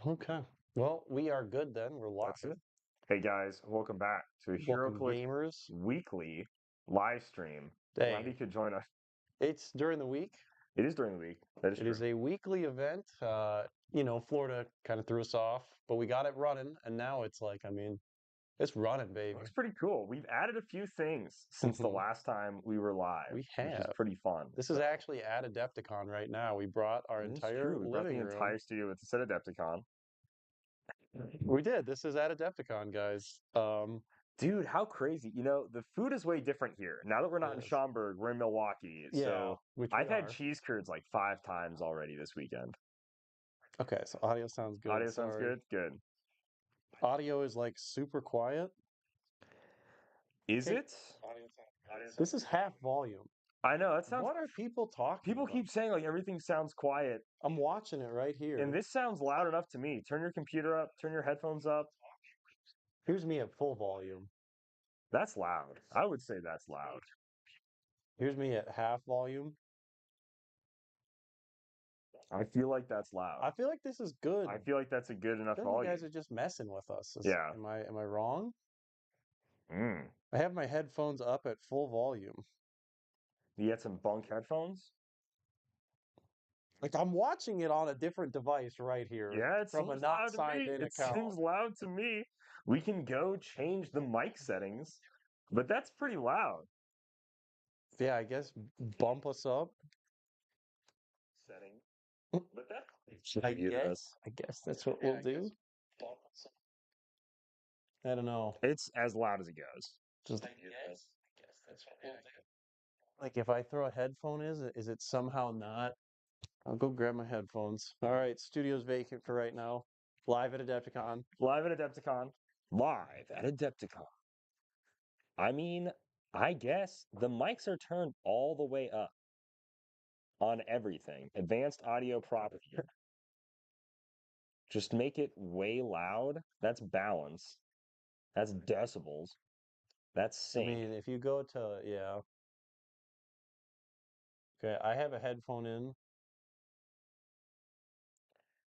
Okay. Well, we are good then. We're That's live. it. Hey guys, welcome back to a Welcome, Heroclix gamers. weekly live stream. Glad Hey, you could join us. it's during the week. It is during the week. That is It true. is a weekly event. Florida kind of threw us off, but we got it running, and now it's like, it's running, baby. Looks pretty cool. We've added a few things since the last time we were live, We which is have. pretty fun. This is So actually at Adepticon right now. We brought our it is entire true. We brought the living room. entire studio with the set of Adepticon. We did. This is at Adepticon, guys. Dude, how crazy. The food is way different here. Now that we're not in Yes. Schaumburg, we're in Milwaukee. Yeah, So which we I've had are. cheese curds like 5 times already this weekend. Okay, so audio sounds good. Audio sounds Sorry. good? Good. Audio is like super quiet. Is Hey, it? this is half volume. I know, that sounds. What are people talking People about? keep saying like everything sounds quiet, I'm watching it right and here. this sounds loud enough to me. Turn your computer up, turn your headphones up. Here's me at full volume. That's loud. I would say that's loud. Here's me at half volume. I feel like that's loud. I feel like this is good. I feel like that's a good I enough feel like you volume. guys are just messing with us. Yeah. Am I wrong? Mm. I have my headphones up at full volume. You get some bunk headphones? Like I'm watching it on a different device right here Yeah, it from a seems not loud to signed me. in It account. seems loud to me. We can go change the mic settings, but that's pretty loud. Yeah, I guess bump us up. Setting. But that I mute us. guess. I guess that's what we'll do. I don't know. It's as loud as it goes. Just like if I throw a headphone, is it somehow not? I'll go grab my headphones. All right, studio's vacant for right now. Live at Adepticon. Live at Adepticon. Live at Adepticon. I mean, I guess the mics are turned all the way up on everything. Advanced audio property. Just make it way loud. That's balance. That's decibels. That's I sync. mean, if you go to, yeah. Okay, I have a headphone in.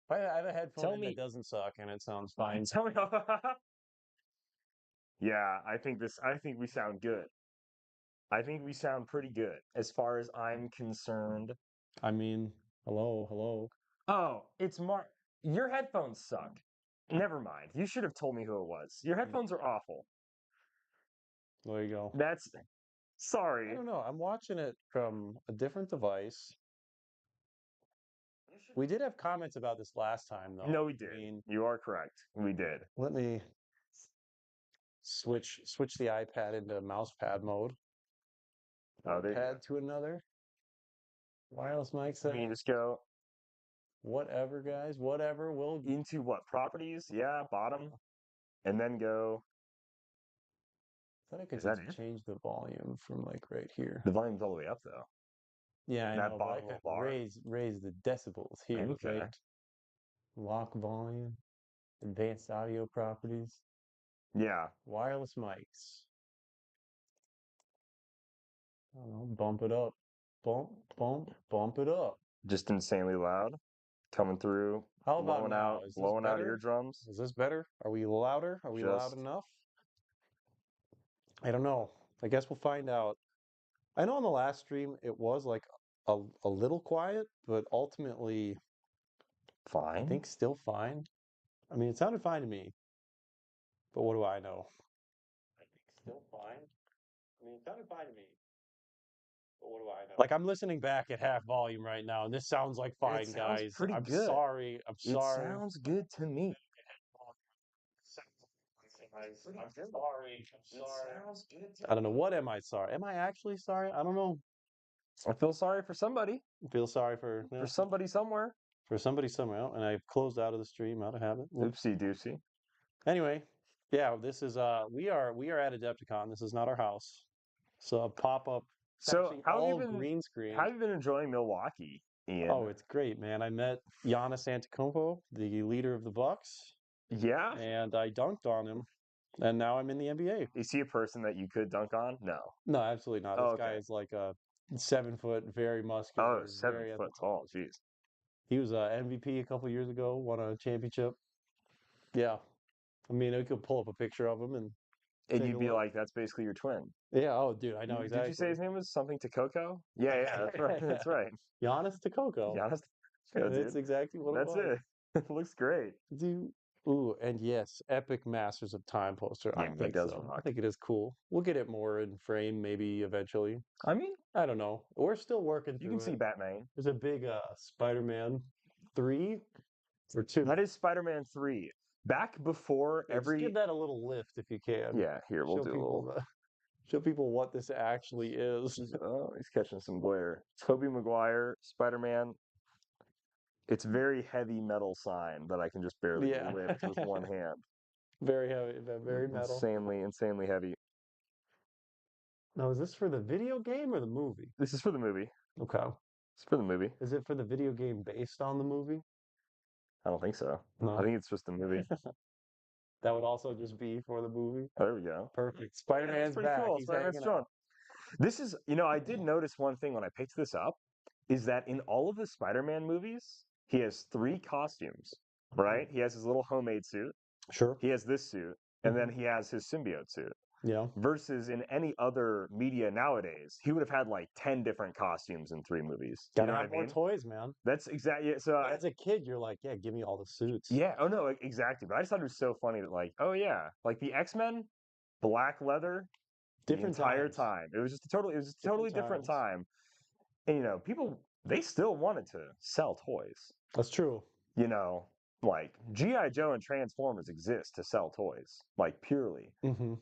I have a headphone Tell in that me, doesn't suck and it sounds fine. tell me. Yeah, I think we sound good. I think we sound pretty good as far as I'm concerned. I mean, hello, hello. Oh, it's Mark. Your headphones suck. Never mind. You should have told me who it was. Your headphones are awful. There you go. That's I sorry. don't know. I'm watching it from a different device. We did have comments about this last time, though. No, we I did. mean, You are correct. We did. let me switch the iPad into mouse pad mode. Oh, One there you pad to another. Wireless mic go. You settings. just go Whatever, guys. Whatever. We'll. into what? Properties? Yeah, bottom. And then go. I thought I could Is that just it? change the volume from like right here. The volume's all the way up though. Yeah, I That know, but I bottom could little bar. raise the decibels here, Okay. right? Lock volume, advanced audio properties, Yeah. wireless mics. I don't know, bump it up. Bump it up. Just insanely loud. Coming through, How about now? Is this blowing out better? eardrums. Is this better? Are we louder? Are we loud Just enough? I don't know. I guess we'll find out. I know on the last stream it was like a little quiet, but ultimately I fine. think still fine. I mean, it sounded fine to me, but what do I know? I think still fine. I mean, it sounded fine to me, but what do I know? Like I'm listening back at half volume right now, and this sounds like It fine, sounds guys. pretty I'm good. sorry. I'm It sorry. sounds good to me. I'm sorry. I'm It sorry. sounds good I don't know. What am I sorry? Am I actually sorry? I don't know. I feel sorry for somebody. I feel sorry for For somebody somewhere. for somebody somewhere else, and I've closed out of the stream out of habit. Whoops. Oopsie doopsie. Anyway, yeah, this is we are at Adepticon. This is not our house. So a pop up. It's So actually all green how screened. have you been enjoying Milwaukee, Ian? Oh, it's great, man. I met Giannis Antetokounmpo, the leader of the Bucks, Yeah? and I dunked on him, and now I'm in the NBA. Is he a person that you could dunk on? No. No, absolutely not. Oh, This guy okay. is like a 7 foot, very Oh, muscular, seven very foot athletic. tall. Jeez. He was MVP a couple years ago, won a championship. Yeah, I mean, I could pull up a picture of him and And take a you'd be look. like, that's basically your twin. Yeah, oh, dude, I know Did you say exactly. his name was something to Coco? Yeah, yeah, that's right. That's right. Giannis to Coco. Giannis. Yeah, That's dude. exactly what it That's was. it. It looks great. Dude. Ooh, and yes, epic Masters of Time poster. I Yeah, he think does so. I rock. think it is cool. We'll get it more in frame maybe eventually. I mean, I don't know. We're still working you can through see it. Batman. There's a big Spider-Man 3 or 2. That is Spider-Man 3. Back before Yeah, just give every that a little lift if you can. Yeah, here we'll Show do a people little the show people what this actually is. oh, he's catching some glare. Tobey Maguire, Spider-Man. It's very heavy metal sign that I can just barely Yeah. lift with one hand. Very heavy, very metal. Insanely heavy. Now, is this for the video game or the movie? This is for the movie. Okay. It's for the movie. Is it for the video game based on the movie? I don't think so. I No. think it's just the movie. That would also just be for the movie. Oh, there we go. Perfect. Yeah, that's Spider-Man's pretty back. cool. He's Spider-Man's hanging strong. out. This is, I did notice one thing when I picked this up is that in all of the Spider-Man movies, he has 3 costumes, right? He has his little homemade suit, Sure. he has this suit, and then he has his symbiote suit. Yeah. Versus in any other media nowadays, he would have had like 10 different costumes in 3 movies. Do you Gotta know what I have more mean? toys, man. That's exactly so. As a kid, you're like, yeah, give me all the suits. Yeah. Oh no, exactly. But I just thought it was so funny that like, oh yeah, like the X-Men, black leather, the Different entire times. time. It was a totally different Times. time. And people they still wanted to sell toys. That's true. You know, like G.I. Joe and Transformers exist to sell toys, like purely. Mm-hmm.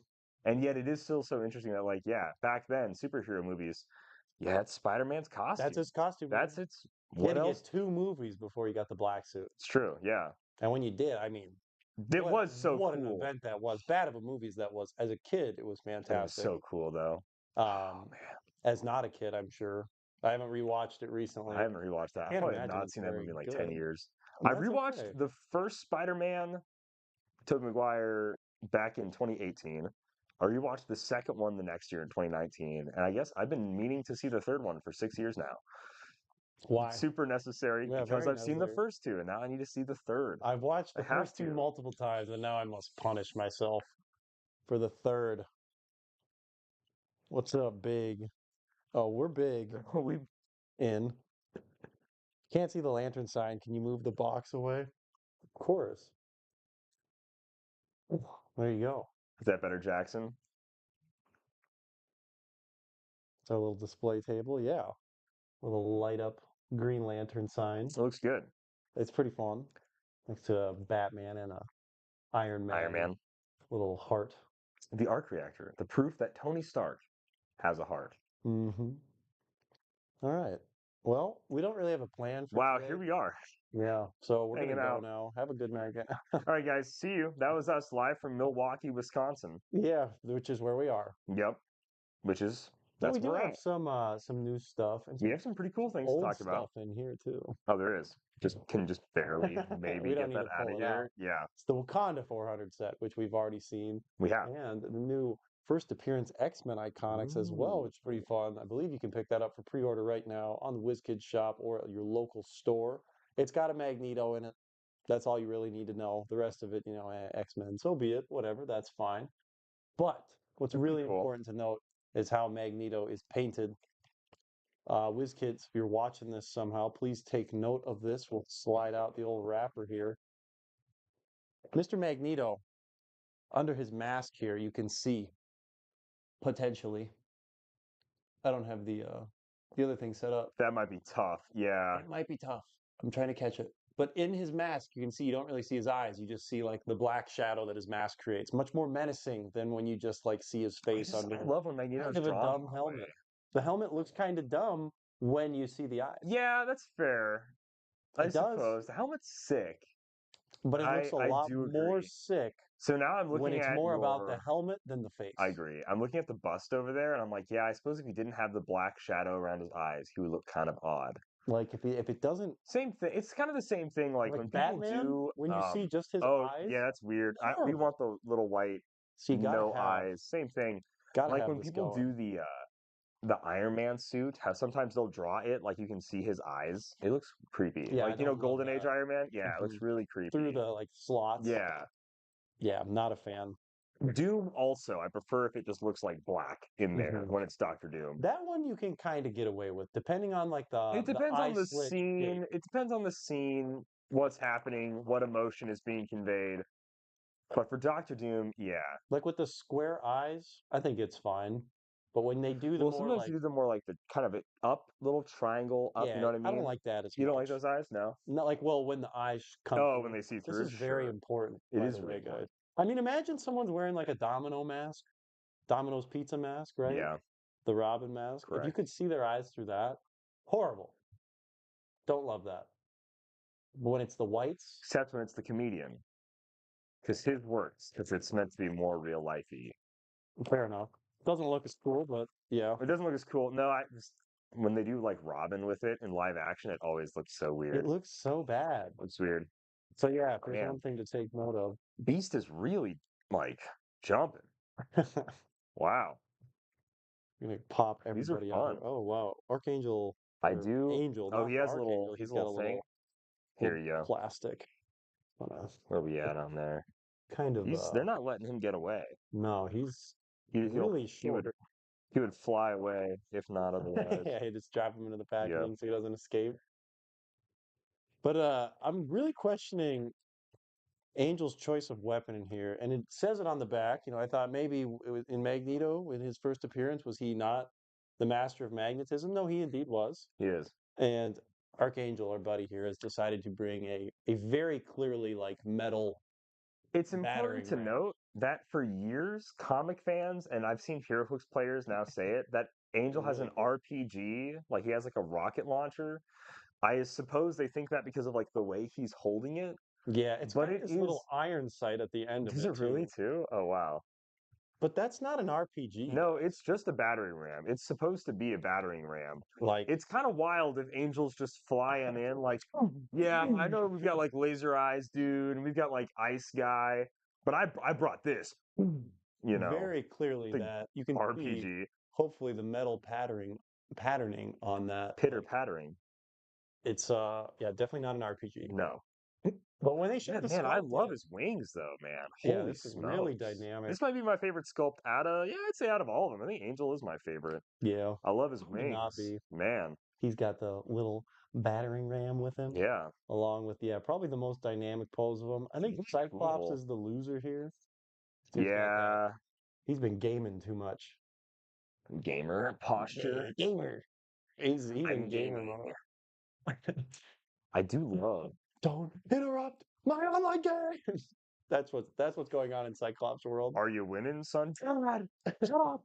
And yet it is still so interesting that like, yeah, back then superhero movies, yeah, it's Spider-Man's costume. That's his costume. That's its He had what to else? get 2 movies before he got the black suit. It's true, yeah. And when you did, I mean, It was so what an cool. event that was. Bad of a movies that was. As a kid, it was It was fantastic. so cool though. Oh Um, man. as not a kid, I'm sure. I haven't rewatched it recently. I haven't rewatched that. I Can't probably have imagine not it's seen that very movie in like good. 10 years. And I that's rewatched okay. the first Spider-Man, Tobey Maguire, back in 2018. I rewatched the second one the next year in 2019. And I guess I've been meaning to see the third one for 6 years now. Why? Super necessary Yeah, because very I've seen the necessary. first 2 and now I need to see the third. I've watched I the have first 2 to. multiple times, and now I must punish myself for the third. What's up, big? Oh, we're big we in. Can't see the lantern sign. Can you move the box away? Of course. There you go. Is that better, Jackson? It's our little display table. Yeah. Little light up Green Lantern sign. It looks good. It's pretty fun. Next to a Batman and a Iron Man. Iron Man. Little heart. The arc reactor. The proof that Tony Stark has a heart. Mm-hmm. All right. Well, we don't really have a plan for Wow, today. here we are. Yeah. So we're Hanging gonna go out. now. Have a good night. All right, guys. See you. That was us live from Milwaukee, Wisconsin. Yeah, which is where we are. Yep. Which is But that's we do where we're have at. some new stuff and We some have some pretty cool things to old talk about. stuff in here too. Oh, there is. Just barely maybe We don't get need that to out pull of it here. out. Yeah, It's the Wakanda 400 set, which we've already seen, we have. and the new first appearance X-Men Iconics as well, Ooh. which is pretty fun. I believe you can pick that up for pre-order right now on the WizKids shop or at your local store. It's got a Magneto in it. That's all you really need to know. The rest of it, X-Men, so be it. Whatever, that's fine. But what's That's pretty really cool. important to note is how Magneto is painted. WizKids, if you're watching this somehow, please take note of this. We'll slide out the old wrapper here. Mr. Magneto, under his mask here, you can see potentially. I don't have the other thing set up. That might be tough. Yeah. It might be tough. I'm trying to catch it. But in his mask, you can see you don't really see his eyes. You just see like the black shadow that his mask creates. Much more menacing than when you just like see his face under. I love when Magneto's kind of a drawn dumb that helmet. way. The helmet looks kind of dumb when you see the eyes. Yeah, that's fair. I It does. suppose the helmet's sick. But it looks a I lot do more agree. sick So now I'm when looking it's at more about the your. helmet than the face. I agree. I'm looking at the bust over there, and I'm like, yeah, I suppose if he didn't have the black shadow around his eyes, he would look kind of odd. Like if it doesn't, Same thing. It's kind of the same thing. Like when people Batman, do. when you see just his Oh eyes, yeah, that's weird. We horrible. want the little white, So you gotta no eyes. Same thing. Like have when this people going. do the the Iron Man suit, how sometimes they'll draw it like you can see his eyes. It looks creepy. Yeah, I Like, you know, don't love Golden Age that. Iron Man? Yeah, it looks Hmm. really Through creepy. the like slots. Yeah. Yeah, I'm not a fan. Doom also, I prefer if it just looks like black in there Hmm. when it's Doctor Doom. That one you can kind of get away with, depending on like It the depends eye on the slit shape. scene. It depends on the scene, what's happening, what emotion is being conveyed. But for Doctor Doom, yeah. Like with the square eyes, I think it's fine. But when they do the Well, more sometimes you like, do the more like the kind of up little triangle up, you know yeah, what I I don't mean? like that as You don't like much. those eyes? No? Not like, well, when the eyes come Oh, when through. they see This through? is very Sure. important, It by is the really way, guys. important. I mean, imagine someone's wearing like a domino mask, Domino's pizza mask, right? Yeah, The Robin mask. If you correct. could see their eyes through that, horrible. Don't love that. But when it's the whites, Except when it's the comedian. Because his works, because it's meant to be more real lifey. fair enough. Doesn't look as cool, but yeah, It doesn't look as cool. No, I just when they do like Robin with it in live action, it always looks so it weird. looks so bad. Looks weird. So yeah, if there's Man, one thing to take note of. Beast is really like jumping. Wow. Gonna pop These are everybody out here. fun. Oh wow, Archangel I or do. Angel, Oh, not he the has a little Archangel. his He's got little a thing. Here little you go. plastic. Uh, Where we at on there? kind of He's they're not letting him get away. no, he's He'll really he would short. he would fly away if not otherwise. Yeah, he just drop him into the Yep. packaging so he doesn't escape. But I'm really questioning Angel's choice of weapon in here, and it says it on the back. You know, I thought maybe it was in Magneto in his first appearance was he not the master of magnetism? No, he indeed was. He is. And Archangel, our buddy here, has decided to bring a very clearly like metal It's important battering to ram. note that for years, comic fans, and I've seen HeroClix players now say it, that Angel has an Really cool. RPG, like he has like a rocket launcher. I suppose they think that because of like the way he's holding it, Yeah, it's but got it this little is. iron sight at the end of Does it it really too. too? Oh wow. But that's not an RPG, No, it's guys. just a battering ram. It's supposed to be a battering ram. Like, It's kind of wild if Angel's just flying in, like, yeah, I know we've got like laser eyes, dude, and we've got like ice guy, but I brought this, you know, very clearly the that you can see RPG hopefully the metal patterning on that. pitter Like pattering. it's yeah, definitely not an RPG. No, But when they showed yeah, the man, I sculpt love of his wings though, man. yeah, Holy this is really smokes, dynamic. this might be my favorite sculpt out of yeah, I'd say out of all of them. I think Angel is my favorite. Yeah. I love his How could it not wings, be? man. He's got the little battering ram with him, Yeah, along with yeah, probably the most dynamic pose of them. I think Cyclops cool. is the loser here. Dude's got that. Yeah, He's been gaming too much. gamer posture. Gamer. He's in I'm gamer gaming. mode. I do love. Don't interrupt my online game. That's what's going on in Cyclops world. Are you winning, son? God, shut up.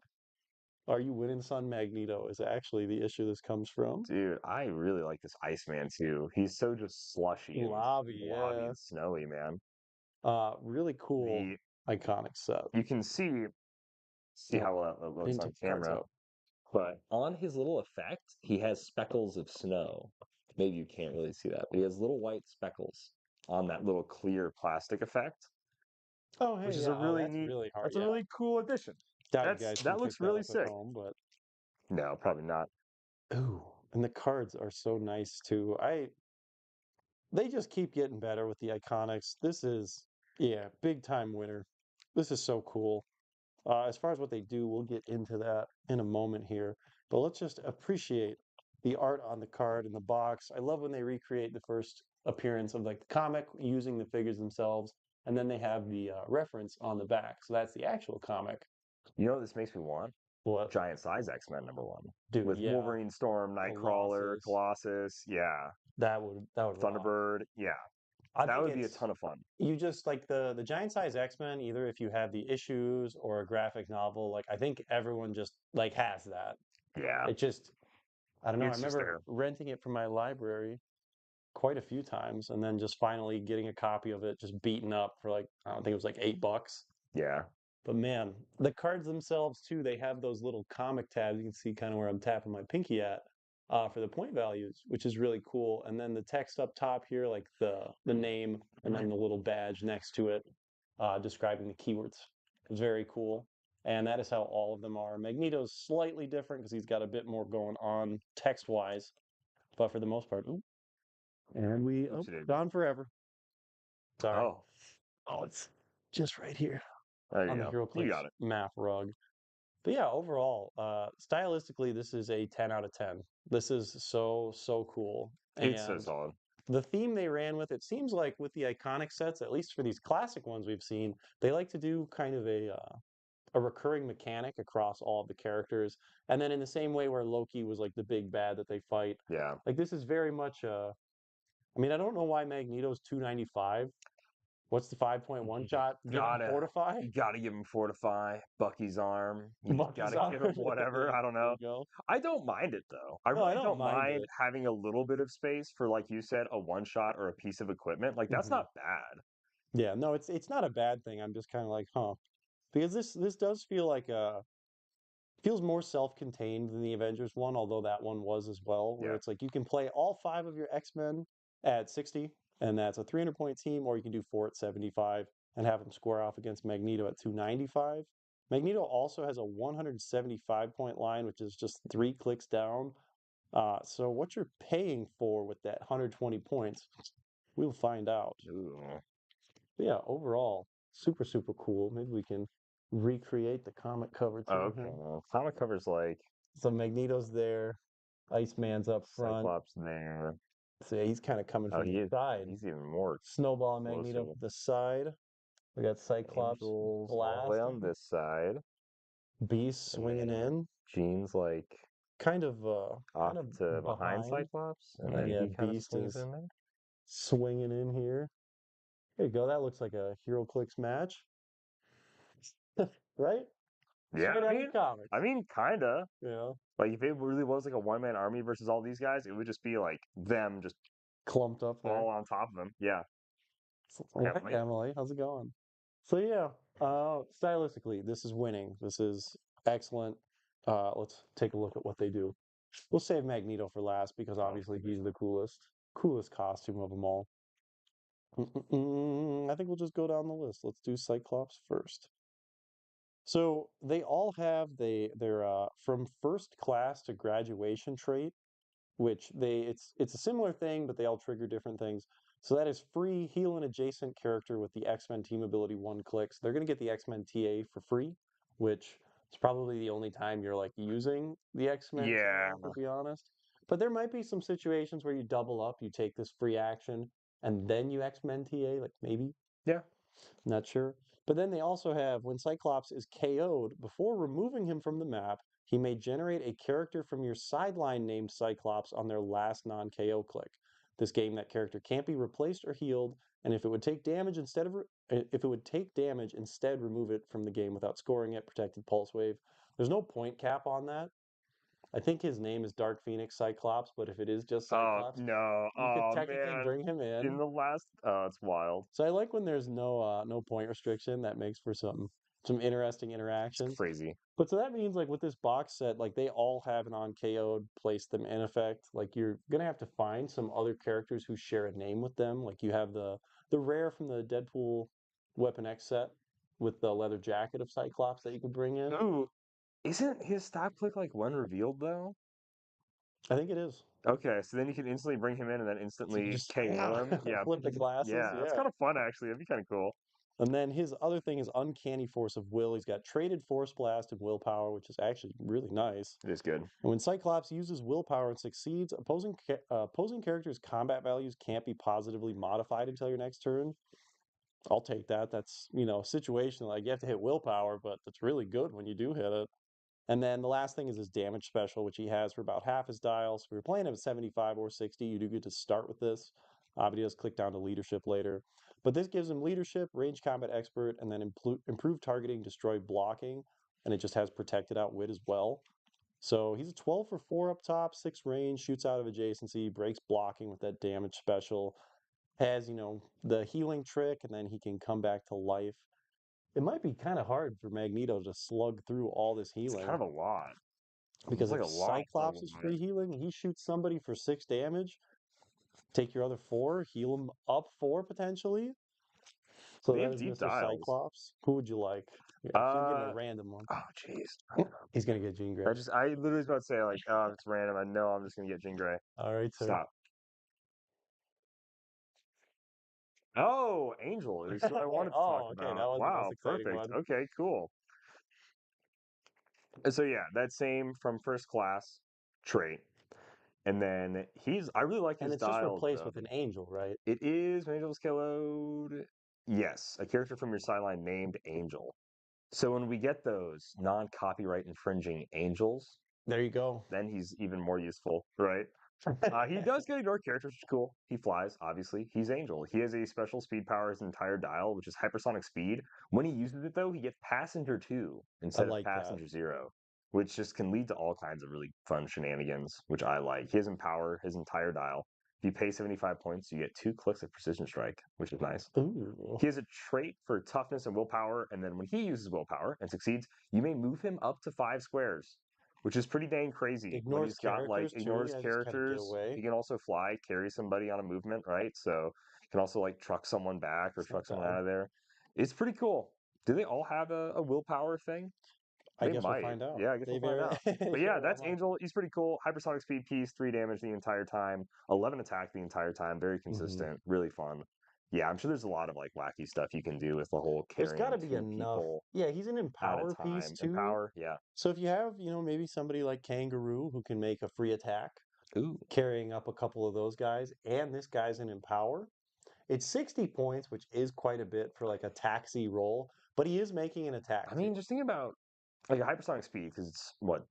Are you winning, son? Magneto is actually the issue this comes from. Dude, I really like this Iceman too. He's so just slushy and Lobby, blobby yeah. and snowy, man. Really cool, The iconic set. you can see Oh, how it I looks didn't on take the cards camera, out. but on his little effect, he has speckles of snow. Maybe you can't really see that, but he has little white speckles on that little clear plastic effect, Oh, which hey, is yeah. a Oh, really that's neat. really hard. That's a Yeah. really cool addition. Doubt you guys can That pick looks that really up at sick. home, but No, probably not. ooh, and the cards are so nice too. They just keep getting better with the iconics. This is yeah, big time winner. This is so cool. As far as what they do, we'll get into that in a moment here. But let's just appreciate the art on the card and the box. I love when they recreate the first appearance of like the comic using the figures themselves, and then they have the reference on the back. So that's the actual comic. You know what this makes me want? What, Giant size X-Men #1 dude? with Yeah, Wolverine, Storm, Nightcrawler, Colossus. Colossus, yeah, That would rock. Thunderbird, yeah, I that think would be a it's ton of fun. you just like the giant size X-Men, either if you have the issues or a graphic novel, like I think everyone just like has that. Yeah, It just I don't know. I it's just remember there. renting it from my library quite a few times and then just finally getting a copy of it just beaten up for like I don't think it was like $8. Yeah, But man, the cards themselves too, they have those little comic tabs. You can see kind of where I'm tapping my pinky at for the point values, which is really cool. And then the text up top here, like the name and then the little badge next to it describing the keywords. It's very cool. and that is how all of them are. Magneto's slightly different because he's got a bit more going on text-wise, but for the most part, ooh, and Oopsie-daisy. gone forever. Sorry. Oh, Oh, it's just right here there on you the go. You HeroClix got it. map rug. But yeah, overall, stylistically, this is a 10 out of 10. This is so cool. It's so And solid. the theme they ran with, it seems like with the iconic sets, at least for these classic ones we've seen, they like to do kind of a recurring mechanic across all of the characters. And then in the same way where Loki was like the big bad that they fight, Yeah. like this is very much I mean, I don't know why Magneto's 295. What's the 5.1 shot? Give him Gotta Fortify? you gotta give him Fortify, Bucky's arm. You just Bucky's gotta on. give him whatever. Yeah, I don't there know. you go. I don't mind it though. I No, I really don't don't mind mind it. having a little bit of space for, like you said, a one shot or a piece of equipment. Like that's Hmm. not bad. Yeah, no, it's not a bad thing. I'm just kind of like, huh, because this does feel like feels more self-contained than the Avengers one, although that one was as well, where Yeah. it's like you can play all five of your X-Men at 60, and that's a 300-point team, or you can do four at 75 and have them square off against Magneto at 295. Magneto also has a 175-point line, which is just 3 clicks down. So what you're paying for with that 120 points, we'll find out. Ooh. But yeah, overall, super cool. Maybe we can recreate the comic cover too, Okay. huh? Well, comic covers like So Magneto's there, Iceman's up front. Cyclops there. So yeah, he's kind of coming Oh, from the side. he's even more Snowball and Magneto explosive. from the side. We got Cyclops Angels all the way on blasting. this side. Beast And swinging then in. Jean's like Kind of off to behind behind. Cyclops, and And then yeah, he kind of Beast swings is in there. swinging in here. There you go. That looks like a HeroClix match, right? Yeah, Straight out of the comics. I mean, kinda. You know, Like if it really was like a one-man army versus all these guys, it would just be like them just clumped up there. all on top of them. Yeah, All right, Emily. Emily, how's it going? So yeah, stylistically, this is winning. This is excellent. Let's take a look at what they do. We'll save Magneto for last because Oh, obviously he's the coolest costume of them all. I think we'll just go down the list. Let's do Cyclops first. So they all have their from first class to graduation trait, which it's a similar thing, but they all trigger different things. So that is free heal an adjacent character with the X-Men team ability 1 click. So they're gonna get the X-Men TA for free, which is probably the only time you're like using the X-Men yeah. TA, to be honest. But there might be some situations where you double up, you take this free action, and then you X-Men TA, like maybe. Yeah. Not sure. But then they also have when Cyclops is KO'd, before removing him from the map, he may generate a character from your sideline named Cyclops on their last non KO click. This game, that character can't be replaced or healed, and if it would take damage instead, remove it from the game without scoring it. Protected pulse wave. There's no point cap on that. I think his name is Dark Phoenix Cyclops, but if it is just Oh Cyclops, no. you could Oh technically man. bring him In in. the last, oh, it's wild. So I like when there's no point restriction. That makes for some interesting It's interactions. crazy. But so that means like with this box set, like they all have an on KO'd, place them in effect. Like you're gonna have to find some other characters who share a name with them. Like you have the rare from the Deadpool Weapon X set with the leather jacket of Cyclops that you can bring in. Ooh, isn't his stop click like when revealed though? I think it is. Okay, so then you can instantly bring him in and then So you instantly just KO him. Yeah, flip the glasses, yeah, that's yeah. kind of fun actually. That'd be kind of cool. And then his other thing is uncanny force of will. He's got traded force blast and willpower, which is actually really nice. It is good. And when Cyclops uses willpower and succeeds, opposing characters' combat values can't be positively modified until your next turn. I'll take that. That's, situational. Like you have to hit willpower, but that's really good when you do hit it. And then the last thing is his damage special, which he has for about half his dial. So if you're playing him at 75 or 60, you do get to start with this. But he does click down to leadership later. But this gives him leadership, range combat expert, and then improved targeting, destroy blocking, and it just has protected outwit as well. So he's a 12 for 4 up top, 6 range, shoots out of adjacency, breaks blocking with that damage special, has, the healing trick, and then he can come back to life. It might be kind of hard for Magneto to slug through all this It's kind healing of a lot. It's because like if a lot for a Cyclops is lot. free healing and he shoots somebody for 6 damage, take your other 4, heal him up 4 potentially. So They that have is deep Mr. dials. Cyclops. Who would you like? Yeah, she's getting a Uh, random one. oh, jeez. He's gonna get Jean Grey. I literally was about to say, like, oh, it's random. I know I'm just gonna get Jean Grey. All right, sir. Stop. Oh, Angel is what I wanted to talk Oh, okay, that about. was the most Wow, exciting perfect. one. Okay, cool. And so yeah, that same from first class trait. And then I really like And his it's just dials replaced though. with an angel, right? It is when Angel's Killode. Yes, a character from your sideline named Angel. So when we get those non-copyright infringing angels, There you go. then he's even more useful, right? He does get ignore characters, which is cool. He flies, obviously. He's Angel. He has a special speed power his entire dial, which is hypersonic speed. When he uses it, though, he gets Passenger 2 I instead of like that. Passenger 0, which just can lead to all kinds of really fun shenanigans, which I like. He has Empower his entire dial. If you pay 75 points, you get 2 clicks of Precision Strike, which is nice. Ooh. He has a trait for toughness and willpower, and then when he uses willpower and succeeds, you may move him up to 5 squares, which is pretty dang crazy. When Ignores he's got like characters too. ignores Yeah, just kind of get characters, away. he can also fly, carry somebody on a movement, right? So he can also like truck someone back or It's not truck someone bad. out of there. It's pretty cool. Do they all have a willpower thing? I They guess we'll might. find out. Yeah, I guess They we'll find very, out. But very yeah, well that's might. Angel. He's pretty cool. Hypersonic speed piece, 3 damage the entire time, 11 attack the entire time. Very Hmm. consistent, really fun. Yeah, I'm sure there's a lot of like wacky stuff you can do with the whole There's got to carrying be two enough. people Yeah, he's an at a empower piece time. too. Empower, yeah. So if you have, maybe somebody like Kangaroo who can make a free attack, Ooh. carrying up a couple of those guys, and this guy's an empower, it's 60 points, which is quite a bit for like a taxi roll, but he is making an attack I too. mean, just think about like a hypersonic speed because it's what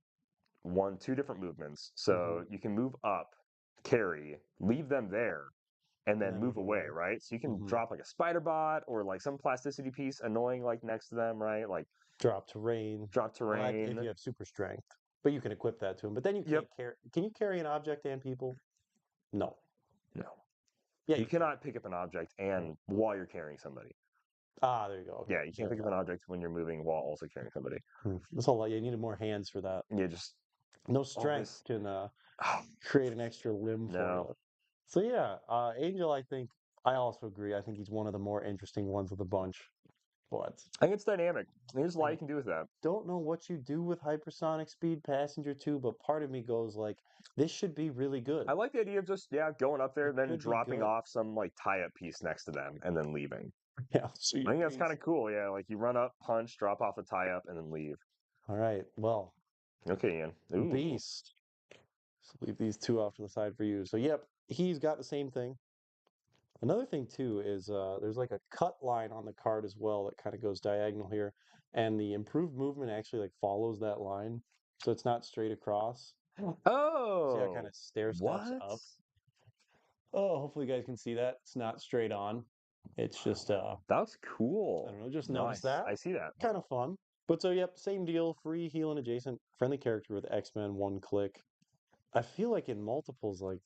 two different movements. Hmm. So you can move up, carry, leave them there, and And then then move move away, away. right? So you can Hmm. drop like a spider bot or like some plasticity piece annoying like next to them, right? Like Drop terrain. drop Well, if terrain. you have super strength, but you can equip that to him. But then you Yep. can't carry. Can you carry an object and people? No. No. Yeah, You you can. cannot pick up an object Mm. and while you're carrying somebody. Ah, there you go. Okay, Yeah, you can't carry pick up an object when you're moving while also carrying somebody. That's a lot. You needed more hands for that. Yeah, just No all strength this. can Oh, create an extra limb for no. you. So yeah, Angel. I think I also agree. I think he's one of the more interesting ones of the bunch. But I think it's dynamic. There's a I lot you can do with that. don't know what you do with hypersonic speed passenger 2, but part of me goes like, this should be really good. I like the idea of just going up there, It then could be dropping good. off some like tie-up piece next to them, and then leaving. Yeah, so I your think that's kind piece. of cool. Yeah, like you run up, punch, drop off a tie-up, and then leave. All right. Well, Okay, Ian. Ooh. Beast. So leave these two off to the side for you. So yep, he's got the same thing. Another thing too is there's like a cut line on the card as well that kind of goes diagonal here, and the improved movement actually like follows that line, so it's not straight across. See how it kind Oh, of stair steps what? up. Oh, hopefully you guys can see that. It's not straight on. It's just That looks I cool. don't know, just notice Nice. that. I see that. Kind of fun. But so yep, same deal, free heal and adjacent, friendly character with X-Men, one click. I feel like in multiples, like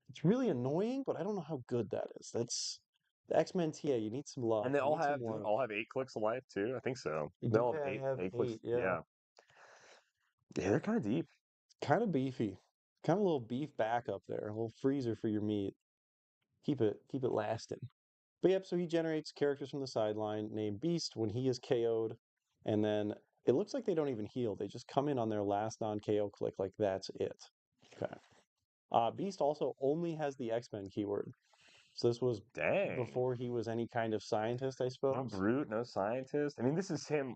it's really annoying, but I don't know how good that is. That's the X-Men TA. You need some love. And they You all need some have, does it love. all have 8 clicks of life too? I think so. They Do all have they have eight clicks. eight? Yeah. Yeah. Yeah, they're kind of deep. Kind of beefy. Kind of a little beef back up there. A little freezer for your meat. Keep it lasting. But yep, so he generates characters from the sideline named Beast when he is KO'd, and then it looks like they don't even heal. They just come in on their last non-KO click, like that's it. Okay. Beast also only has the X-Men keyword. So this was Dang. before he was any kind of scientist, I No suppose. brute, no scientist. I mean, this is him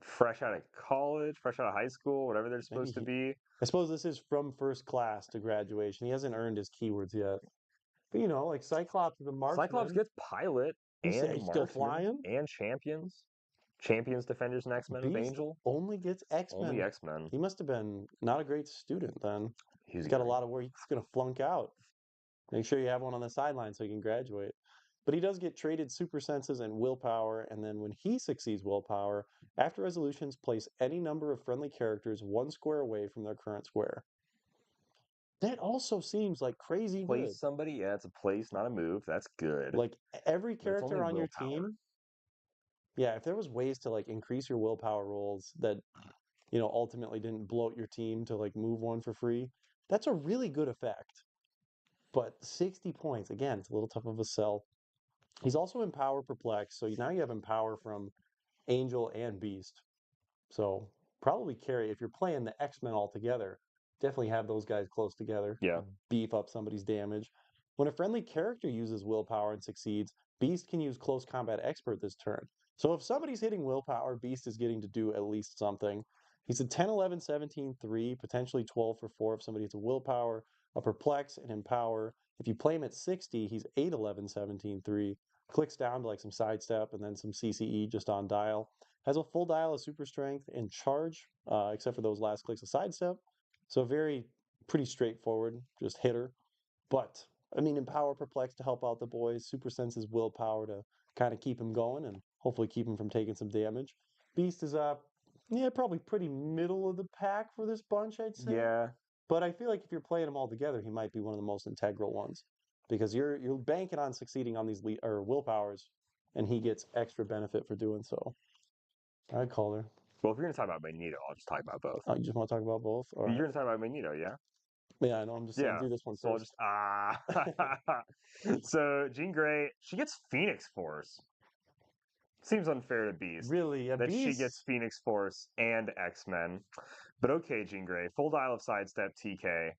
fresh out of college, fresh out of high school, whatever they're Maybe supposed to he, be. I suppose this is from first class to graduation. He hasn't earned his keywords yet. But like Cyclops is a Cyclops marksman. gets pilot and He's still marksman flying. and champions. Champions, defenders, and X-Men with Beast Angel. only gets Only X-Men. X-Men. He must have been not a great student then. He's He's got a great. lot of work. He's going to flunk out. Make sure you have one on the sideline so he can graduate. But he does get traded super senses and willpower, and then when he succeeds willpower, after resolutions, place any number of friendly characters 1 square away from their current square. That also seems like crazy Place good. somebody. Yeah, it's a place, not a move. That's good. Like every But it's only character on your willpower. team, yeah, if there was ways to like increase your willpower rolls that, ultimately didn't bloat your team to like move one for free, that's a really good effect. But 60 points, again, it's a little tough of a sell. He's also Empower Perplex, so now you have Empower from Angel, and Beast. So probably carry if you're playing the X-Men all together. Definitely have those guys close together. Yeah. Beef up somebody's damage. When a friendly character uses willpower and succeeds, Beast can use close combat expert this turn. So if somebody's hitting willpower, Beast is getting to do at least something. He's a 10, 11, 17, 3, potentially 12 for 4 if somebody hits a willpower, a perplex, and empower. If you play him at 60, he's 8, 11, 17, 3. Clicks down to like some sidestep and then some CCE just on dial. Has a full dial of super strength and charge, except for those last clicks of sidestep. So very pretty straightforward, just hitter. But I mean, empower perplex to help out the boys. Super senses willpower to kind of keep him going and hopefully keep him from taking some damage. Beast is yeah, probably pretty middle of the pack for this bunch, I'd say. Yeah. But I feel like if you're playing them all together, he might be one of the most integral ones because you're banking on succeeding on these or willpowers, and he gets extra benefit for doing so. I call her. Well, if you're going to talk about Magneto, I'll just talk about both. Oh, you just want to talk about both? All You're right. going to talk about Magneto, yeah? Yeah, I know. I'm just saying Yeah. do this one So I'll first. just So Jean Grey, she gets Phoenix Force. Seems unfair to Beast Really, a that she gets beast. Phoenix Force and X-Men. But okay, Jean Grey, full dial of sidestep TK,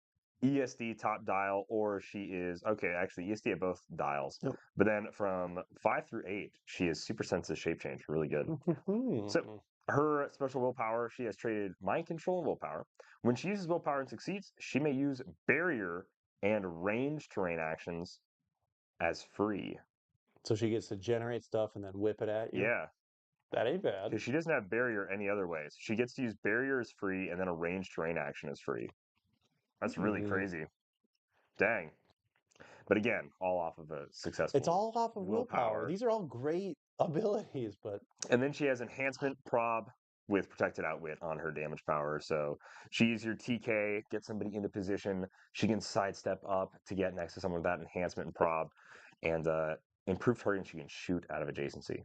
ESD top dial, or she is okay, actually ESD at both dials. Yep. But then from 5 through 8, she is super sensitive shape change, really good. So her special willpower, she has traded mind control and willpower. When she uses willpower and succeeds, she may use barrier and range terrain actions as free. So she gets to generate stuff and then whip it at you. Yeah, That ain't bad. because she doesn't have barrier any other ways. She gets to use barrier as free, and then a range terrain action is free. That's really crazy. Dang. But again, all off of a successful It's all off of willpower. These are all great abilities, but And then she has enhancement prob with protected outwit on her damage power. So she uses your TK, get somebody into position. She can sidestep up to get next to someone with that enhancement and prob, and improve targeting. She can shoot out of adjacency,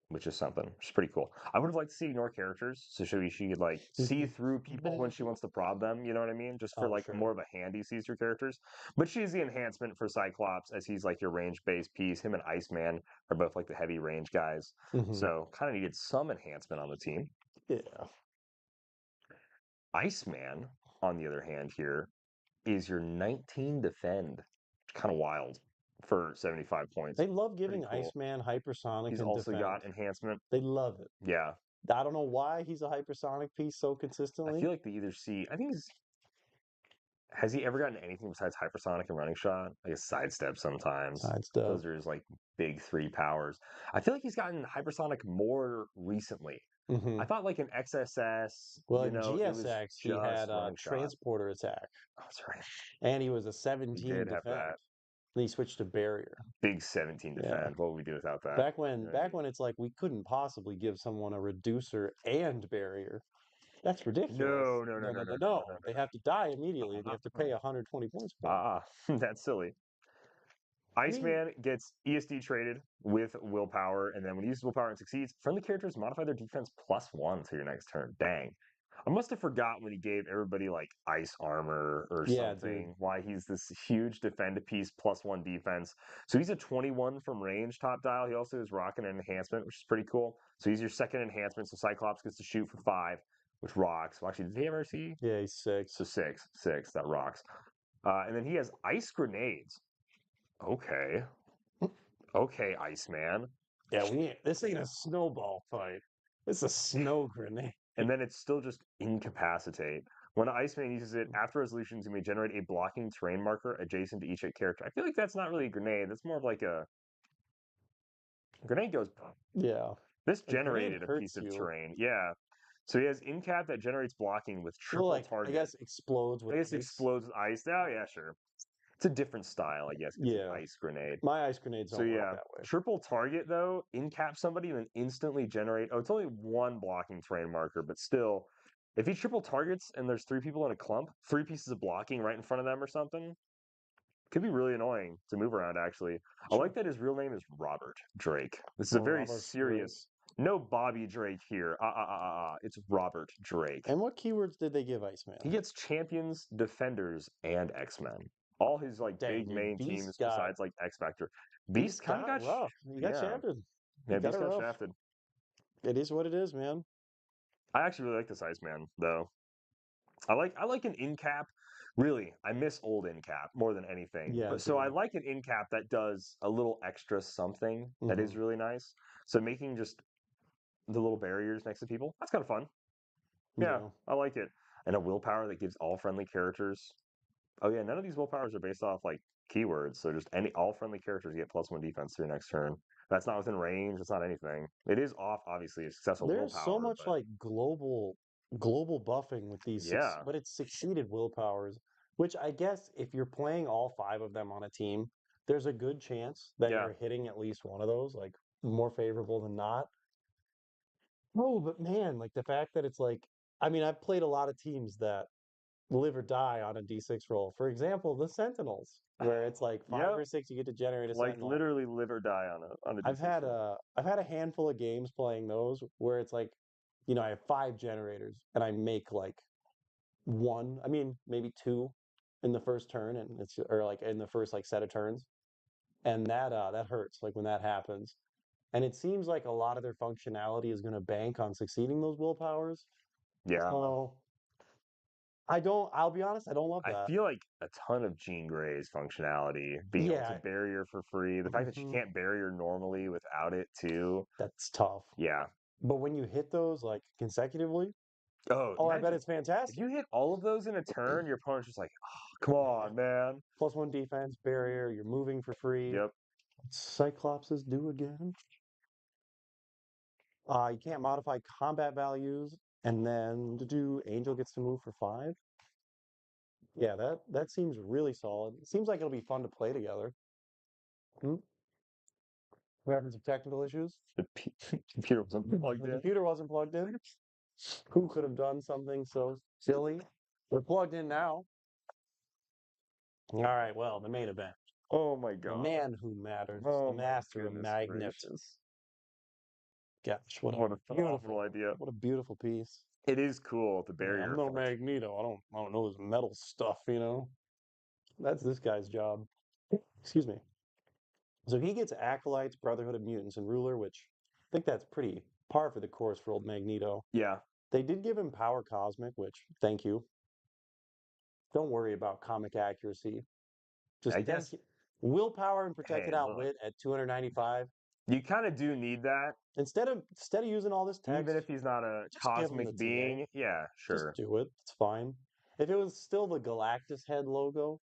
which is something. Which is pretty cool. I would have liked to see ignore characters, so she could like see through people when she wants to prob them. You know what I mean? Just for like sure. more of a handy sees through characters. But she's the enhancement for Cyclops, as he's like your range based piece. Him and Iceman are both like the heavy range guys. So kind of needed some enhancement on the team. Yeah. Iceman, on the other hand, here is your 19 defend. Kind of wild for 75 points. They love giving cool. Iceman hypersonic He's and also defend. got enhancement. They love it. Yeah. I don't know why he's a hypersonic piece so consistently. I feel like they either see. I think he's. Has he ever gotten anything besides hypersonic and running shot? Like a sidestep sometimes. Sidestep. Those are his like big 3 powers. I feel like he's gotten hypersonic more recently. I thought like an XSS. Well, you know, in it was GSX, he had a transporter attack. Oh, that's right. And he was a He 17 did defend. have that. Then he switched to barrier. Big 17 defend. Yeah. What would we do without that? Back when it's like we couldn't possibly give someone a reducer and barrier. That's ridiculous. No. They have to die immediately. They have to pay 120 points for it. That's silly. Iceman gets ESD traded with willpower, and then when he uses willpower and succeeds, friendly characters modify their defense +1 to your next turn. Dang. I must have forgot when he gave everybody like ice armor or something. Dude. Why he's this huge defend piece +1 defense. So he's a 21 from range top dial. He also has rocket and enhancement, which is pretty cool. So he's your second enhancement. So Cyclops gets to shoot for 5, which rocks. Well, actually, did he ever see? Yeah, he's 6. So 6. That rocks. And then he has ice grenades. Okay. Okay, Iceman. Yeah, this ain't a snowball fight. It's a snow grenade. And then it's still just incapacitate. When Iceman uses it after resolutions, you may generate a blocking terrain marker adjacent to each character. I feel like that's not really a grenade. That's more of like a grenade goes. Yeah. This generated a piece of terrain. Yeah. So he has incap that generates blocking with triple target. I guess explodes with ice. Explodes with ice. Oh yeah, sure. It's a different style, I guess. Yeah. Ice grenade. My ice grenades don't work that way. Triple target though, incap somebody and then instantly generate. Oh, it's only 1 blocking terrain marker, but still, if he triple targets and there's 3 people in a clump, 3 pieces of blocking right in front of them or something, could be really annoying to move around. Actually, I like that his real name is Robert Drake. This is a very serious. No Bobby Drake here. It's Robert Drake. And what keywords did they give Iceman? He gets champions, defenders, and X-Men. All his like big main teams besides like X Factor. Beast kind of got rough. He got shafted. Yeah, Beast got shafted. It is what it is, man. I actually really like this Iceman though. I like an in cap. Really, I miss old in cap more than anything. Yeah, But so I dude. like an in cap that does a little extra something that is Hmm. really nice. So making just the little barriers next to people, that's kind of fun. Yeah, Yeah. I like it. And a willpower that gives all friendly characters. Oh yeah, none of these willpowers are based off like keywords. So just any all friendly characters get +1 defense to your next turn. That's not within range. That's not anything. It is off, obviously, a successful There's so willpower, much but like global buffing with these yeah, but it's succeeded willpowers, which I guess if you're playing all five of them on a team, there's a good chance that yeah, you're hitting at least one of those, like more favorable than not. Oh, but man, like the fact that it's like, I mean, I've played a lot of teams that live or die on a D6 roll. For example, the Sentinels, where it's like five yep. or six, you get to generate a Like Sentinel. literally live or die on a D6 roll. I've had a handful of games playing those where it's like, I have five generators and I make like one, I mean, maybe two in the first turn, and it's or like in the first like set of turns. And that hurts like when that happens. And it seems like a lot of their functionality is going to bank on succeeding those willpowers. Yeah. So I'll be honest, I don't love I that. feel like a ton of Jean Grey's functionality, being able to Yeah. barrier for free, the fact that she Hmm. can't barrier normally without it too. That's tough. Yeah. But when you hit those like consecutively, Oh, oh, I bet imagine it's if fantastic. you hit all of those in a turn, your opponent's just like, oh, come Yeah. on, man. +1 defense, barrier, you're moving for free. Yep. Cyclopses do again. You can't modify combat values, and then to do Angel gets to move for 5. Yeah, that seems really solid. It seems like it'll be fun to play together. Hmm? We're having some technical issues. The computer wasn't plugged The in. computer wasn't plugged in. Who could have done something so silly? We're plugged in now. All right, well, the main event. Oh my The god. man who matters, the Oh my master of goodness magnet. gracious. Gosh, What a phenomenal idea. what a beautiful piece. It is cool, the Yeah, I'm barrier no effect. Magneto. I don't know his metal stuff. That's this guy's job. Excuse me. So he gets Acolytes, Brotherhood of Mutants, and Ruler, which I think that's pretty par for the course for old Magneto. Yeah. They did give him Power Cosmic, which, thank you. Don't worry about comic accuracy. Just I thank guess, you. Willpower and hey, Protected look, Outwit at 295. you kind of do need that, Instead of using all this even text, if he's not a just give him cosmic the TA. being. Yeah, Just sure. do it. It's fine. If it was still the Galactus head logo,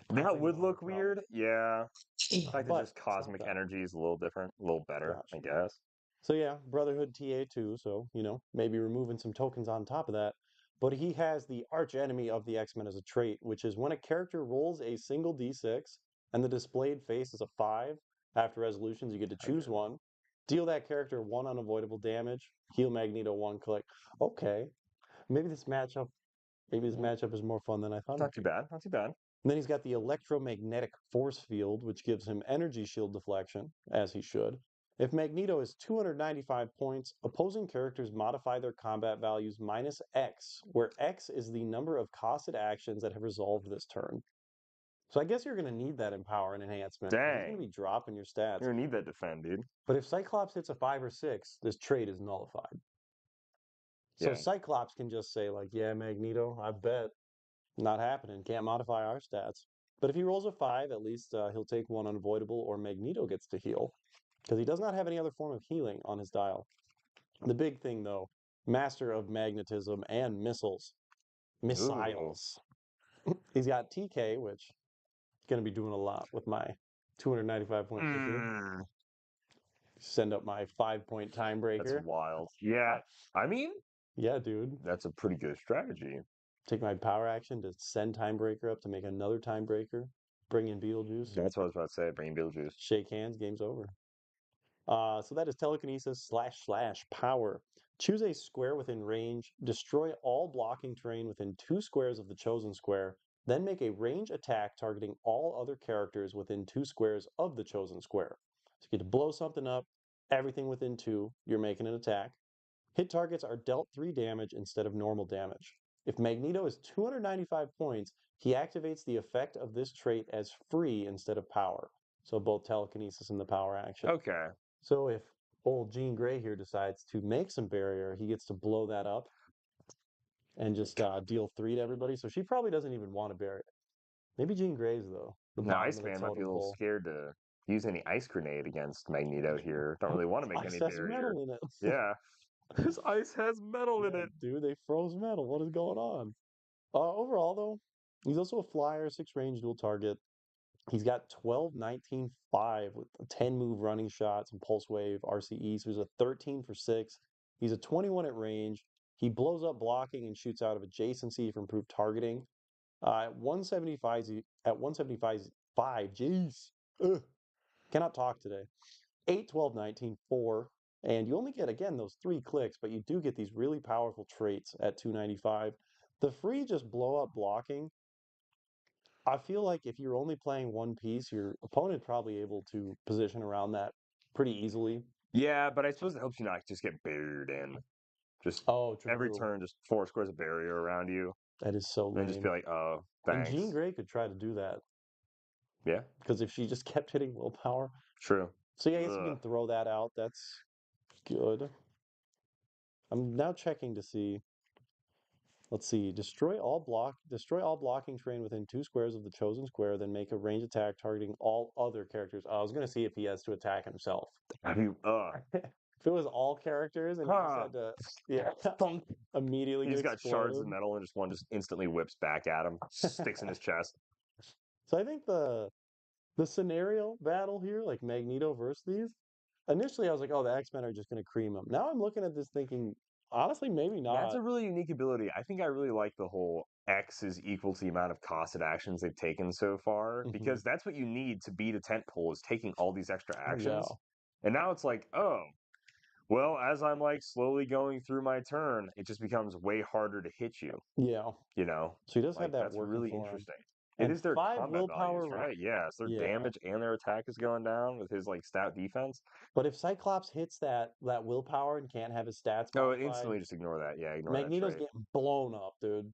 That probably would more of a look problem. weird. Yeah. The fact that But just it's not cosmic that. energy is a little different, a little better, I Gotcha. guess. So yeah, Brotherhood TA too. So maybe removing some tokens on top of that. But he has the arch enemy of the X-Men as a trait, which is when a character rolls a single D6 and the displayed face is a 5. After resolutions, you get to choose Okay. one. Deal that character one unavoidable damage. Heal Magneto one. Collect. Okay, maybe this matchup. Maybe this Mm, matchup is more fun than I thought not it'd too be. bad. Not too bad. And then he's got the electromagnetic force field, which gives him energy shield deflection, as he should. If Magneto is 295 points, opposing characters modify their combat values minus X, where X is the number of costed actions that have resolved this turn. So I guess you're going to need that in power and enhancement because he's going to Dang. be dropping your You're stats. gonna need that defend, dude. But if Cyclops hits a 5 or 6, this trait is nullified. So Yeah. Cyclops can just say, like, yeah, Magneto, I bet. Not happening. Can't modify our stats. But if he rolls a 5, at least he'll take one unavoidable, or Magneto gets to heal. Because he does not have any other form of healing on his dial. The big thing, though, Master of Magnetism and Missiles. Ooh. Missiles. He's got TK, which is going to be doing a lot with my 295-point victory. Mm, Send up my 5-point time that's breaker. wild. Yeah. I mean, Yeah, dude. that's a pretty good strategy. Take my power action to send time breaker up to make another time breaker. Bring in Beetlejuice. That's what I was about to say. Bring Beetlejuice. Shake hands, game's over. So that is telekinesis / power. Choose a square within range, destroy all blocking terrain within 2 squares of the chosen square, then make a range attack targeting all other characters within 2 squares of the chosen square. So you get to blow something up, everything within 2, you're making an attack. Hit targets are dealt 3 damage instead of normal damage. If Magneto is 295 points, he activates the effect of this trait as free instead of power. So both telekinesis and the power action. Okay. So if old Jean Grey here decides to make some barrier, he gets to blow that up and just deal 3 to everybody. So she probably doesn't even want to barrier. Maybe Jean Grey's though, the Now, bottom of the Iceman might be a totem little pole. scared to use any ice grenade against Magneto here. Don't really want to make Ice any has barrier. metal in it. Yeah. This ice has metal in Yeah, it. dude, they froze metal. What is going on? Overall, though, he's also a flyer, 6 range dual target. He's got 12, 19, 5 with a 10 move running shot, some pulse wave, RCE. So he's a 13 for 6. He's a 21 at range. He blows up blocking and shoots out of adjacency for improved targeting. At 175, at 175, jeez, ugh, cannot talk today. 8, 12, 19, 4. And you only get, again, those 3 clicks, but you do get these really powerful traits at 295. The free just blow up blocking. I feel like if you're only playing one piece, your opponent probably able to position around that pretty easily. Yeah, but I suppose it helps you not just get buried in. Just Oh, every true. turn, just 4 squares of barrier around you, That is so and then just be lame. like, oh, And Jean thanks. Grey could try to do that Yeah, because if she just kept hitting willpower. true. So yeah, I guess you Ugh. can throw that out. That's good. I'm now checking to see. Let's see. Destroy all blocking terrain within 2 squares of the chosen square, then make a range attack targeting all other characters. I was gonna see if he has to attack himself. Have you, If it was all characters and he just huh. had to, yeah, Thunk. immediately He's get got shards of exploded. metal, and just one just instantly whips back at him, sticks in his chest. So I think the scenario battle here, like Magneto versus these, initially I was like, oh, the X-Men are just gonna cream him. Now I'm looking at this thinking, honestly, maybe That's not. a really unique ability. I think I really like the whole X is equal to the amount of costed actions they've taken so far, Hmm. because that's what you need to beat a tent pole is taking all these extra Yeah, actions. And now it's like, oh, well, as I'm like slowly going through my turn, it just becomes way harder to hit you, yeah. you know? So he does have Like that that's working really for him. interesting. It And is their 5 combat values, willpower, right? Yes, their yeah. damage and their attack is going down with his like stout defense. But if Cyclops hits that willpower and can't have his stats Oh, modified, instantly just ignore that. Yeah, ignore that Magneto's trait. getting blown up, dude.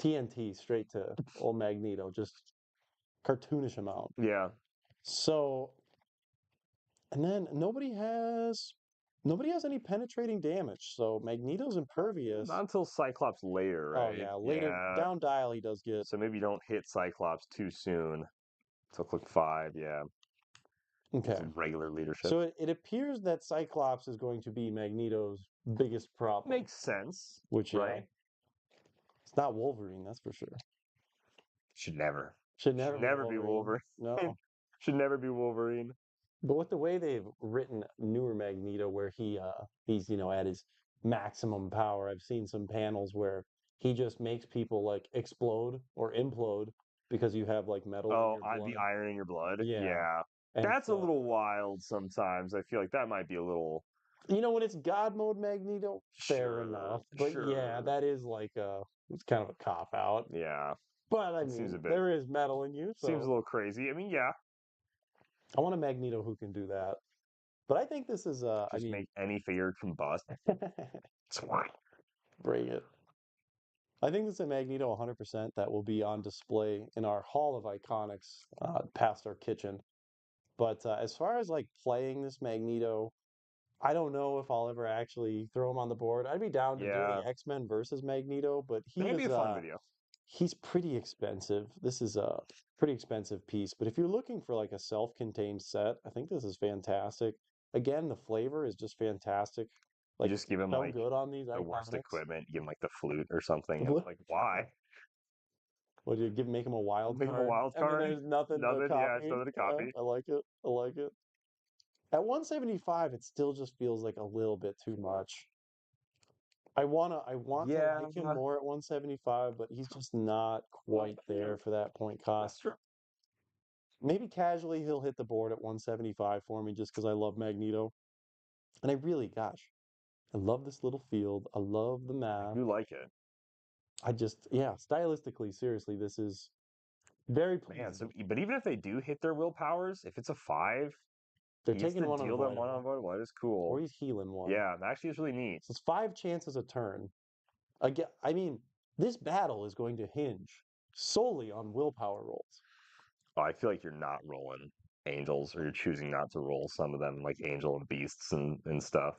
TNT straight to old Magneto, just cartoonish amount. Yeah. So, and then nobody has any penetrating damage. So Magneto's Not impervious. until Cyclops later, Oh right? yeah, later Yeah. down dial he does get. So maybe you don't hit Cyclops too soon. So click 5, yeah. It's Okay. regular leadership. So it appears that Cyclops is going to be Magneto's biggest problem. Makes sense, Which yeah, right? it's not Wolverine, that's for sure. Should never. Should Should never be never be Wolverine. Wolverine. No. Should never be Wolverine. But with the way they've written newer Magneto, where he's at his maximum power, I've seen some panels where he just makes people like explode or implode because you have like metal in Oh, your the blood. iron in your blood. Yeah, Yeah. and That's a so little wild sometimes. I feel like that might be a little when it's God mode Magneto, fair sure, enough. But yeah, sure. that is like it's kind of a cop out. Yeah. But I It seems a mean, bit there is metal in you, seems a so little crazy. I mean, yeah. I want a Magneto who can do that. But I think this is I Just mean, make any figure combust. bring it. I think this is a Magneto 100% that will be on display in our Hall of Iconics past our kitchen. But as far as like playing this Magneto, I don't know if I'll ever actually throw him on the board. I'd be down to do Yeah. the X-Men versus Magneto, but That might be a fun video. he's pretty expensive. This is a pretty expensive piece, but if you're looking for like a self-contained set, I think this is fantastic. Again, the flavor is just fantastic. You Like just give him so like good on these the worst Iconics. equipment, give him like the flute or something, and like why? What do you give? Make him a wild Make him a card, wild and then card? there's nothing to Nothing, yeah, it's copy. nothing to copy. I like it. I like it. At 175, it still just feels like a little bit too much. I want to Yeah, like him more at 175, but he's just not quite there for that point cost. that's true. Maybe casually he'll hit the board at 175 for me just because I love Magneto. And I really, gosh, I love this little field. I love the I map. do like it. Yeah, stylistically, seriously, this is very Man, pleasing. so but even if they do hit their willpowers, if it's a 5, They're he gets taking to one deal them unavoidable, one-on-one. That is or cool. he's healing one. Yeah, actually is really neat. So it's 5 chances a turn. Again, I mean, this battle is going to hinge solely on willpower rolls. Oh, I feel like you're not rolling angels, or you're choosing not to roll some of them, like Angel and Beasts and stuff.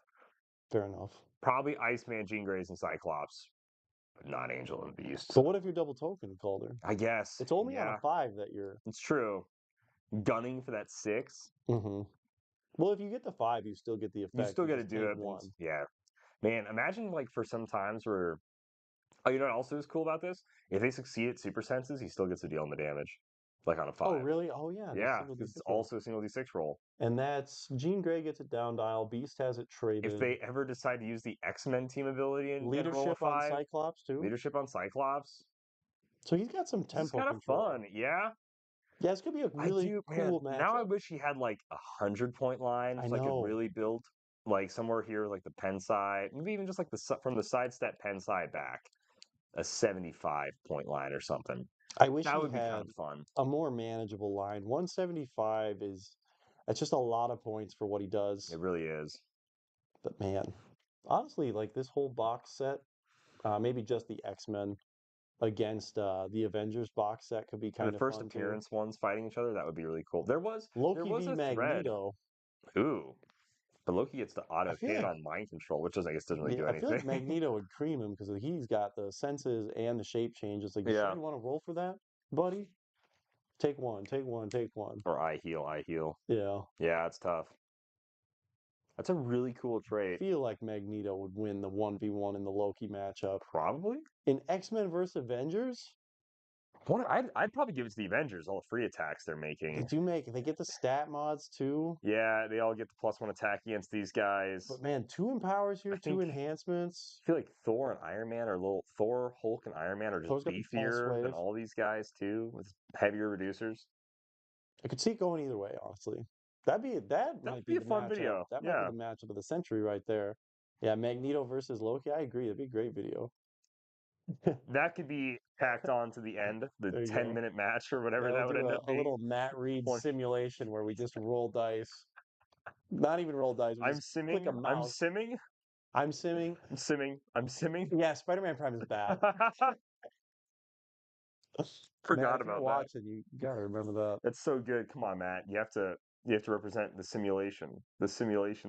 Fair enough. Probably Iceman, Jean Greys, and Cyclops, but not Angel and Beast. But what if you're double token Calder? I guess. It's only on a Yeah, 5 that you're. it's true. Gunning for that 6, Mm-hmm. Well, if you get the 5, you still get the you effect. still You got to just do take it. But one. yeah, man. Imagine like for some times where, oh, you know what also is cool about this? If they succeed at super senses, he still gets to deal in the damage, like on a 5. Oh, really? Oh, yeah. The Yeah, single because it's D6 roll. also a single D6 roll. And that's Jean Grey gets it down dial. Beast has it If traded. they ever decide to use the X-Men team ability and roll a Leadership on 5, Cyclops, too. leadership on Cyclops, So he's got some this is tempo kind of control. fun. Yeah, Yeah, it's going to be a I really do, man. cool Now I matchup. wish he had like 100-point line, I so I could know. really build like somewhere here, like the pen side, maybe even just like from the sidestep pen side back, a 75-point line or something. I wish That he would be kind had of fun. a more manageable line. 175 is that's just a lot of points for what he does. It really is. But man, honestly, like this whole box set, maybe just the X-Men against the Avengers box set could be The kind of first fun too. appearance ones fighting each other, that would be really cool. There Loki was v a thread. Magneto. Ooh, but Loki gets to I auto feel hit like on mind control, which I guess doesn't really yeah, do I feel like anything. Magneto would cream him because he's got the senses and the shape change. It's like, you sure Yeah. you want to roll for that, buddy? Take one, take one, take one. Or I heal, I heal. Yeah. Yeah, it's tough. That's a really cool trait. Feel like Magneto would win the 1v1 in the Loki matchup. Probably. In X-Men versus Avengers, I'd probably give it to the Avengers, all the free attacks they're making. they get the stat mods too. Yeah, they all get the +1 attack against these guys. But man, 2 empowers I here, 2 think enhancements. I feel like Thor and Iron Man are a little Thor, Hulk, and Iron Man are just Thor's got the pulse beefier than wave. all these guys too, with heavier reducers. I could see it going either way, honestly. That That might would be be a the fun matchup. video. That might be Yeah. the matchup of the century right there. Yeah, Magneto versus Loki. I agree. That'd be a great video. That could be tacked on to the end, the There you go. 10-minute match or Yeah, whatever we'll that would do end up a being. little Matt Reed 20. simulation where we just roll dice. Not even roll dice. We I'm just click a simming. I'm mouse. simming. I'm simming. I'm simming. I'm simming. Yeah, Spider-Man Prime is bad. Matt, Forgot if you're about that. watching, you gotta remember that. That's so good. Come on, Matt. You have to represent the simulation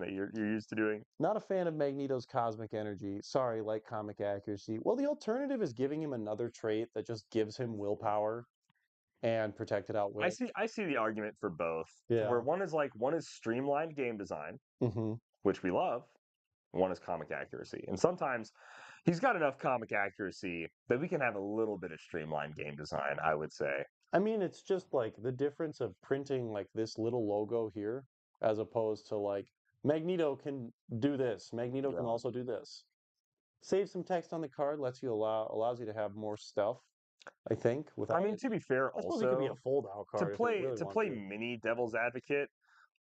that you're used to doing. Not a fan of Magneto's cosmic energy. Sorry, like comic accuracy. Well, the alternative is giving him another trait that just gives him willpower and protected outwit. I see the argument for both, where Yeah. one is streamlined game design, Hmm. which we love, and one is comic accuracy. And sometimes he's got enough comic accuracy that we can have a little bit of streamlined game design, I would say. I mean, it's just like the difference of printing like this little logo here as opposed to like Magneto can do this. Magneto can Yeah. also do this. Save some text on the card, allows you to have more stuff, I think, I without mean, it. to be fair, I suppose it could be a also fold-out to card if it play really to wanted play to. mini devil's advocate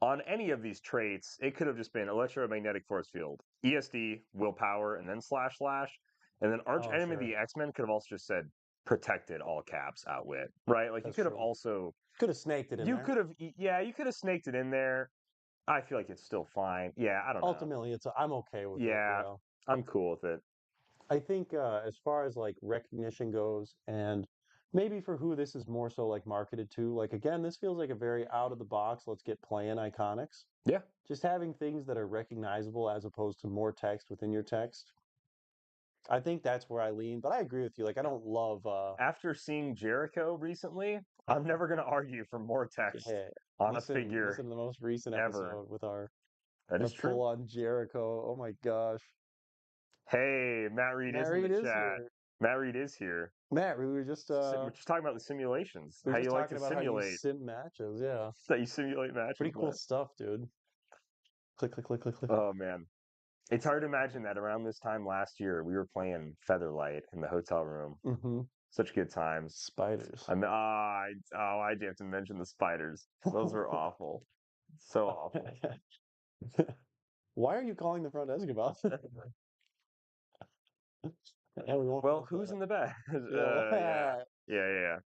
on any of these traits, it could have just been electromagnetic force field, ESD, willpower, and then slash slash. And then arch Oh, enemy of sure. the X-Men could have also just said protected all caps outwit, right? Like you That's could have true. also Could have snaked it in you there. could have yeah, you could have snaked it in there. I feel like it's still fine. Yeah, I don't know. Ultimately, I'm okay with it. Yeah, Yeah. I'm cool with it. I think as far as like recognition goes, and maybe for who this is more so like marketed to, like again, this feels like a very out of the box, let's get playing iconics. Yeah. Just having things that are recognizable as opposed to more text within your text. I think that's where I lean, but I agree with you. Like I don't love After seeing Jericho recently, I'm never going to argue for more text yeah, on a listen figure to the most recent ever. episode with our That a is true. full on Jericho. Oh my gosh. Hey, Matt Reed Matt is in the Reed is chat. here. Matt Reed is here. Matt, We're just talking about the simulations. we were How just you like talking to about how you simulate. sim matches. Yeah. That you simulate matches, Pretty cool Matt. stuff, dude. Click, click, click, click, click. Oh man. It's hard to imagine that around this time last year we were playing Featherlight in the hotel room. Mm-hmm. Such good times. Spiders. I have to mention the spiders. Those were awful. So awful. Why are you calling the front desk about that? Yeah, we won't Well, finish who's that. in the back? Yeah, well, Yeah. Yeah, yeah,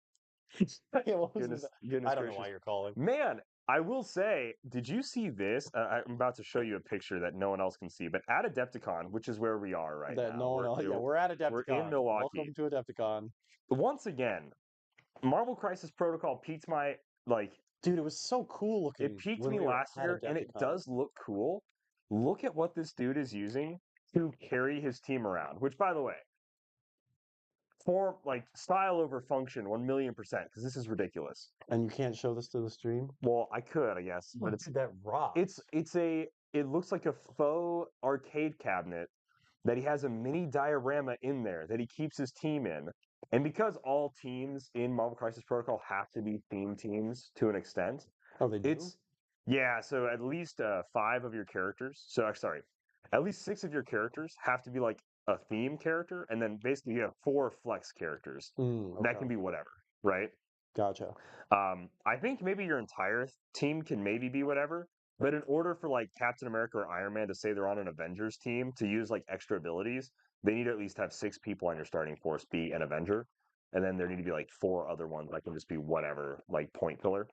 yeah. yeah, what was in Goodness, the... goodness I don't know why gracious. you're calling. Man, I will say, did you see this? I'm about to show you a picture that no one else can see, but at Adepticon, which is where we are right That now, no one else. Yeah, we're at we're in Adepticon. Milwaukee. Welcome to Adepticon. Once again, Marvel Crisis Protocol piqued my like Dude, it was so cool It looking peaked when me we were last at year, and it Adepticon. does look cool. Look at what this dude is using to carry his team around, which, by the way, for like style over function 1,000,000%, because this is ridiculous. And you can't show this to the stream? Well, I could, I guess, Oh, but dude, that rock. it looks like a faux arcade cabinet that he has a mini diorama in there that he keeps his team in. And because all teams in Marvel Crisis Protocol have to be theme teams to an extent, Oh, they do? it's yeah, so at least 5 of your characters. So sorry, at least 6 of your characters have to be like a theme character, and then basically you have 4 flex characters. That can Okay. be whatever, right? Gotcha. I think maybe your entire team can maybe be whatever, but in order for like Captain America or Iron Man to say they're on an Avengers team to use like extra abilities, they need to at least have 6 people on your starting force be an Avenger, and then there need to be like 4 other ones that can just be whatever, like point pillar.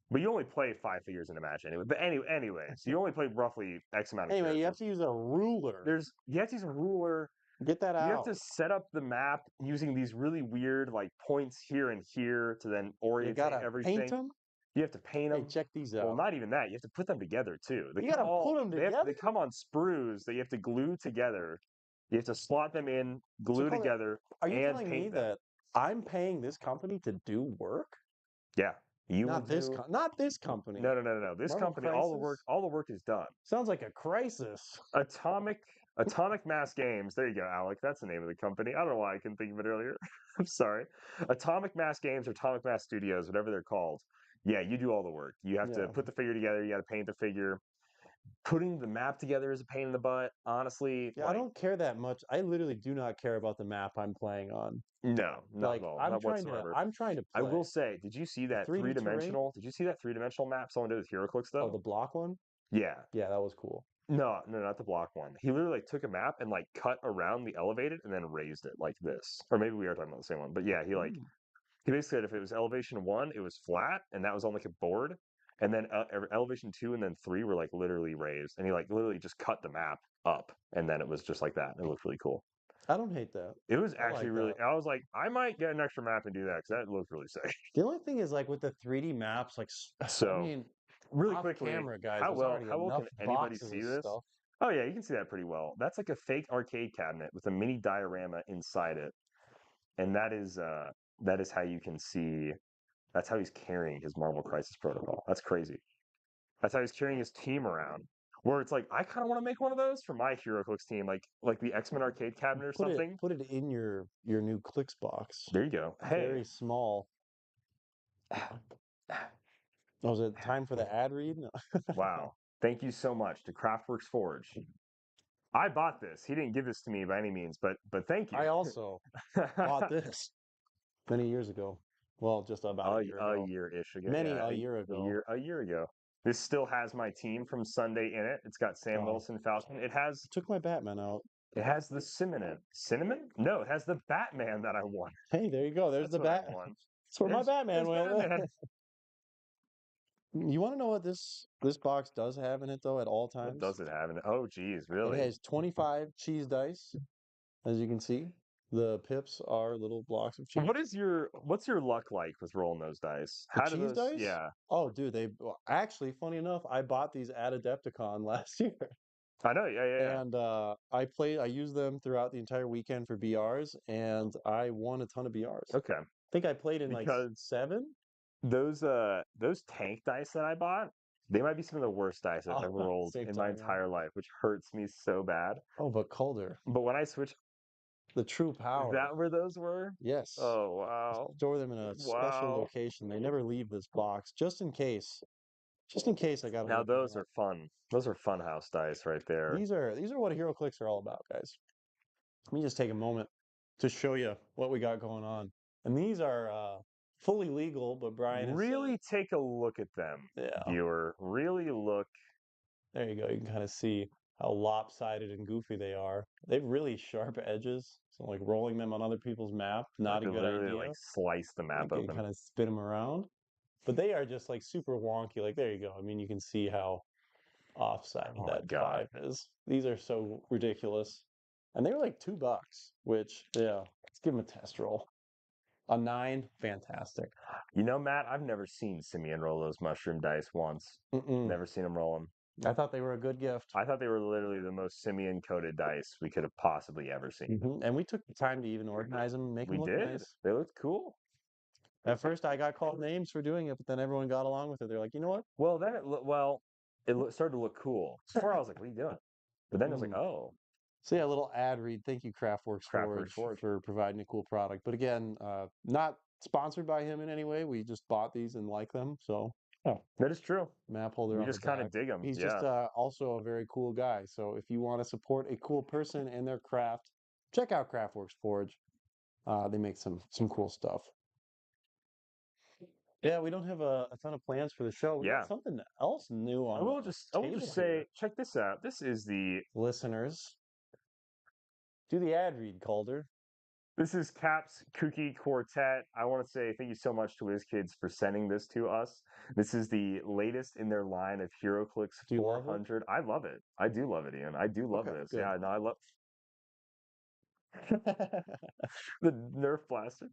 But you only play 5 figures in a match anyway. But anyways, you only play roughly X amount of Anyway, you have characters. to use a ruler. You have to use a ruler. Get that You have out. to set up the map using these really weird like points here and here to then You orientate gotta paint everything. them? You have to paint Hey, them. check these Well, out. not even that. You have to put them together too. You gotta put them They together? come on sprues that you have to glue together. You have to slot them in, So, glue Colin, together, are you and telling me paint them. that I'm paying this company to do work? Yeah, you will Not this do. not this company. No. This Marvel company, Crisis? all the work is done. Sounds like a crisis. Atomic Atomic Mass Games. There you go, Alec. That's the name of the company. I don't know why I couldn't think of it earlier. I'm sorry. Atomic Mass Games or Atomic Mass Studios, whatever they're called. Yeah, you do all the work. You have to Yeah. put the figure together. You got to paint the figure. Putting the map together is a pain in the butt. Honestly, Yeah, I like don't care that much. I literally do not care about the map I'm playing on. no, not at Like all, not whatsoever. I'm trying to I play will say, did you see the that 3D terrain. Did you see that three-dimensional map someone did with HeroClix Oh, though? the block one? Yeah. Yeah, that was cool. No, not the block one. He literally like took a map and like cut around the elevated and then raised it like this. Or maybe we are talking about the same one. But yeah, Mm. he basically said if it was elevation 1, it was flat and that was on like a board. And then elevation 2 and then 3 were like literally raised. And he like literally just cut the map up and then it was just like that. It looked really cool. I don't hate that. It was I actually like really. that. I was like, I might get an extra map and do that because that looked really sick. The only thing is like with the 3D maps, like I So, mean, really off quickly, camera, guys, there's already how well enough can anybody boxes see of this? stuff. Oh yeah, you can see that pretty well. That's like a fake arcade cabinet with a mini diorama inside it, and that is how you can see. That's how he's carrying his Marvel Crisis Protocol. That's crazy. That's how he's carrying his team around. Where it's like, I kind of want to make one of those for my HeroClix team, like the X-Men arcade cabinet or something. Put it in your new Clicks box. There you go. Hey, Very small. Oh, is it time for the ad read? No. wow. Thank you so much to Craftworks Forge. I bought this. He didn't give this to me by any means, but thank you. I also bought this many years ago. Well, just about a year A ago. year-ish ago. Many Yeah, a year ago. a year ago. This still has my team from Sunday in it. It's got Sam Oh, Wilson, Falcon. took my Batman out. It has the cinnamon. Cinnamon? No, it has the Batman that I won. Hey, there you go. There's That's the what I bat. won. That's where my Batman There's went. Batman. You want to know what this box does have in it though at all What times? does it have in it? Oh, geez, It really? has 25 cheese dice, as you can see. The pips are little blocks of cheese. What's your luck like with rolling those dice? The How do cheese those? dice? Yeah, Oh, dude, actually, funny enough, I bought these at Adepticon last year. I know. Yeah. And I used them throughout the entire weekend for BRs, and I won a ton of BRs. Okay, I think I played in like because 7. those tank dice that I bought, they might be some of the worst dice I've Oh, ever rolled same in my time, yeah. entire life, which hurts me so bad. Oh, but Calder, But when I switched, the true is power. that where those were? Yes. Oh wow, Store them in a special wow. location. They never leave this box, just in case. Just in case I gotta Now look them those up. are fun. Those are fun house dice right there. These are what HeroClix are all about, guys. Let me just take a moment to show you what we got going on. And these are fully legal, but Brian has said, Really take a look at them, yeah, viewer. Really look. there you go. You can kind of see how lopsided and goofy they are. They have really sharp edges. So like rolling them on other people's map, I not a could good literally idea. like slice the You map can open. kind of spin them around. But they are just like super wonky. Like there you go. I mean, you can see how offsided Oh my that god. 5 is. These are so ridiculous. And they were like $2, which yeah, let's give them a test roll. A 9, fantastic. You know, Matt, I've never seen Simeon roll those mushroom dice once. Mm-mm. Never seen him roll them. I thought they were a good gift. I thought they were literally the most Simeon coated dice we could have possibly ever seen. And we took the time to even organize them and make We them look did. nice. They looked cool. At first, I got called names for doing it, but then everyone got along with it. They're like, you know what? Well, then started to look cool. Before I was like, what are you doing? But then it was like, Mm. oh, So yeah, a little ad read. Thank you, Craftworks Craftworks Forge, Forge. for providing a cool product. But again, not sponsored by him in any way. We just bought these and like them. So Oh, that is true. map holder We on the just kind back. of dig them. He's just Yeah. also a very cool guy. So if you want to support a cool person and their craft, check out Craftworks Forge. They make some cool stuff. Yeah, we don't have a ton of plans for the show. We got Yeah. something else new on the I will table just here. say, check this out. This is Listeners, do the ad read, Calder. this is Cap's Kooky Quartet. I want to say thank you so much to WizKids for sending this to us. This is the latest in their line of Heroclix Do you love it? 400. I love it. I do love it, Ian. I do love Okay, this. good. Yeah, no, I love the Nerf blaster.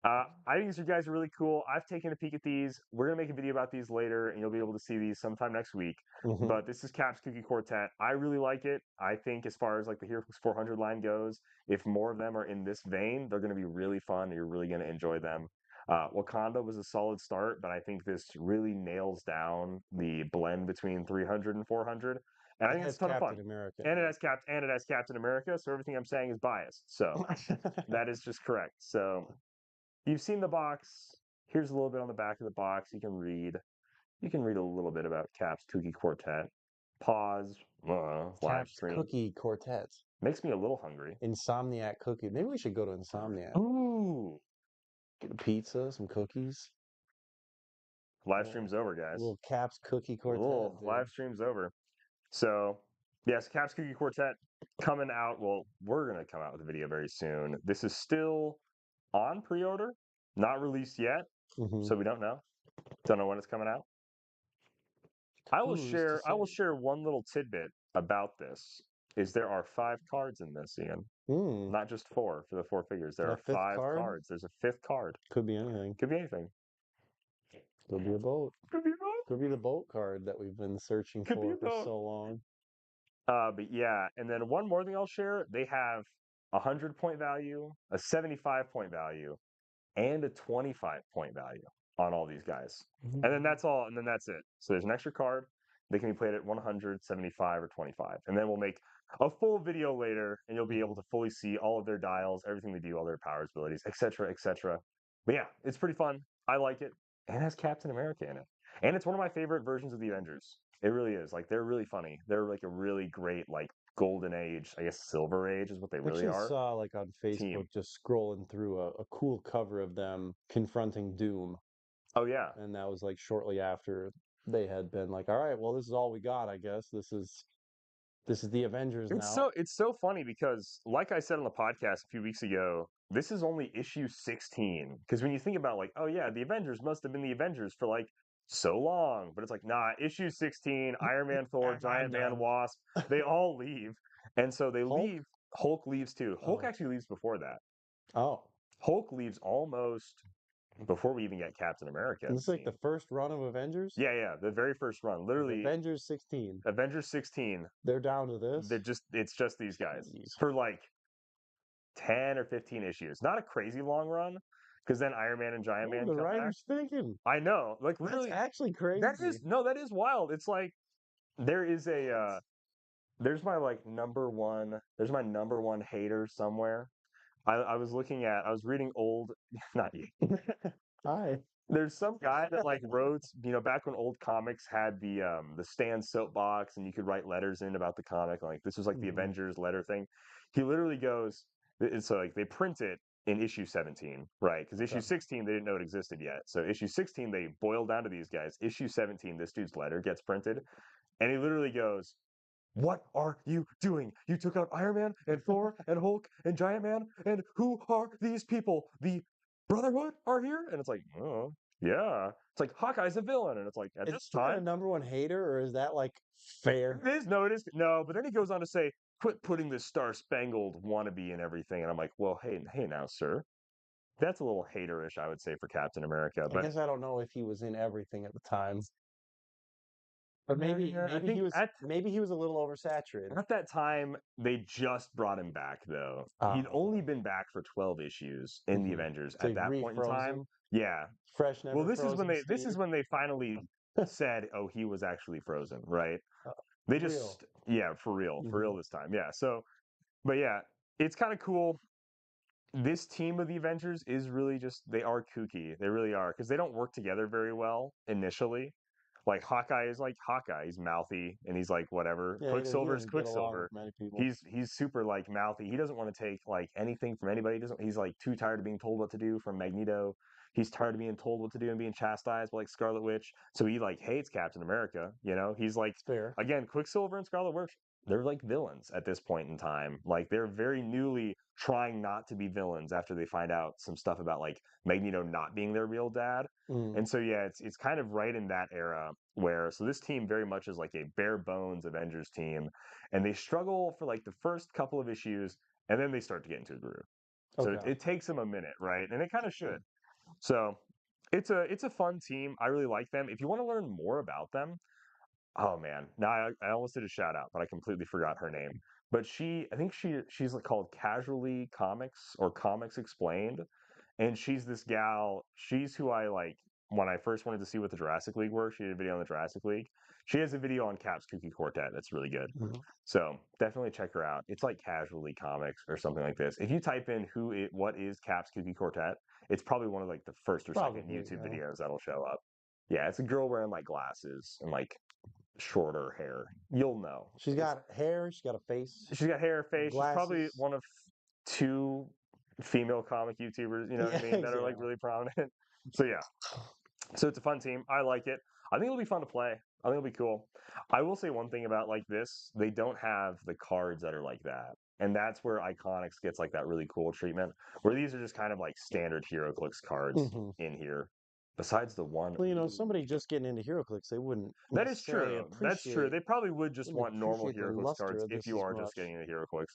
I think these guys are really cool. I've taken a peek at these. We're gonna make a video about these later, and you'll be able to see these sometime next week. Hmm. But this is Cap's Cookie Quartet. I really like it. I think as far as like the Heroclix 400 line goes, if more of them are in this vein, they're gonna be really fun. You're really gonna enjoy them. Wakanda was a solid start, but I think this really nails down the blend between 300 and 400, and I It think it's has a ton of fun. Captain America And in it has Captain America, so everything I'm saying is biased. So it. that is just correct. So you've seen the box. Here's a little bit on the back of the box. You can read. You can read a little bit about Cap's Kooky Quartet. Pause. Live Cap's stream. Cookie Quartet. Makes me a little hungry. Insomniac Cookie. Maybe we should go to Insomniac. Ooh. Get a pizza, some cookies. Live stream's over, A guys. little Cap's Cookie Oh, Quartet, dude. live stream's over. So, yes, Cap's Kooky Quartet coming out. Well, we're gonna come out with a video very soon. This is still on pre-order, not released yet, Hmm. so we don't know. Don't know when it's coming out. Who's to I will say? share one little tidbit about this. Is there are 5 cards in this, Ian? Hmm. Not just 4 for the 4 figures. There A are fifth 5 card? cards. There's a 5th card. Could be anything. Could be anything. Could be a boat. Could be both. Could be the boat card that we've been searching Could be for both. so long. But yeah, and then one more thing I'll share. They have a 100-point value, a 75-point value, and a 25-point value on all these guys. And then that's all, and then that's it. So there's an extra card. They can be played at 100, 75, or 25. And then we'll make a full video later, and you'll be able to fully see all of their dials, everything they do, all their powers, abilities, etc., etc. But yeah, it's pretty fun. I like it. And it has Captain America in it. And it's one of my favorite versions of the Avengers. It really is. Like, they're really funny. They're like a really great, like, golden age, I guess silver age is what they I really actually are, saw like on Facebook team. just scrolling through a cool cover of them confronting Doom. Oh, yeah. And that was like shortly after they had been like, all right, well, this is all we got, I guess. This is the Avengers now. It's so funny because, like I said on the podcast a few weeks ago, this is only issue 16. Because when you think about like, oh yeah, the Avengers must have been the Avengers for like so long, but it's like, nah, issue 16, Iron Man, Thor, I'm Giant Man, done. Wasp, they all leave, and so they Hulk? leave. Hulk leaves too. Hulk Oh. actually leaves before that. Oh. Hulk leaves almost before we even get Captain America And in this the is like the scene. first run of Avengers? Yeah, yeah, the very first run, Like literally Avengers 16. Avengers 16. They're down to this? It's just these guys Jeez. for like 10 or 15 issues. Not a crazy long run, because then Iron Man and Giant What were Man the come back. writers thinking? I know, like That's literally, actually crazy. that is wild. It's like there is a there's my like there's my number one hater somewhere. I was looking at I was reading old not you. Hi. There's some guy that like wrote, back when old comics had the Stan soapbox and you could write letters in about the comic, like this was like the Mhm. Avengers letter thing. He literally goes, it's like they print it in issue 17, right? Because issue Okay. 16 they didn't know it existed yet. So issue 16 they boiled down to these guys. Issue 17, this dude's letter gets printed, and he literally goes, "What are you doing? You took out Iron Man and Thor and Hulk and Giant Man, and who are these people? The Brotherhood are here?" And it's like, oh, yeah. It's like Hawkeye's a villain, and it's like at Is this this the time, number one hater, or is that like fair? it is no. But then he goes on to say, "Quit putting this Star Spangled wannabe and everything," and I'm like, well, hey, now, sir. That's a little haterish, I would say, for Captain America. I But guess I don't know if he was in everything at the time. But maybe I maybe he think was maybe he was a little oversaturated. at that time, they just brought him back, though. He'd Oh, only okay. been back for 12 issues in the Avengers So at he that point in refroze time. him, Yeah. fresh, Well, never frozen this is Steve. when they finally said, "Oh, he was actually frozen," right? Uh, They real. just, yeah, for Hmm. real this time. Yeah. So, but yeah, it's kind of cool. This team of the Avengers is really just they are kooky. They really are because they don't work together very well initially. Like Hawkeye is like Hawkeye. He's mouthy and he's like whatever. Yeah, he Quicksilver is doesn't get along with Quicksilver. many people. He's super like mouthy. He doesn't want to take like anything from anybody. He doesn't he's like too tired of being told what to do from Magneto. He's tired of being told what to do and being chastised by like Scarlet Witch. So he like hates Captain America, you know? He's like It's fair. again, Quicksilver and Scarlet Witch, they're like villains at this point in time. Like they're very newly trying not to be villains after they find out some stuff about like Magneto not being their real dad. Mm, And so yeah, it's kind of right in that era where so this team very much is like a bare bones Avengers team, and they struggle for like the first couple of issues, and then they start to get into a groove. So okay. it takes them a minute, right? And it kind of Mm, should. So it's a fun team. I really like them. If you want to learn more about them, oh man, now I almost did a shout out, but I completely forgot her name. But I think she's like called Casually Comics or Comics Explained, and she's this gal. She's who I like when I first wanted to see what the Jurassic League were. She did a video on the Jurassic League. She has a video on Cap's Kooky Quartet that's really good. mhm. So definitely check her out. It's like Casually Comics or something like this. If you type in what is Cap's Kooky Quartet, it's probably one of like the first or second Probably, YouTube yeah. videos that'll show up. Yeah, it's a girl wearing like glasses and like shorter hair. You'll know. She's got hair, she's got a face, She's got hair, face. She's probably glasses. one of two female comic YouTubers, you know what I Yeah, mean, that are like yeah. really prominent. So yeah, so it's a fun team. I like it. I think it'll be fun to play. I think it'll be cool. I will say one thing about like this: they don't have the cards that are like that, and that's where Iconics gets like that really cool treatment. Where these are just kind of like standard HeroClix cards Hmm. in here. Besides the one, Well, somebody just getting into HeroClix, they wouldn't that is necessarily true. That's true. appreciate They probably would just want normal the HeroClix luster cards of if this you as are just much. getting into HeroClix.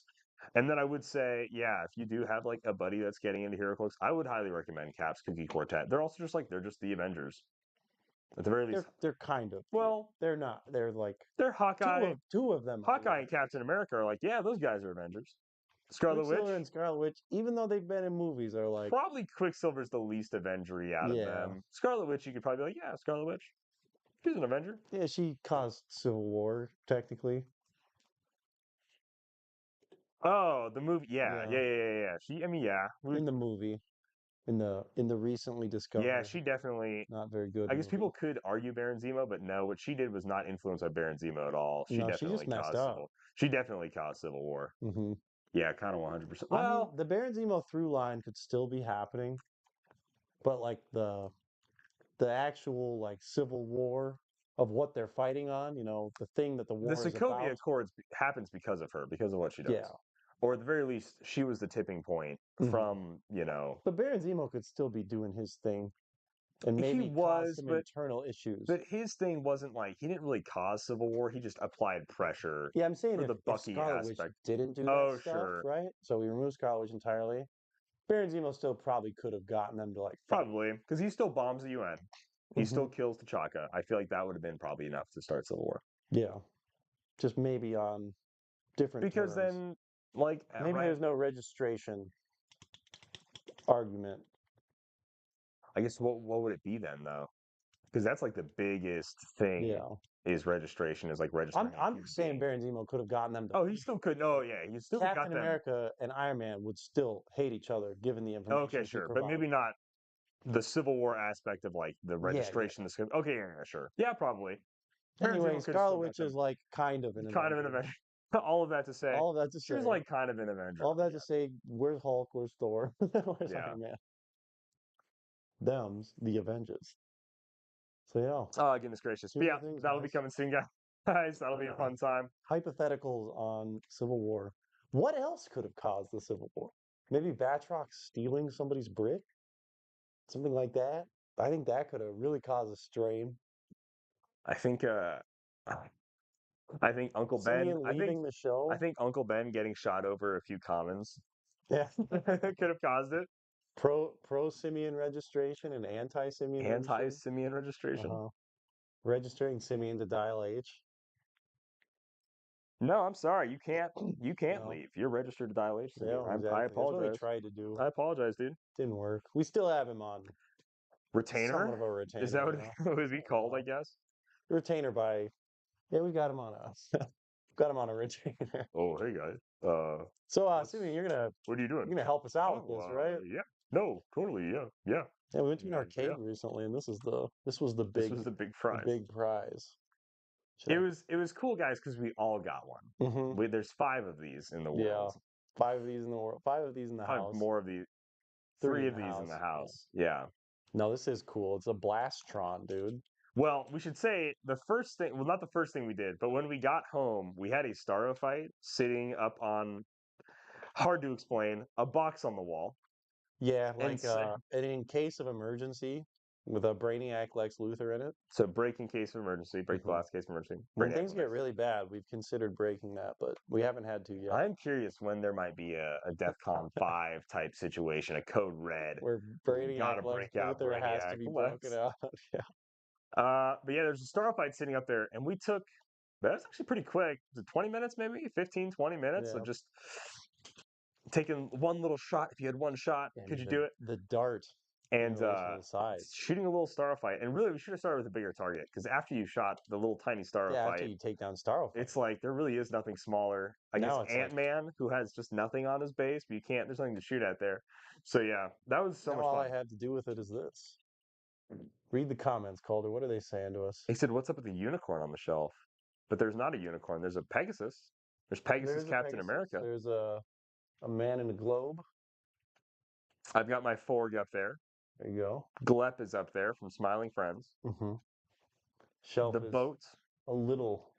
And then I would say, yeah, if you do have like a buddy that's getting into HeroClix, I would highly recommend Cap's Cookie Quartet. They're also just like they're just the Avengers at the very least. They're kind of. Well, They're not. They're like they're Hawkeye, two of them are the Hawkeye and Avengers. Captain America are like, yeah, those guys are Avengers. Scarlet Witch, Quicksilver and Scarlet Witch, even though they've been in movies, are like, probably Quicksilver's the least Avengery out of yeah, them. Scarlet Witch, you could probably be like, yeah, Scarlet Witch, she's an Avenger. yeah. She caused Civil War technically. Oh, the movie, yeah, Yeah, She, I mean, yeah, in the movie, in the recently yeah, discovered, she definitely. not very good I guess people movie. could argue Baron Zemo, but no, what she did was not influenced by Baron Zemo at all. No, she just messed up. She definitely caused civil war. Hmm. Yeah, kind of 100%. I mean, Well, the Baron Zemo through line could still be happening, but like the actual like Civil War of what they're fighting on, the thing that the the war is Sokovia about. Accords happens because of her, because of what she Yeah. does, or at the very least, she was the tipping point Hmm. from But Baron Zemo could still be doing his thing and he maybe cause was, some internal issues. but his thing wasn't like he didn't really cause civil war. He just applied pressure Yeah, I'm saying for the if Bucky Scarlet Witch aspect. didn't do that Oh, stuff, sure. right? So we remove Scarlet Witch entirely. Baron Zemo still probably could have gotten them to like fight. Probably because he still bombs the UN. He Hmm. still kills T'Chaka. I feel like that would have been probably enough to start civil war. Yeah, just maybe on different Because terms. then, like, Maybe right? there's no registration argument. I guess what would it be then though? Because that's like the biggest thing Yeah, is registration is like registering a I'm human just saying being. Baron Zemo could have gotten them to Oh, he still could. Oh, yeah, he still got Captain them. America and Iron Man would still hate each other given the Okay, information he sure, but provided. maybe not the Civil War aspect of like the Yeah, yeah. registration. Okay, sure. Yeah, probably. Baron Anyway, Zemo could have Scarlet still got Witch is them. like kind of an Kind of an Avenger. Avenger. All of that to say, All of that to she was say, like kind of an Avenger all of in the that to say, where's Hulk? Where's Thor? Where's end. Yeah. Iron Man? Them's the Avengers. So yeah, Oh, goodness gracious. But here's yeah, the things, that'll be guys. coming soon, guys. That'll be a fun time. Hypotheticals on Civil War. What else could have caused the Civil War? Maybe Batroc stealing somebody's brick? Something like that? I think that could have really caused a strain. I think I think Uncle Ben. Simeon leaving the I show? think Uncle Ben getting shot over a few commons Yeah. could have caused it. Pro simian registration and anti simian registration. Anti-simian registration. Uh-huh. Registering simian to dial H. No, I'm sorry. You can't No. leave. You're registered to dial H Yeah, simian. I exactly. That's what we apologize. tried to do. I apologize, dude. Didn't work. We still have him on somewhat Retainer? of a Is that retainer, what you know. it would be called, I guess? Retainer by yeah, we got him on a got him on a retainer. Oh, hey guys. So What's Simeon, what are you doing? you're gonna help us out with Oh, this, right? yeah. No, totally, yeah. Yeah. Yeah, we went to an Yeah. arcade recently, and this was This was the big the prize. big prize. Should It was cool, guys, because we all got one. Mm-hmm. There's 5 of these in the Yeah, world. 5 of these in the world, 5 of these in the 5 house, more of these. three 3 in of the these in the house. Yeah. house. Yeah. No, this is cool. It's a Blastron, dude. Well, we should say the first thing, well, not the first thing we did, but when we got home, we had a Starofite sitting up on, hard to explain, a box on the wall. Yeah, And like and in case of emergency, with a Brainiac Lex Luthor in it. so break in case of emergency, break Hmm. glass in case of emergency, When Brainiac things get Lex. really bad, we've considered breaking that, but we haven't had to yet. I'm curious when there might be a DEFCON 5 type situation, a code red, Where where we Brainiac gotta Lex break out Luthor has to Brainiac be broken Lex. out. Yeah. But yeah, there's a Starfight sitting up there, and we took that was actually pretty quick. Was it 20 minutes, maybe 15, 20 minutes of Yeah. just taking one little shot. If you had one shot, I could mean you do it? the dart in And relation to the sides. shooting a little Starfight. And really, we should have started with a bigger target because after you shot the little tiny Yeah, after Starfight, you take down Starfight. it's like there really is nothing smaller. I guess Now it's like Ant-Man, who has just nothing on his base, but you can't. There's nothing to shoot at there. So yeah, that was so now much all fun. I had to do with it is this. Read the comments, Calder. What are they saying to us? He said, "What's up with the unicorn on the shelf?" But there's not a unicorn. There's a Pegasus. There's Pegasus There's a Captain Pegasus. America. There's a man in a globe. I've got my Forg up there. There you go. Glep is up there from Smiling Friends. Mm-hmm. The Shelf is boat. a little,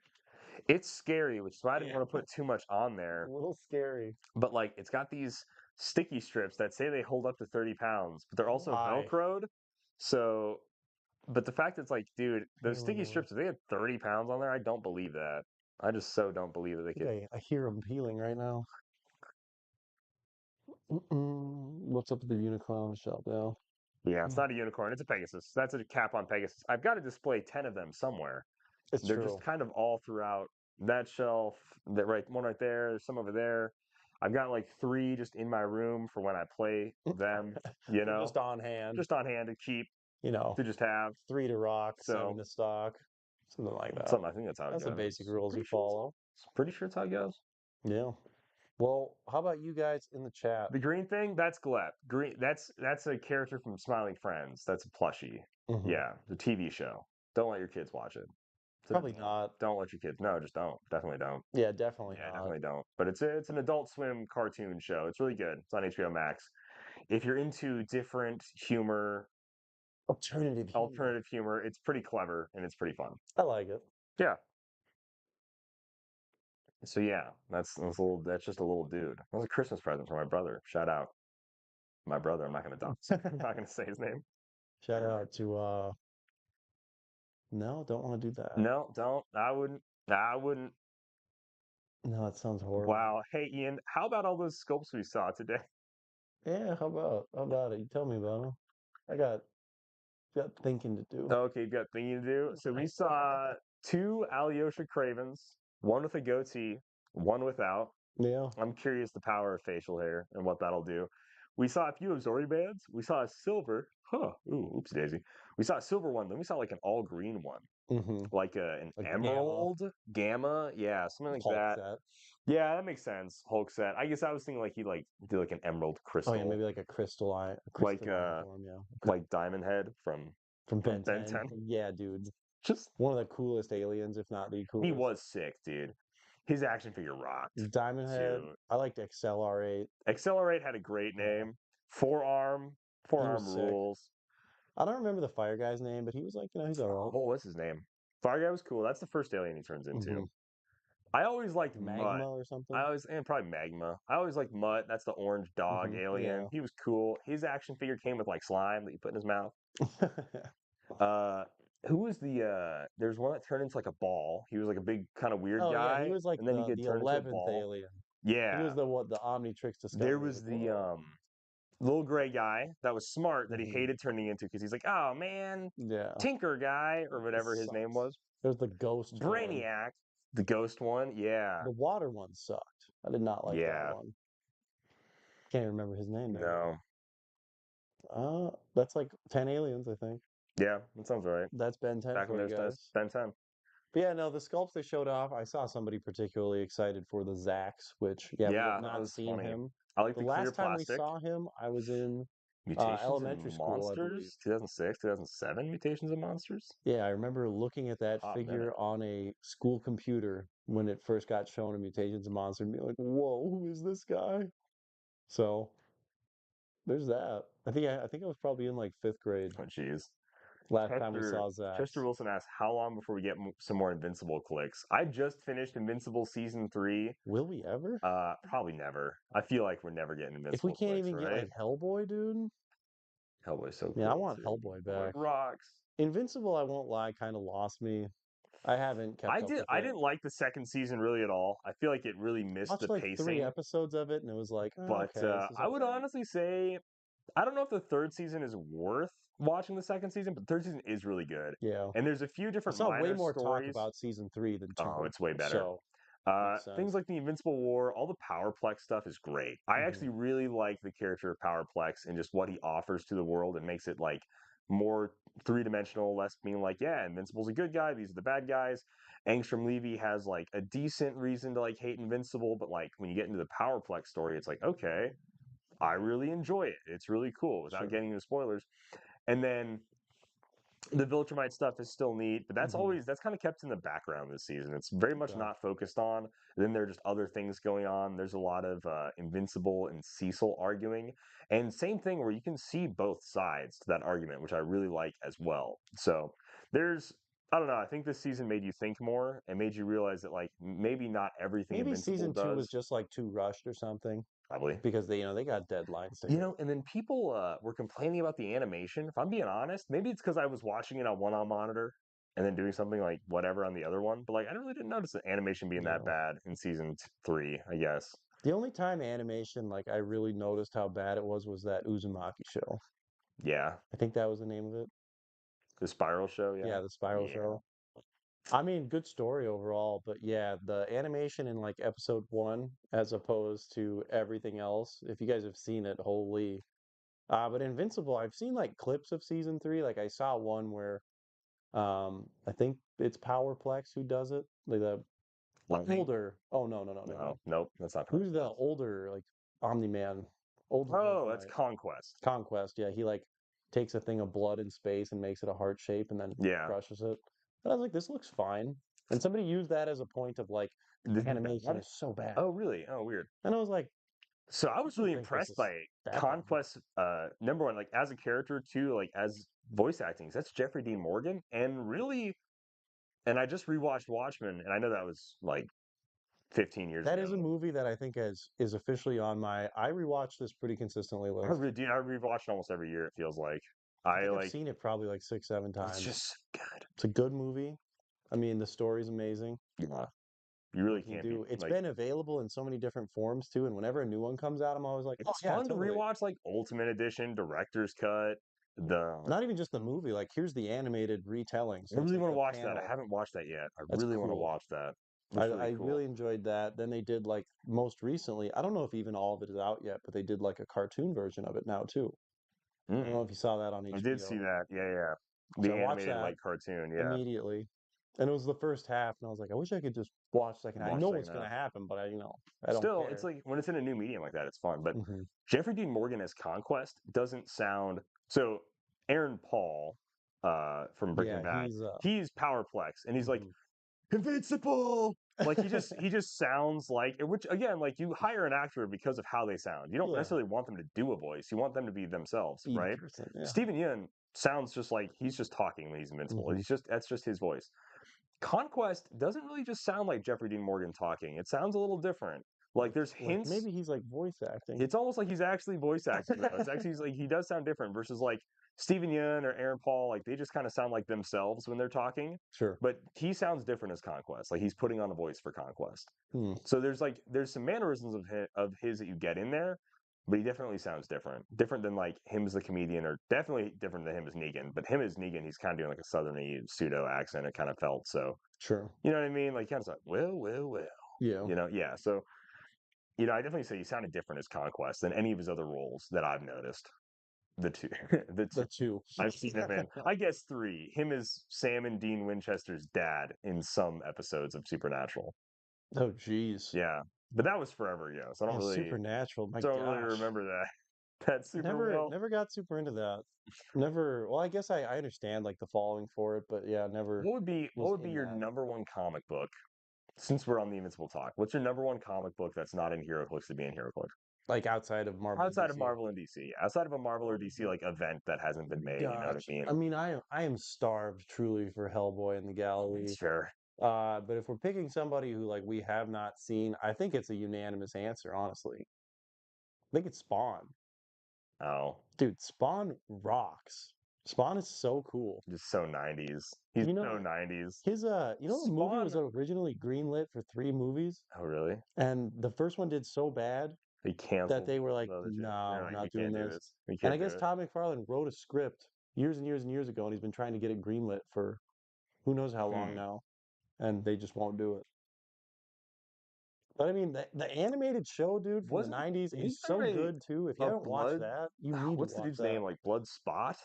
It's scary, which is why I didn't yeah, want to put too much on a there. little scary. But like, it's got these sticky strips that say they hold up to 30 pounds, but they're also Why? Velcroed. So, but the fact it's like, dude, those Hear my sticky noise. strips, if they had 30 pounds on there, I don't believe that. I just so don't believe that they I could. think I hear him peeling right now. What's up with the unicorn on the shelf now? Yeah, it's not a unicorn. It's a Pegasus. That's a cap on Pegasus. I've got to display 10 of them somewhere. It's They're just true. kind of all throughout that shelf. That right, one right there. There's some over there. I've got like 3 just in my room for when I play them. You They're know, just on hand. just on hand to keep You know, to just have. 3 to rock, 7 So to stock, something like that. something. I think that's how it That's the goes. basic rules you follow. Pretty sure it's how it goes. Yeah. Well, how about you guys in the chat? The green thing, that's Glep. Green. That's a character from Smiling Friends. That's a plushie. Hmm. Yeah, the TV show. Don't let your kids watch it. It's an Probably adult. not. Don't let your kids. No, just don't. Definitely don't. Yeah, definitely Yeah, not. definitely don't. But it's an Adult Swim cartoon show. It's really good. It's on HBO Max. If you're into different humor, Alternative humor. alternative humor, it's pretty clever and it's pretty fun. I like it. Yeah. So yeah, that's a little. That's just a little dude. That was a Christmas present for my brother. Shout out my brother. I'm not gonna talk. I'm not gonna say his name. Shout out to no, don't want to do that. No, don't. I wouldn't. I wouldn't. No, it sounds horrible. Wow. Hey, Ian, how about all those scopes we saw today? Yeah, how about it? You tell me about them. I got thinking to do. Okay, you've got thinking to do. So we saw 2 Alyosha Cravens, one with a goatee, one without. Yeah. I'm curious the power of facial hair and what that'll do. We saw a few of Zori bands. We saw a silver. Huh. Ooh, oops, daisy. We saw a silver one. Then we saw like an all green one, Mm-hmm. like an Like Gamma, emerald gamma. Yeah, something like Hulk that. set. Yeah, that makes sense. Hulk set. I guess I was thinking like he like do like an emerald Oh yeah, crystal, maybe like a like crystalline form, yeah. like Diamond Head from From Ben Ben 10. 10. Yeah, dude. Just One of the coolest aliens, if not the he coolest. was sick, dude. His action figure rocked Diamond Head. too. I liked XLR8. Accelerate had a great Yeah. name. Forearm, He was forearm sick. rules. I don't remember the fire guy's name, but he was like, he's alright. Oh, what's his name? Fire guy was cool. That's the first alien he turns into. Mm-hmm. I always liked Mutt. Magma or I something. always and probably Magma. I always liked Mutt. That's the orange dog Mm-hmm. alien. Yeah. He was cool. His action figure came with like slime that you put in his mouth. Uh, who was the? There's one that turned into like a ball. He was like a big kind of weird Oh yeah, he guy, was like and then he the could the turn into a 11th ball. alien. He Yeah, was the Omnitrix there Discovery was before the that. little gray guy that was smart that he Mhm. hated turning into because he's like, oh man, Yeah. Tinker guy or This whatever his name sucks. was, There's the ghost one. Brainiac, the ghost one. Yeah, The water one sucked. I did not like that yeah, one. Can't even remember his name now. no, That's like 10 aliens, I think. yeah, that sounds right. That's Ben 10 Back in for you those days, guys. Ben 10. But yeah, no, the sculpts they showed off. I saw somebody particularly excited for the Zax, which yeah, we have Yeah, that not was seen funny. him. I like The the clear last time we plastic. saw him, I was in Mutations and elementary school, I believe. Monsters, 2006, 2007. Mutations and Monsters. Yeah, I remember looking at that Hot minute. figure on a school computer when it first got shown in Mutations and Monsters and being like, "Whoa, who is this guy?" So there's that. I think I was probably in like fifth grade Oh, jeez. last time we Chester saw Chester Zax. Wilson asked, "How long before we get some more Invincible clicks?" I just finished Invincible season 3. Will we ever? Probably never. I feel like we're never getting If we Invincible can't clicks, even get right? like Hellboy, dude. Hellboy's so Man, I cool want too. Hellboy Hellboy back. rocks. Invincible, I won't lie, kind of lost me. I haven't kept up with I it. didn't like the second season really at all. I feel like it really missed the Watched like three pacing. episodes of it, and it was like, oh, But okay, this is I would okay. honestly say I don't know if the third season is worth watching the second season, but the third season is really good. Yeah, And there's a few I different saw way minor more talk stories. about season three than Oh, two, it's way better. so makes Things sense. like the Invincible War, all the Powerplex stuff is great. I Hmm. actually really like the character of Powerplex and just what he offers to the world and makes it like more three-dimensional, less being like, yeah, Invincible's a good guy, these are the bad guys. Angstrom Levy has like a decent reason to like hate Invincible, but like when you get into the Powerplex story, it's like, okay, I really enjoy it. It's really cool without Sure. getting into spoilers. And then the Viltrumite stuff is still neat, but Hmm. that's kind of kept in the background this season. It's very much Okay. not focused on. Then there are just other things going on. There's a lot of Invincible and Cecil arguing, and same thing where you can see both sides to that argument, which I really like as well. So there's I don't know. I think this season made you think more and made you realize that like maybe not everything Maybe Invincible season two was does. just like too rushed or something Probably. because they got deadlines to You hit. know, and then people were complaining about the animation. If I'm being honest, maybe it's because I was watching it on one on monitor and then doing something like whatever on the other one. But like, I really didn't notice the animation being that Yeah. bad in season 3. I guess. The only time animation like I really noticed how bad it was that Uzumaki show. Yeah, I think that was the name of it. the Spiral show. Yeah, Yeah, the Spiral yeah. show. I mean, good story overall, but yeah, the animation in like episode one as opposed to everything else. If you guys have seen it, holy. But Invincible, I've seen like clips of season three. Like I saw one where I think it's Powerplex who does it. Like the Lightning? older. Oh no, never No, mind. nope, that's not Who's the Powerplex. older like Omni-Man, older Oh, that's Viltrumite? Conquest. Conquest, yeah, he like takes a thing of blood in space and makes it a heart shape and then Yeah. crushes it. And I was like, this looks fine. And somebody used that as a point of like the animation What? is so bad. Oh, really? Oh, weird. And I was like, So I I was don't really think this impressed is by that bad. Conquest. Number one, like as a character, too, like as voice acting. That's Jeffrey Dean Morgan, and really, and I just rewatched Watchmen, and I know that was like 15 years That ago. is a movie that I think is officially on my I rewatch this pretty consistently list. I rewatch it almost every year. It feels like I I think I've like. seen it probably like six, seven It's times. just so good. It's a good movie. I mean, the story's amazing. Yeah, you really What can you can't be do? It's like. been available in so many different forms too, and whenever a new one comes out, I'm always like, oh It's yeah, fun to totally. rewatch like Ultimate Edition, Director's Cut. The Not even just the movie, like here's the animated retelling. I So it's really like want to the watch that. I panel. haven't watched that yet. I That's really want to cool. watch that. I, Looks really I cool. really enjoyed that. Then they did like most recently, I don't know if even all of it is out yet, but they did like a cartoon version of it now too. I don't Mm. know if you saw that on I did see HBO. that. Yeah, yeah. So The I watched animated that like cartoon. Yeah. immediately. And it was the first half, and I was like, I wish I could just watch second half. I Watch know what's second gonna half. happen, but I don't Still, it's care. like when it's in a new medium like that, it's fun. But Hmm. Jeffrey Dean Morgan as Conquest doesn't sound so. Aaron Paul, from Breaking Yeah, Bad, he's he's Powerplex, and he's like mhm. invincible. Like he just sounds like which again, like you hire an actor because of how they sound. You don't Yeah, necessarily want them to do a voice. You want them to be themselves, be the right? person. Yeah. Steven Yeun sounds just like he's just talking when he's invincible. Hmm. He's just that's just his voice. Conquest doesn't really just sound like Jeffrey Dean Morgan talking. It sounds a little different. Like there's Like hints. maybe he's like voice acting. It's almost like he's actually voice acting though. It's actually like he does sound different versus like Steven Yeun or Aaron Paul. Like they just kind of sound like themselves when they're talking. Sure. But he sounds different as Conquest. Like he's putting on a voice for Conquest. Hmm. So there's some mannerisms of his that you get in there, but he definitely sounds different. Different than like him as the comedian, or definitely different than him as Negan. But him as Negan, he's kind of doing like a southerny pseudo accent. It kind of felt so. Sure. You know what I mean? Like kind of like, well. Yeah. Yeah. So I definitely say he sounded different as Conquest than any of his other roles that I've noticed. The two, the two The two. I've seen him in. I guess three. Him as Sam and Dean Winchester's dad in some episodes of Supernatural. Oh, jeez. Yeah, but that was forever ago, so I Yeah, Supernatural. My don't really gosh. remember that super Never well. never got super into that. Never. Well, I guess I understand like the following for it, but yeah, never What was would be in your that. number one comic book? Since we're on the Invincible talk, what's your number one comic book that's not in HeroClix to be in HeroClix? Like outside of Marvel and Outside of DC. Marvel and DC, outside of a Marvel or DC like event that hasn't been made, you know what I Gosh. mean? I mean, I am starved truly for Hellboy and the That's Galilee. fair. But if we're picking somebody who like we have not seen, I think it's a unanimous answer, honestly. I think it's Spawn. Oh, Dude, Spawn rocks. Spawn is so cool. just so 90s. He's You so know, 90s. his the movie was Spawn. originally greenlit for 3 movies, Oh, really? and the first one did so bad They that canceled they were like, the other shit. "No, They're we're like, we not doing can't do this." this. We And I can't do guess it. Todd McFarlane wrote a script years and years ago, and he's been trying to get it greenlit for who knows how long Hmm. now, and they just won't do it. But I mean, the animated show, dude, from the Wasn't '90s is was so there good too. If you a haven't watched blood? that, you need to What's the watch dude's that. name? Like Blood Spot?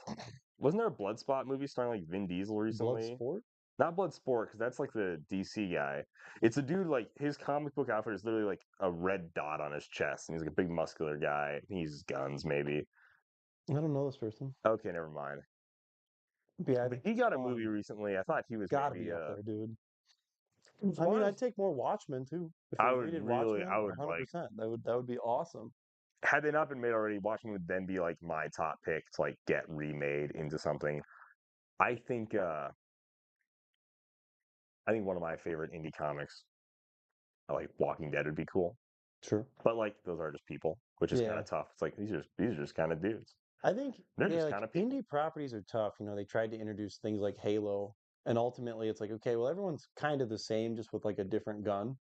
Wasn't there a Blood Spot movie starring like Vin Diesel recently? Bloodsport? Not Blood Sport, because that's like the DC guy. It's a dude like his comic book outfit is literally like a red dot on his chest, and he's like a big muscular guy. He uses guns, maybe. I don't know this person. Okay, never mind. But yeah, I But think he got a movie Spawn recently. I thought he was gotta maybe be up there, dude. I mean, Spawn is. I'd take more Watchmen too. If they redid I Watchmen, would like 100%. That would be awesome. had they not been made already, Watchmen would then be like my top pick to like get remade into something. I think uh I think one of my favorite indie comics, like Walking Dead would be cool. Sure. But like those are just people, which is kind Yeah. of tough. It's like these are just kind of dudes. I think, They're yeah, just like kind of people. indie properties are tough. They tried to introduce things like Halo, and ultimately it's like, okay, well, everyone's kind of the same, just with like a different gun.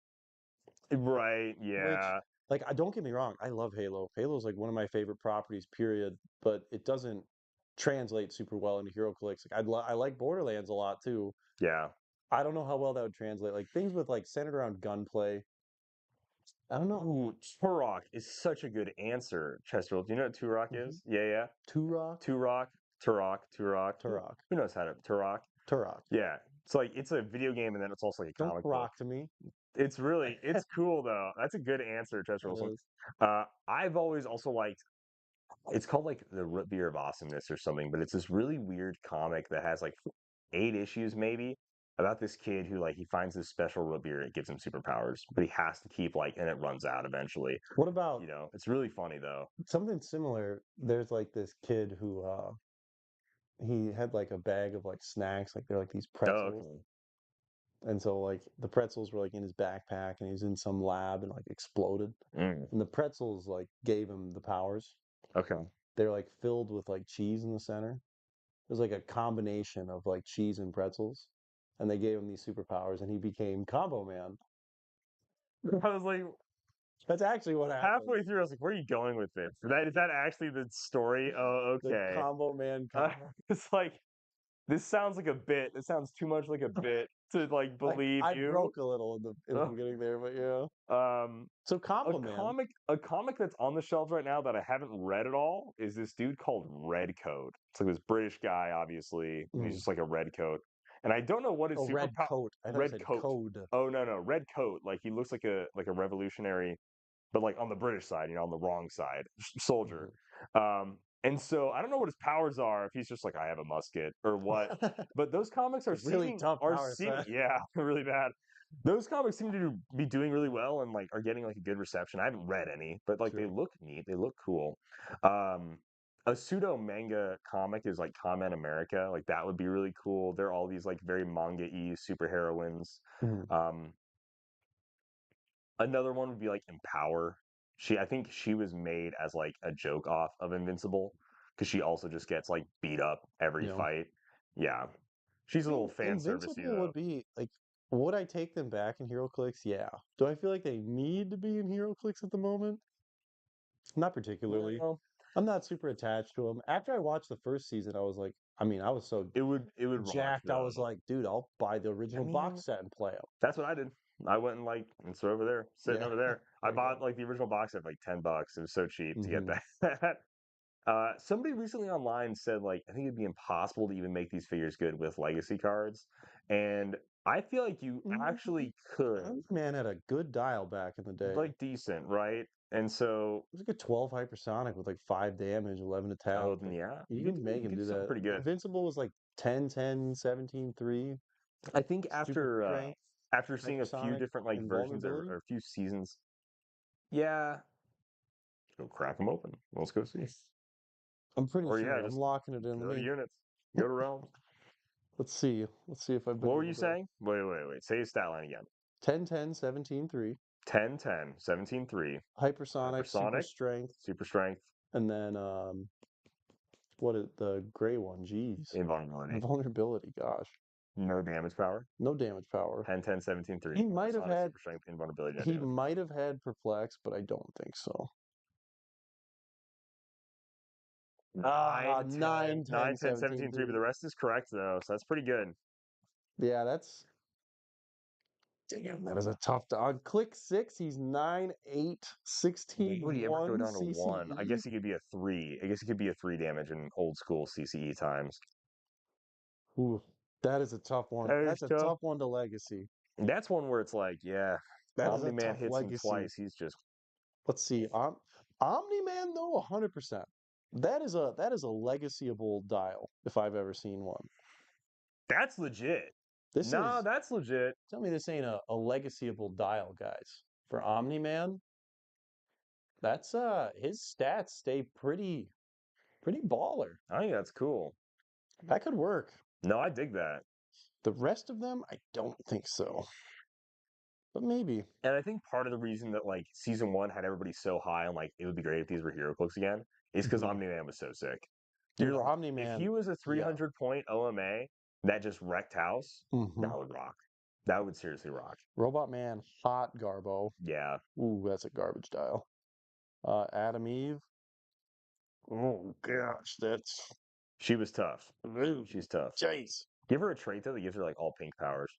Right, Which, yeah. like, I don't get me wrong, I love Halo. Halo's like one of my favorite properties, period. But it doesn't translate super well into HeroClix. Like, I like Borderlands a lot too. Yeah. I don't know how well that would translate. Like things with like centered around gunplay. I don't know. Ooh, Turok is such a good answer, Chesterfield. Do you know what Turok Hmm. is? Yeah. Turok, Turok, Turok. Turok, Who knows how to Turok? Turok. Yeah. It's like it's a video game and then it's also like a Don't comic book. rock to me. It's cool though. That's a good answer, Chester It Wilson. is. I've always also liked. It's called like the Root Beer of Awesomeness or something, but it's this really weird comic that has like 8 issues maybe about this kid who like he finds this special root beer. It gives him superpowers, but he has to keep like, and it runs out eventually. What about It's really funny though. something similar? There's like this kid who he had like a bag of like snacks, like they're like these Oh, pretzels. And so like the pretzels were like in his backpack and he's in some lab and like exploded. okay. And the pretzels like gave him the powers. Okay. They're like filled with like cheese in the center. It was like a combination of like cheese and pretzels. And they gave him these superpowers and he became Combo Man. I was like, That's actually what happened. halfway through, I was like, "Where are you going with this? Is that actually the story?" Oh, The okay. Combo Man Uh, comic. it's like this sounds like a bit. This sounds too much like a bit to like Like believe I you. broke a little in the Ugh. beginning there, but yeah. Um, So Combo Man. a comic that's on the shelves right now that I haven't read at all is this dude called Red Coat. It's like this British guy, obviously, and he's Mm. just like a red coat. And I don't know what his Oh, Red superpower. Coat. I thought you Red said coat. code. Oh no, red coat. Like he looks like a revolutionary, but like on the British side, on the wrong side, soldier. Mhm. And so I don't know what his powers are. If he's just like I have a musket or what. But those comics It's a really tough power set. yeah, really bad. Those comics seem to be doing really well and like are getting like a good reception. I haven't read any, but like they Sure. look neat. They look cool. Um, a pseudo manga comic is like Comment America. Like that would be really cool. They're all these like very manga-y superheroines. Mhm. Um, Another one would be like Empower. I think she was made as like a joke off of Invincible because she also just gets like beat up every You know, fight. Yeah, she's a I little mean, fan servicey Invincible though. would be like, would I take them back in HeroClix? Yeah. Do I feel like they need to be in HeroClix at the moment? Not particularly. No, I'm not super attached to him. After I watched the first season, I was like, I mean, I was so it would rock jacked. I though. was like, dude, I'll buy the I original mean, box set and play them. that's what I did. I went and like it's over there, sitting Yeah, over there. I there you go. bought like the original box set for like $10. It was so cheap to get Hmm. that. Somebody recently online said like I think it'd be impossible to even make these figures good with legacy cards, and I feel like you actually could, Man had a good dial back in the day. like decent, right? And so, It was like a 12 hypersonic with like 5 damage, 11 attack. oh, then Like, yeah, you can make you him could do do something that. pretty good. Invincible was like 10, 10, 17, 3. I think Super strength, after seeing a few hypersonic, different like versions invulnerability. or a few seasons, yeah, go crack them open. Let's go see. I'm pretty Or yeah, sure. I'm just locking it in. go to units, go to realms. Let's see. Let's see if I've been What were able you to. saying? Wait. Say his stat line again. 10, 10, 17, 3. 10, 10, 17, 3. Hypersonic, super Hypersonic, strength, super strength, and then what is the gray one? Jeez. invulnerability, Invulnerability, gosh. no damage power. No damage power. 10, 10, 17, 3. He might have Hypersonic, had super strength, invulnerability, no he damage power. might have had perplex, but I don't think so. 9, 10, 9, 9, 10, 10, 17, 17, 3. But the 3. rest is correct though, so that's pretty good. Yeah, that's damn, that is a tough dog. Click 6, he's 9, 8, 16, Would he ever go 1 down to 1? I CCE. guess he could be a 3. I guess he could be a 3 damage in old school CCE times. Ooh, that is a tough one. That is That's a tough. tough one to legacy. That's one where it's like, yeah, That is Omni a Man tough hits him legacy. twice. He's just Let's see. Omni-Man though, 100%. That is a legacyable dial if I've ever seen one. that's legit. This Nah, is that's legit. tell me this ain't a legacyable dial, guys. For Omni-Man, that's his stats stay pretty baller. I think that's cool. That could work. No, I dig that. The rest of them, I don't think so. But maybe. And I think part of the reason that like season one had everybody so high and like it would be great if these were Heroclix again is because Mhm. Omni Man was so sick. Dude, You're like, if Omni-Man, he was a yeah. 300 point OMA that just wrecked house, Hmm. that would rock. That would seriously rock. Robot Man, hot Garbo. Yeah, Ooh, that's a garbage dial. Adam Eve. Oh gosh, that's she was tough. ooh, She's tough. jeez. Give her a trait though that gives her like all pink powers.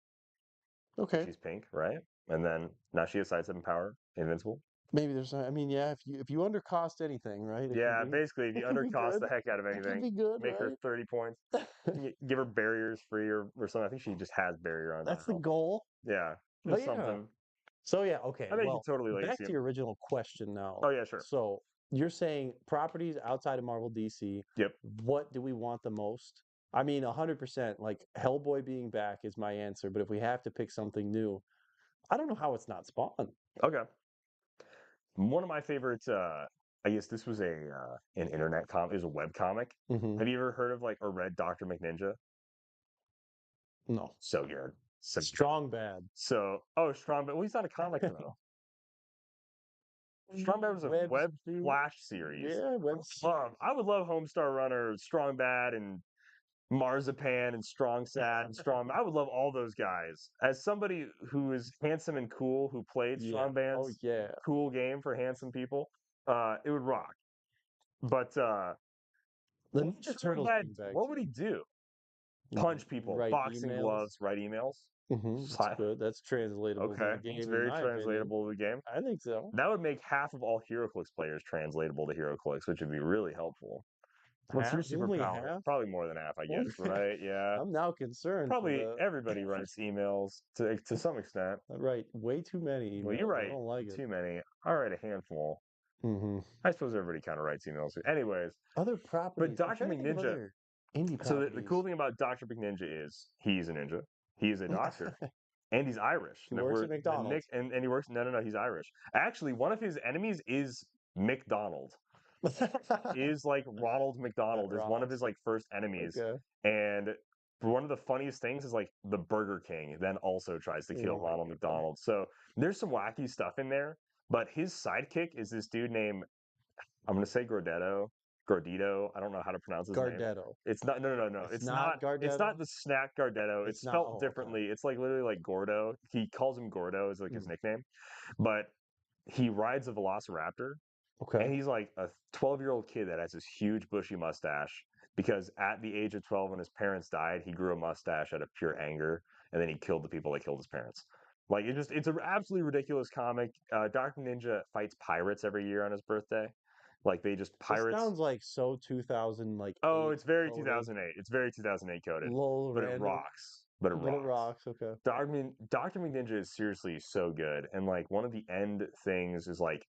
Okay. She's pink, right? And then now she has sidestep power, invincible. Maybe there's I mean, yeah, if you undercost anything, right? It can Yeah, be basically, if you it can be undercost good. the heck out of It can anything, be good, make her right? 30 points. Give her barriers free or something. I think she just has barrier on That's the now. goal. Yeah, But just yeah. something. So yeah, okay. I think you Well, could totally back legacy to him. your original question now. Oh yeah, sure. So you're saying properties outside of Marvel DC, Yep. what do we want the most? I mean, 100%, like Hellboy being back is my answer, but if we have to pick something new, I don't know how it's not Spawn. Okay. One of my favorites. I guess this was a an internet comic. It was a web comic. Hmm. Have you ever heard of like or read Doctor McNinja? No. So good. So good. Strong bad. So oh, Strong. But well, he's not a comic though. Strong Bad was a Web web Street. flash series. Yeah, web. I would love Homestar Runner, Strong Bad, and Marzipan and Strong Sad and Strong. I would love all those guys. As somebody who is handsome and cool, who played Yeah. Strong Oh Bad's yeah. cool game for handsome people, it would rock. But The what would Ninja Strong Turtles Bad? came back What would too. he do? Punch people, Write boxing emails. gloves, write emails. That's good. That's translatable to Okay, the it's game, in very my opinion. translatable to the game. I think so. That would make half of all HeroClix players translatable to HeroClix, which would be really helpful. What's your Only superpower? half. Probably more than half, I guess, Only half. right? Yeah. I'm now concerned for Probably the. everybody writes emails to some extent. I write way too many Well, you emails. I write don't like it. too many. I write a handful. Hmm. I suppose everybody kind of writes emails. Anyways, Other but properties. I'm Dr. trying to think of McNinja. other indie So the properties. cool thing about Dr. McNinja is he's a ninja. He is a doctor. And he's Irish. He That works we're at the Nick McDonald's. and he works. No. He's Irish. Actually, one of his enemies is McDonald. Is like Ronald McDonald is one of Ronald. his like first enemies, Okay. and one of the funniest things is like the Burger King then also tries to kill Oh my Ronald god. McDonald. So there's some wacky stuff in there, but his sidekick is this dude named I'm gonna say Gordito. I don't know how to pronounce his name. Gardetto. It's not no. It's not It's not Gardetto. the snack Gardetto. It's It's not. spelt Oh, okay. differently. It's like literally like Gordo. He calls him Gordo is like his Mm. nickname, but he rides a Velociraptor Okay. and he's like a 12-year-old kid that has this huge bushy mustache because at the age of 12 when his parents died, he grew a mustache out of pure anger, and then he killed the people that killed his parents. Like it's an absolutely ridiculous comic. Dark Ninja fights pirates every year on his birthday. Like they just This pirates. sounds like so 2000 like Oh, 8 it's very coded, 2008. It's very 2008 coded, low but it random, rocks. But it but it rocks. rocks. Okay. Doctor McNinja is seriously so good, and like one of the end things is like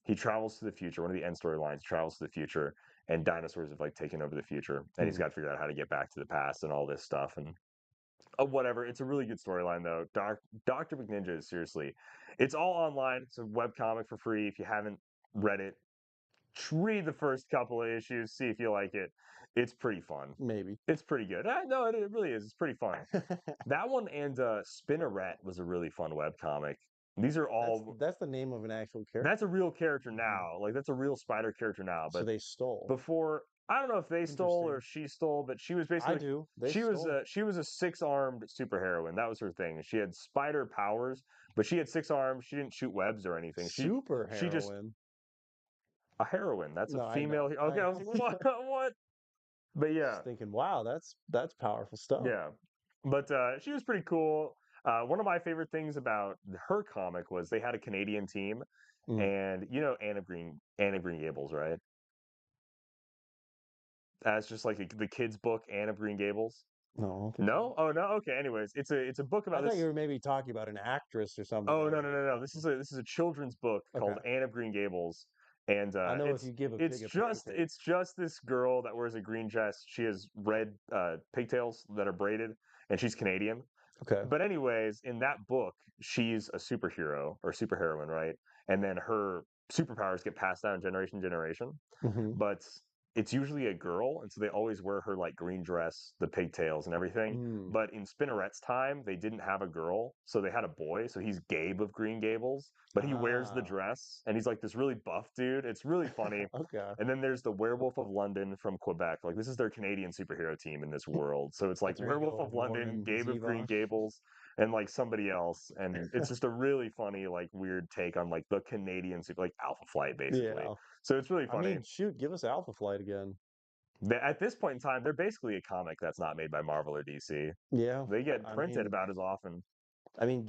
he travels to the future. One of the end storylines travels to the future, and dinosaurs have like taken over the future, and he's Hmm. got to figure out how to get back to the past and all this stuff and whatever. It's a really good storyline though. Doctor McNinja is seriously, it's all online. It's a web comic for free. If you haven't read it, read the first couple of issues, see if you like it. It's pretty fun. Maybe. It's pretty good. No, it really is. It's pretty fun. That one and Spinneret was a really fun web comic. These are That's all that's the name of an actual that's a character. real character Hmm. now. Like that's a real spider character now. So But they stole. before I don't know if they stole or Interesting. she stole, but she was I basically do. They stole. she was a six-armed superheroine. That was her thing. She had spider powers, but she had six arms. She didn't shoot webs or anything. Super She just heroine. a heroine. That's a No, I female. know. Okay, I I was like, what? What? But yeah, just thinking, wow, that's powerful stuff. yeah. But she was pretty cool. One of my favorite things about her comic was they had a Canadian team, Mm. and you know Anna Green Gables, right? As just like the kids' book, Anne of Green Gables. No, I don't think so. No, oh no, okay. Anyways, it's a book I about thought you this. were maybe talking about an actress or something. Oh I no was no like, no no. oh, This is a children's book okay. called Anne of Green Gables, and I know if you give a pig a pancake. it's just this girl that wears a green dress. She has red pigtails that are braided, and she's Canadian. Okay. But anyways, in that book, she's a superhero or superheroine, right? And then her superpowers get passed down generation to generation. Hmm. But it's usually a girl, and so they always wear her like green dress, the pigtails, and everything. Mm. But in Spinneret's time, they didn't have a girl, so they had a boy. So he's Gabe of Green Gables, but he wears the Ah. dress, and he's like this really buff dude. It's really funny. Okay. And then there's the Werewolf of London from Quebec. Like this is their Canadian superhero team in this world. So it's like Alter Werewolf ego of of London, Norman Gabe of Green Zevon. Gables, and like somebody else. And it's just a really funny, like weird take on like the Canadian super, like Alpha Flight, basically. Yeah. So it's really I funny. mean, shoot, give us Alpha Flight again. At this point in time, they're basically a comic that's not made by Marvel or DC. Yeah. They get I printed mean, about as often.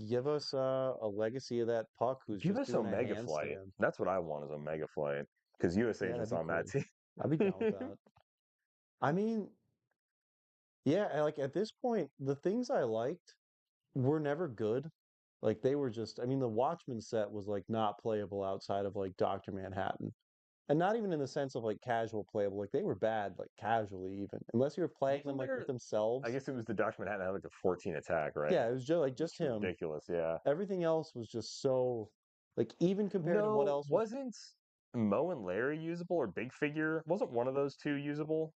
give us a legacy of that puck who's Give just us doing a Omega Flight. handstand. That's what I want is Omega Flight because U.S. Yeah, that'd Agents be on that cool. team. I'd be down with that. I mean, yeah, like at this point, the things I liked were never good. Like they were just, the Watchmen set was like not playable outside of like Dr. Manhattan. And not even in the sense of like casual playable. Like they were bad, like casually even. Unless you were playing them Wasn't like with there? I themselves. guess it was the Doctor Manhattan had like a 14 attack, right? Yeah, it was just like It's just him. ridiculous. Yeah. Everything else was just so like even compared to what No, else was wasn't Mo and Larry usable or Big Figure? Wasn't one of those two usable?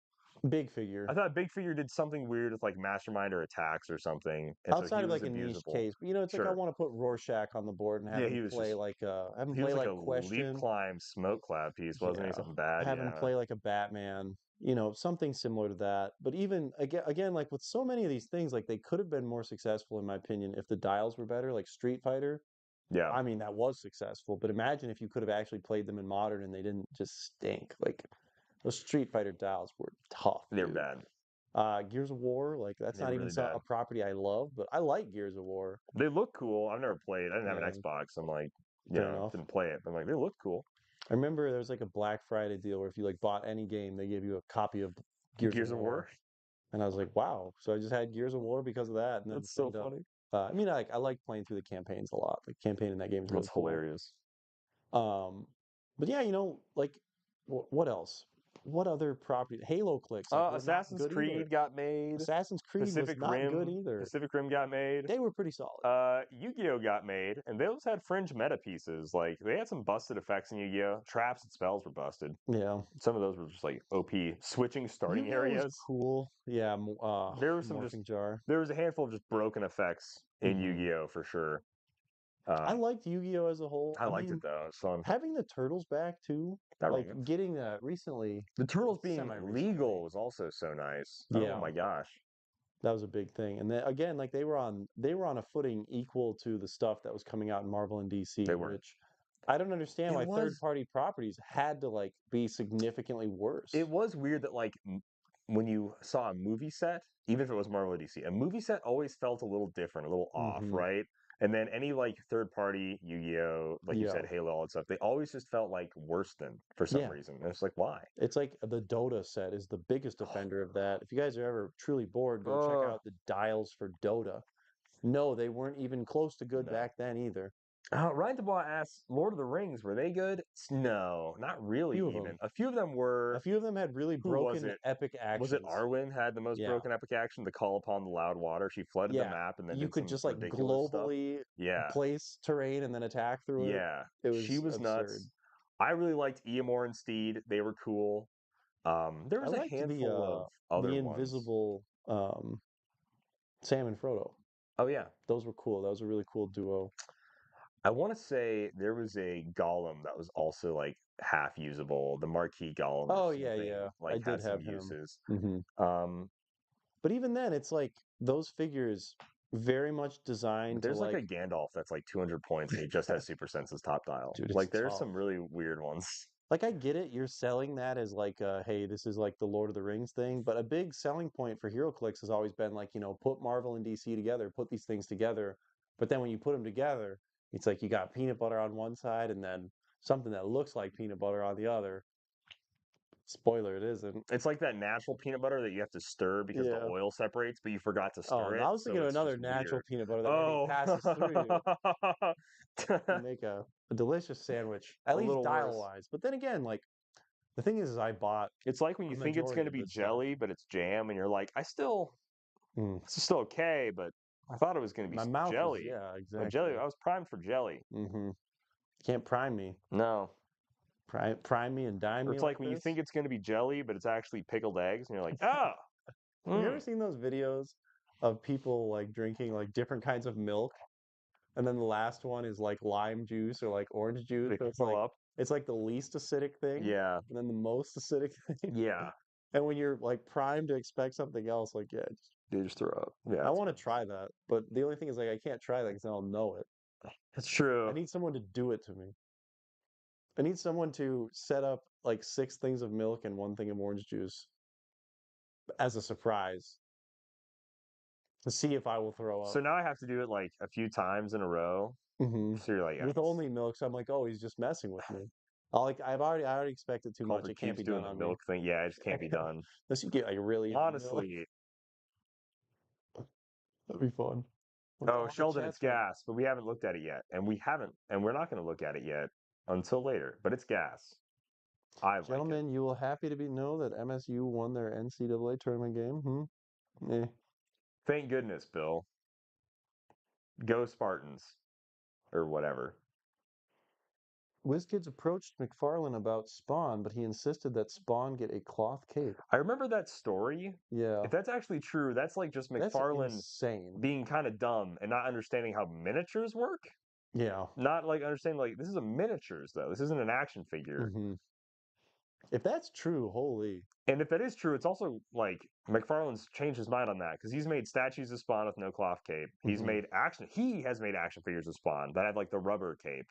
big I figure. thought Big Figure did something weird with like Mastermind or attacks or something, and so Outside he of was like a niche abusable. case. But it's like I Sure. want to put Rorschach on the board and Yeah, he was just have him he was play like a like leap Question. climb smoke cloud piece, wasn't he? Yeah. Something bad. Have him Yeah. play like a Batman, something similar to that. But even again, like with so many of these things, like they could have been more successful, in my opinion, if the dials were better, like Street Fighter. Yeah. That was successful, but imagine if you could have actually played them in modern and they didn't just stink. Like those Street Fighter dials were tough, They're dude. bad. Gears of War, like that's They not were even really bad. a property I love, but I like Gears of War. They look cool. I've never played. I didn't have an Yeah, Xbox. I'm like, fair enough. didn't play it. But I'm like, they look cool. I remember there was like a Black Friday deal where if you like bought any game, they gave you a copy of Gears of Gears of War. War. And I was like, wow. So I just had Gears of War because of that, and then That's so signed up. funny. I like playing through the campaigns a lot. Like campaign in that game is really That's cool. hilarious. Um, but yeah, like what else? What other property? Halo clicks like were not Assassin's good either. Creed got made. Assassin's Creed was not good either. Pacific Rim got made. They were pretty solid. Yu-Gi-Oh got made, and those had fringe meta pieces. Like they had some busted effects in Yu-Gi-Oh. Traps and spells were busted. Yeah, Some of those were just like OP switching starting Yu-Gi-Oh was areas. cool. Yeah, There was some just morphing jar. there was a handful of just broken effects in Hmm. Yu-Gi-Oh for sure. I Uh, liked Yu-Gi-Oh as a whole. I liked it though. It was fun. Having the turtles back too, That like rings. getting that recently, The turtles being semi-recently. legal was also so nice. Oh Yeah, my gosh, that was a big thing. And then again, like they were on a footing equal to the stuff that was coming out in Marvel and they DC, weren't. which I don't understand It why was third-party properties had to like be significantly worse. it was weird that like when you saw a movie set, even if it was Marvel or DC, a movie set always felt a little different, a little off, Hmm. right? And then any like third party Yu-Gi-Oh, like you Yeah. said, Halo, all that stuff, they always just felt like worse than for some Yeah. reason. And it's like, why? It's like the Dota set is the biggest offender of that. If you guys are ever truly bored, go check Oh, out the dials for Dota. No, they weren't even close to good no. back then either. Ryan DeBois asks, Lord of the Rings, were they good? No, not really Few of even. them. A few of them A were. few of them had really Who was broken it? epic Was it actions. Arwen had the most Yeah. broken epic action? The call upon the loud water. She flooded the Yeah. map and then You did could some just like ridiculous stuff. globally Yeah, place terrain and then attack through it. yeah. It She was was absurd. nuts. I really liked Eamor and Steed. They were cool. There I was a liked handful of other the ones. invisible Sam and Frodo. Oh yeah, Those were cool. That was a really cool duo. I want to say there was a golem that was also like half usable. The marquee golem or Oh yeah, something yeah. I like did had some have him. uses. Hmm. Um, But even then, it's like those figures very much but designed to there's like like, a Gandalf that's like 200 points and he just has Super Senses top dial. dude, it's Like there's tough. some really weird ones. Like I get it, you're selling that as like, hey, this is like the Lord of the Rings thing. But a big selling point for HeroClix has always been like, put Marvel and DC together, put these things together. But then when you put them together, it's like you got peanut butter on one side and then something that looks like peanut butter on the other. Spoiler, it isn't. It's like that natural peanut butter that you have to stir because the Yeah. oil separates, but you forgot to Oh, stir I it, was so thinking of it's just another natural weird. peanut butter that maybe Oh, passes through you a and make a delicious sandwich, at least little dial worse. wise. But then again, like the thing is I bought It's like when a you think it's majority going to of be this stuff. jelly, but it's jam, and you're like, Mm. this is still okay, but I thought it was going to be My mouth is, jelly. yeah, But jelly, exactly. I was primed for jelly. Hmm. Can't prime me. No. Prime me and dime Or me it's like like when you this. think it's going to be jelly, but it's actually pickled eggs, and you're like, oh, Have you mm. ever seen those videos of people like drinking like different kinds of milk? And then the last one is like lime juice or like orange juice. They So it's fill like up. the least acidic thing Yeah. and then the most acidic thing. Yeah. And when you're like primed to expect something else, like yeah, They just throw up. Yeah, I it's want to gross. try that. But the only thing is like I can't try that because I'll know it. It's I true. need someone to do it to me. I need someone to set up like six things of milk and one thing of orange juice as a surprise to see if I will throw up. So now I have to do it like a few times in a row. Hmm. So you're like, With only milk, so I'm like, oh, he's just messing with me. I already expected too much. Culver It can't keeps be done doing the on me. milk thing. Yeah, it just can't be done. Unless you get like really into milk, Honestly, that'd be fun. oh, Oh, the Sheldon, it's chat's right. gas, but we haven't looked at it yet. And we're not going to look at it yet until later, but it's gas. I like it. Gentlemen, you will happy to know that MSU won their NCAA tournament game. Hmm. Eh. Thank goodness, Bill. Go Spartans or whatever. WizKids approached McFarlane about Spawn, but he insisted that Spawn get a cloth cape. I remember that story. Yeah, If that's actually true, that's like just that's McFarlane insane. being kind of dumb and not understanding how miniatures work. Yeah. Not like understanding like this is a miniatures though. This isn't an action figure. Hmm. If that's true, holy. And if that is true, it's also like McFarlane's changed his mind on that because he's made statues of Spawn with no cloth cape. Hmm. He has made action figures of Spawn that have like the rubber cape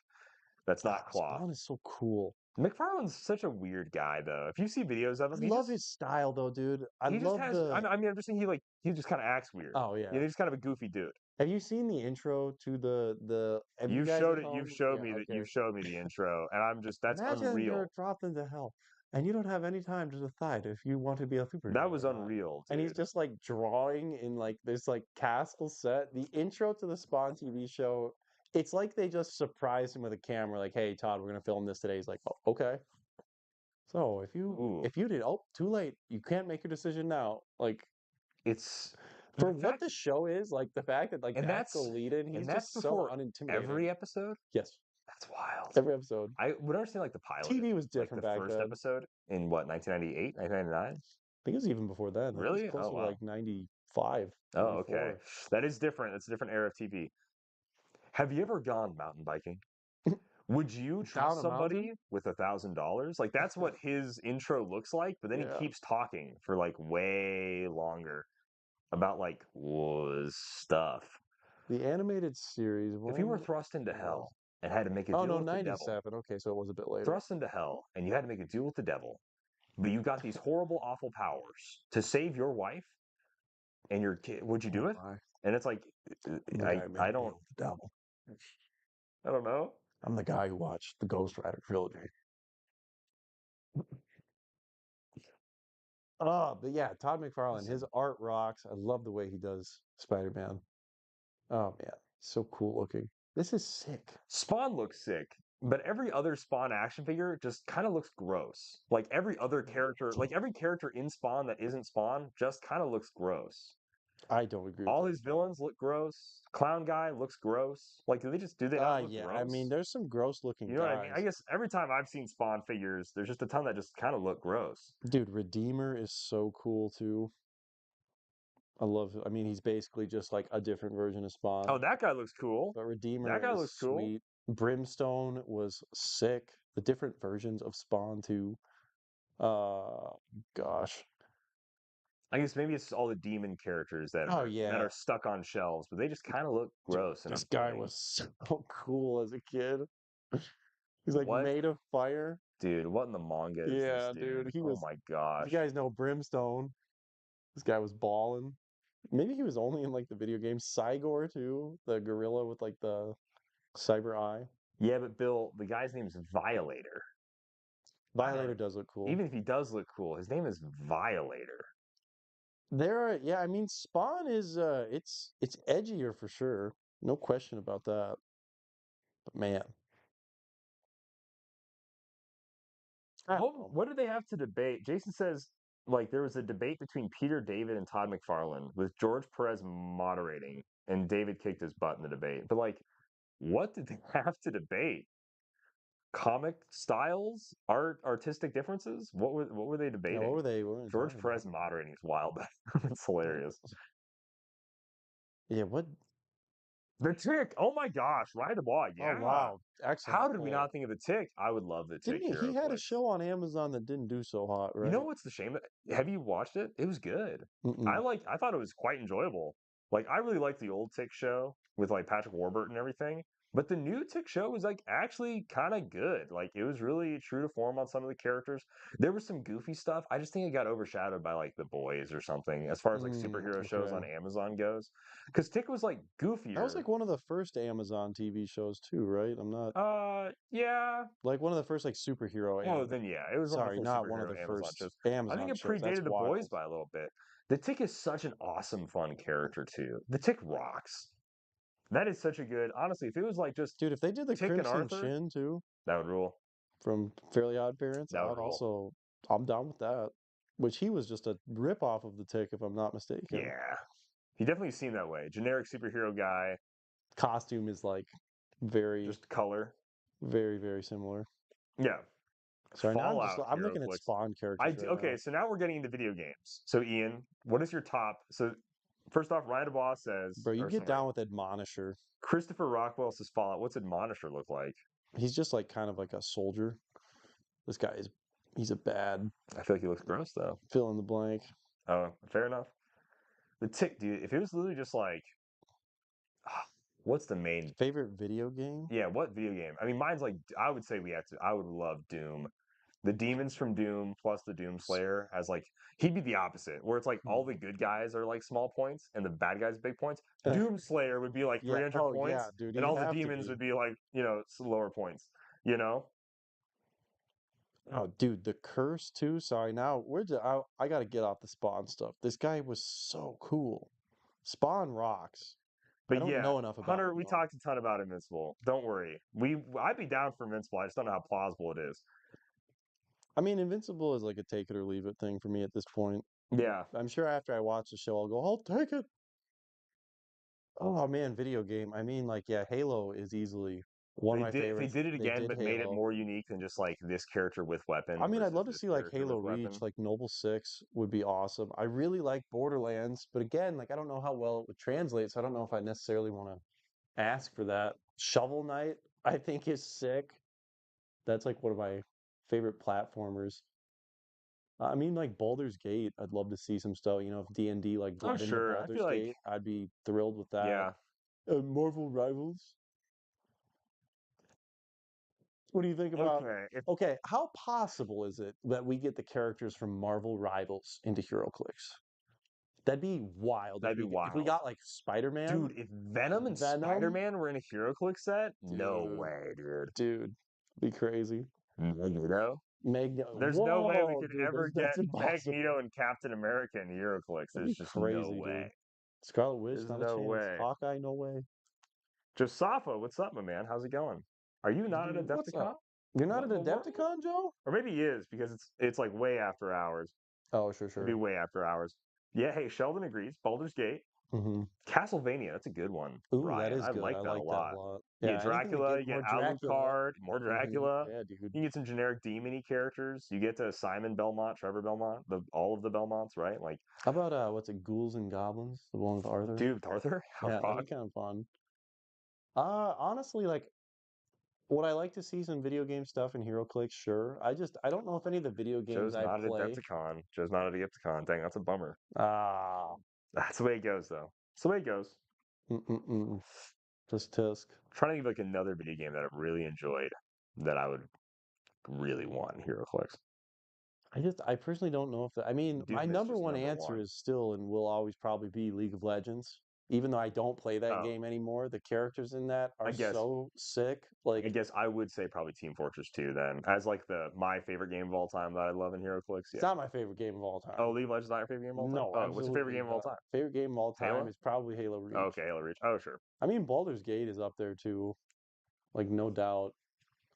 that's not cloth. Spawn is so cool. McFarlane's such a weird guy though. If you see videos of I him, love his style though, dude. I he just love has. the. I mean, I'm just saying he just kind of acts weird. Oh yeah. He's kind of a goofy dude. Have you seen the intro to the? Have you guys at You've home? showed Yeah. me that Okay. you've showed me the intro, and I'm just that's Imagine you're unreal. dropped into hell, and you don't have any time to decide if you want to be a That superhero was or not. unreal, And he's dude. just like drawing in like this like castle set. The intro to the Spawn TV show. It's like they just surprised him with a camera, like, "Hey, Todd, we're gonna film this today." He's like, "Oh, okay." So Ooh, if you did, oh, too late. You can't make your decision now. Like it's for the what fact, the show is, like the fact that like and that's the lead in, he's and that's just so before unintimidating. every episode. Yes, That's wild. every episode. I would understand like the pilot, TV was like different the back first then. episode in what 1998, 1999. I think it was even before then. I think it was Really? Oh closer to wow. like 95, Oh okay. 94. That is different. That's a different era of TV. Have you ever gone mountain biking? Would you Down trust a mountain? somebody with $1,000? Like that's what his intro looks like, but then he Yeah. keeps talking for like way longer about like was stuff. The animated series, If you were when thrust into was hell and had to make a Oh deal no, with the devil. 97. Okay, so it was a bit later. Thrust into hell, and you had to make a deal with the devil. But you got these horrible, awful powers to save your wife and your kid. Would you do Oh it? my. And it's like, I'm the guy who made I a don't deal with the devil. I don't know. I'm the guy who watched the Ghost Rider trilogy. Oh, but yeah, Todd McFarlane, his Listen, art rocks. I love the way he does Spider-Man. Oh man, so cool looking. This is sick. Spawn looks sick, but every other Spawn action figure just kind of looks gross. Like every character in Spawn that isn't Spawn just kind of looks gross. I don't agree with All that his at all. villains look gross. Clown guy looks gross. Like, do they not look Yeah, I mean, gross? there's some gross looking You know what I mean? I guys. guess every time I've seen Spawn figures, there's just a ton that just kind of look gross. Dude, Redeemer is so cool too. I mean, he's basically just like a different version of Spawn, Oh, that guy looks cool. but That Redeemer guy is looks cool. sweet. Brimstone was sick. The different versions of Spawn too. Uh, gosh. I guess maybe it's all the demon characters Oh that yeah, are stuck on shelves, but they just kind of look dude, gross and this guy unfitting. was so cool as a kid. He's like What, made of fire. dude? What in the manga is this Yeah, dude? dude, he Oh was. my You gosh. guys know Brimstone. This guy was balling. Maybe he was only in like the video game. Cygor too, the gorilla with like the cyber eye. Yeah, but Bill, the guy's name is Violator. I don't. Violator does look cool. Even if he does look cool, his name is Violator. There are, yeah, I mean Spawn is it's edgier for sure. No question about that. But man, I don't know. What do they have to debate? Jason says like there was a debate between Peter David and Todd McFarlane with George Perez moderating, and David kicked his butt in the debate. But like, what did they have to debate? Comic styles, artistic differences. What were they Yeah, debating? what were they George talking about? Perez moderating is wild. It's hilarious. Yeah, what The Tick. Oh my gosh, Ryan DeBois. oh Yeah. wow, excellent How did we pull. not think of the Tick? I would love the Tick Didn't he had a Heroclix. show on Amazon that didn't do so hot, You know right? what's the shame? Have you watched it? It was good. Mm-mm. I thought it was quite enjoyable. Like I really liked the old Tick show with like Patrick Warburton and everything. But the new Tick show was like actually kind of good. Like it was really true to form on some of the characters. There was some goofy stuff. I just think it got overshadowed by like The Boys or something as far as like superhero shows Okay. on Amazon goes. Because Tick was like That was goofier. like one of the first Amazon TV shows too, right? I'm not Yeah. like one of the first like superhero Oh, anime. then yeah, it was one of the Sorry, first not one of superhero the Amazon first shows. I think Amazon it shows. That's predated The Boys wild. by a little bit. The Tick is such an awesome, fun character too. The Tick rocks. That is such a good. Honestly, if it was like just Dude, if they did the Tick and Crimson Arthur, Shin too that would rule. from Fairly Odd Parents, That would rule. I'm down with that. Which he was just a rip off of the Tick, if I'm not mistaken. Yeah, he definitely seemed that way. Generic superhero guy, Costume is like very, just color. very, very similar. Yeah. Sorry, now Fallout I'm looking at HeroClix. Spawn characters right Okay, now. so now we're getting into video games. So Ian, what is your top? So first off, Ryan DeBoss says, Bro, you or get sorry, down with Admonisher. Christopher Rockwell says Fallout. What's Admonisher look like? He's just like kind of like a soldier. This guy is he's a bad I feel like he looks gross though. fill in the blank. Oh, fair enough. The Tick, dude. If it was literally just like, what's the main? Favorite video game? Yeah, what video game? I mean, mine's like I would say we have to. I would love Doom. The demons from Doom plus the Doom Slayer has like he'd be the opposite, where it's like all the good guys are like small points and the bad guys big points. Doom Slayer would be like Yeah. 300 Oh yeah, points, dude. and He'd all the have to demons be. would be like lower points. You know? Oh, dude, the curse too. Sorry, now I gotta get off the Spawn stuff. This guy was so cool. Spawn rocks. I But don't yeah, know enough about Hunter, him we though. talked a ton about Invincible. Don't worry. I'd be down for Invincible. I just don't know how plausible it is. I mean, Invincible is like a take it or leave it thing for me at this point. Yeah, I'm sure after I watch the show, I'll go, I'll take it. Oh man, video game. I mean, like, yeah, Halo is easily one of my if they favorites. did it They again, did but made it Halo. more unique than just like this character with I weapon mean, I'd versus love to this see like character Halo with Reach, weapon. like Noble Six would be awesome. I really like Borderlands, but again, like I don't know how well it would translate, so I don't know if I necessarily want to ask for that. Shovel Knight, I think is sick. That's like one of my favorite platformers. I mean, like Baldur's Gate, I'd love to see some stuff. You know, if D&D like Oh bled into sure, I feel Baldur's like Gate, I'd be thrilled with that. yeah, Marvel Rivals. What do you think about? Okay, if Okay, how possible is it that we get the characters from Marvel Rivals into HeroClix? That'd be wild that'd be if we wild. got like Spider-Man, Dude, if Venom and Venom, Spider-Man were in a HeroClix set, no dude, way, dude. dude, be crazy. Magneto? Magneto, There's no way we whoa, could dude, ever get that's impossible. Magneto and Captain America in HeroClix. That'd There's be just no crazy, way. dude. Scarlet Witch, There's not a no chance. way. Hawkeye, no way. Josafa, what's up, my man? How's it going? Are you not an Dude, what's Adepticon? up? You're not an What? Adepticon, Joe? Or maybe he is because it's like way after hours. Oh, sure, It'd be sure. way after hours. Yeah, hey, Sheldon agrees. Baldur's Gate. Mm-hmm. Castlevania, that's a good one, Ooh, that Ryan. is I good. I like that a like that a lot. lot. You get Yeah, anything to Dracula, get you get more Dracula. Alucard, more Mm-hmm. Dracula. Yeah, dude. You get some generic demony characters. You get to Simon Belmont, Trevor Belmont, all of the Belmonts, right? Like, How about what's it, Ghouls and Goblins? The one with Arthur? dude, Arthur, Yeah, that'd be Rock, kind of fun. Honestly, like, would I like to see some video game stuff in HeroClix? Sure. I don't know if any of the video games Joe's I not an play. Adepticon. Joe's not an Adepticon. Dang, that's a bummer. Ah, That's the way it goes, though. That's the way it goes. mm-mm-mm. Just tisk. Trying to think of like another video game that I've really enjoyed that I would really want in HeroClix. I personally don't know if I mean, my Doom is number just one number answer one. is still and will always probably be League of Legends. Even though I don't play that Oh, game anymore, the characters in that I are guess so sick. I Like, guess I would say probably Team Fortress 2 then, as like the my favorite game of all time that I love in HeroClix. it's Yeah. not my favorite game of all Oh, time. League of Legends not your favorite game of all time? No, Oh, what's your favorite absolutely game of all not. time? Favorite game of all time Halo? is probably Halo Oh, Reach. okay, Halo Reach. Oh, sure. I mean, Baldur's Gate is up there too, like no doubt.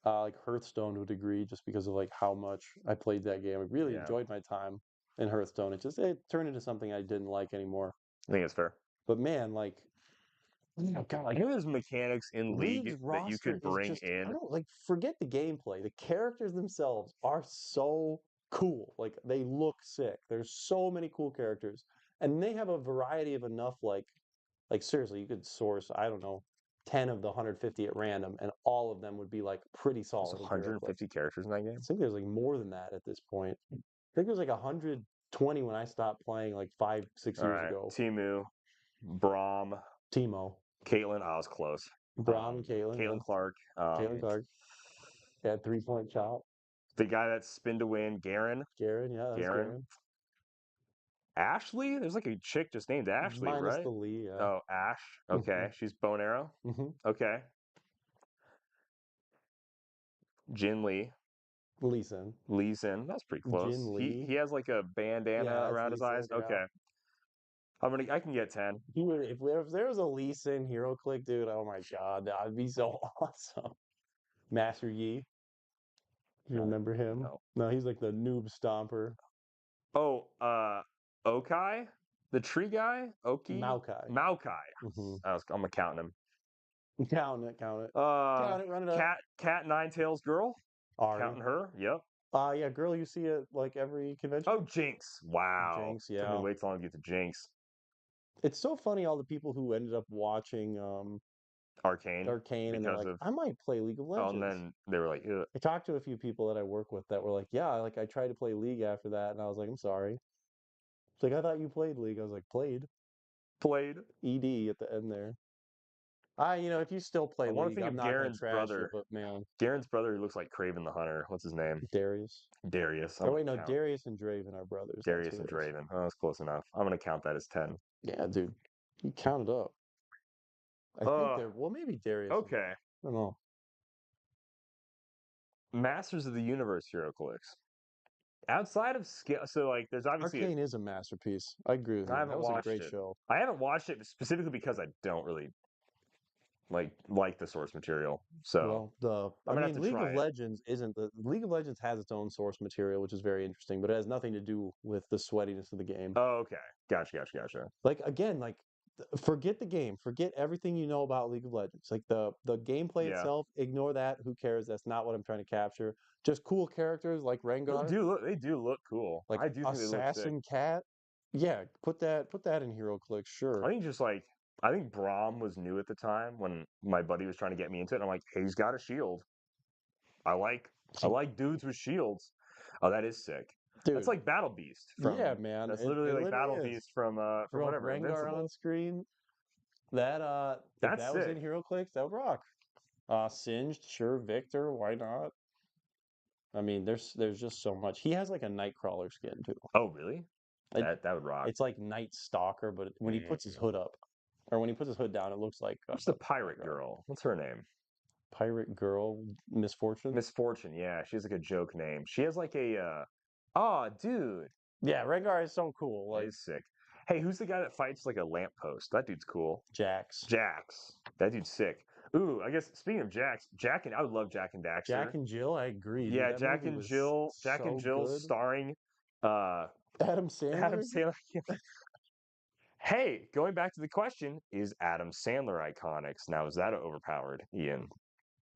Like Hearthstone to a degree, just because of like how much I played that game. I really Yeah, enjoyed my time in Hearthstone. It turned into something I didn't like anymore. I think it's fair. But man, like, oh God, I like know there's mechanics in League League's that you roster could is bring just I in. don't like forget the gameplay. The characters themselves are so cool. Like they look sick. There's so many cool characters. And they have a variety of enough like seriously, you could source, I don't know, 10 of the 150 at random, and all of them would be like pretty There's solid in HeroClix. 150 characters in that I game. think there's like more than that at this point. I think there's like 120 when I stopped playing like 5, 6 All years right, ago. Timu, Braum, Timo, Caitlyn. I was close. Braum, and Caitlin, Caitlyn yeah. Clark. Caitlin Clark, yeah, 3-point shot. The guy that's spin to win, Garen. Garen, yeah, that's Garen. Garen. Ashley? There's like a chick just named Ashley, Minus right? the Lee, yeah. Oh, Ash. Hmm. Okay. She's bow and arrow. Hmm. Okay. Jin Lee. Lee Sin. Lee Sin. That's pretty close. Jin He Lee. has like a bandana Yeah, that's around Lee his Sin, eyes. yeah. Okay. I can get 10. If there was a Lee Sin hero click, dude, oh my God, that would be so awesome. Master Yi, you remember him? No. No, he's like the noob stomper. Oh, Okai? The tree guy? Oki? Maokai. Maokai. Hmm. I'm counting him. Count it, count it. Uh, Count it, run it up. Cat Nine Tails girl. Ari. Counting her. Yep. Yeah, girl you see at like every Oh, convention. Jinx. Wow. Jinx, Took me yeah. way too long to get to Jinx. It's so funny all the people who ended up watching Arcane Arcane and they're because like, of I might play League of oh, and Legends. then they were like, ugh, I talked to a few people that I work with that were like, yeah, like I tried to play League after that, and I was like, I'm sorry. It's like I thought you played League. I was like, played played. ED at the end there. If you still I play want to League, think I'm of not gonna Garen's trash it, brother. but man, Garen's brother who looks like Craven the Hunter. What's his name? Darius. Darius. I'm Oh gonna wait, no, count Darius and Draven are brothers. That's who Darius and it is. Draven. Oh, that's close enough. I'm gonna count that as 10. Yeah, dude, you counted up. I think Uh, they're well, maybe Darius is. okay. I don't know. Masters of the Universe HeroClix. Outside of skill, so like, there's obviously Arcane is a masterpiece. I agree with I you. That haven't was a watched great it. show. I haven't watched it specifically because I don't really like the source material. So Well, I'm I gonna have mean, to League try of it. Legends isn't the League of Legends has its own source material, which is very interesting, but it has nothing to do with the sweatiness of the game. Oh, okay. Gotcha. Like again, like forget the game, forget everything you know about League of Legends. Like the gameplay Yeah. itself, ignore that. Who cares? That's not what I'm trying to capture. Just cool characters like Rengar, They do look cool. like I do think they look sick. Assassin Cat. Yeah, put that in HeroClix, I sure. think just like I think Braum was new at the time when my buddy was trying to get me into it. And I'm like, hey, he's got a shield. I like I like dudes with shields. Oh, that is sick. That's Dude, like Battle Beast yeah, from man, that's it literally like literally Battle is. Beast from Throw up whatever, Rengar on Invincible. screen. That if That's that was in sick. HeroClix, that would rock. Singed, sure, Victor, why not? I mean, there's just so much. He has like a Nightcrawler skin too. Oh, really? It, That would rock. it's like Night Stalker, but when he puts his Mhm. hood up, or when he puts his hood down, it looks like Who's the pirate Nightcrawler. girl? What's her name? Pirate Girl, Misfortune. Misfortune. Yeah, she has like a joke name. She has like a. Oh, dude, Yeah, Rengar is so cool. that Like is sick. Hey, who's the guy that fights like a lamppost? That dude's cool. Jax, Jax. That dude's sick. Ooh, I guess speaking of Jax, Jack and I would love Jack and Daxter. Jack and Jill. I agree, dude. Yeah, That movie was Jack and so Jill good. starring uh Adam Adam Sandler. Sandler. Hey, going back to the question, is Adam Sandler iconics? Now is that overpowered, Ian?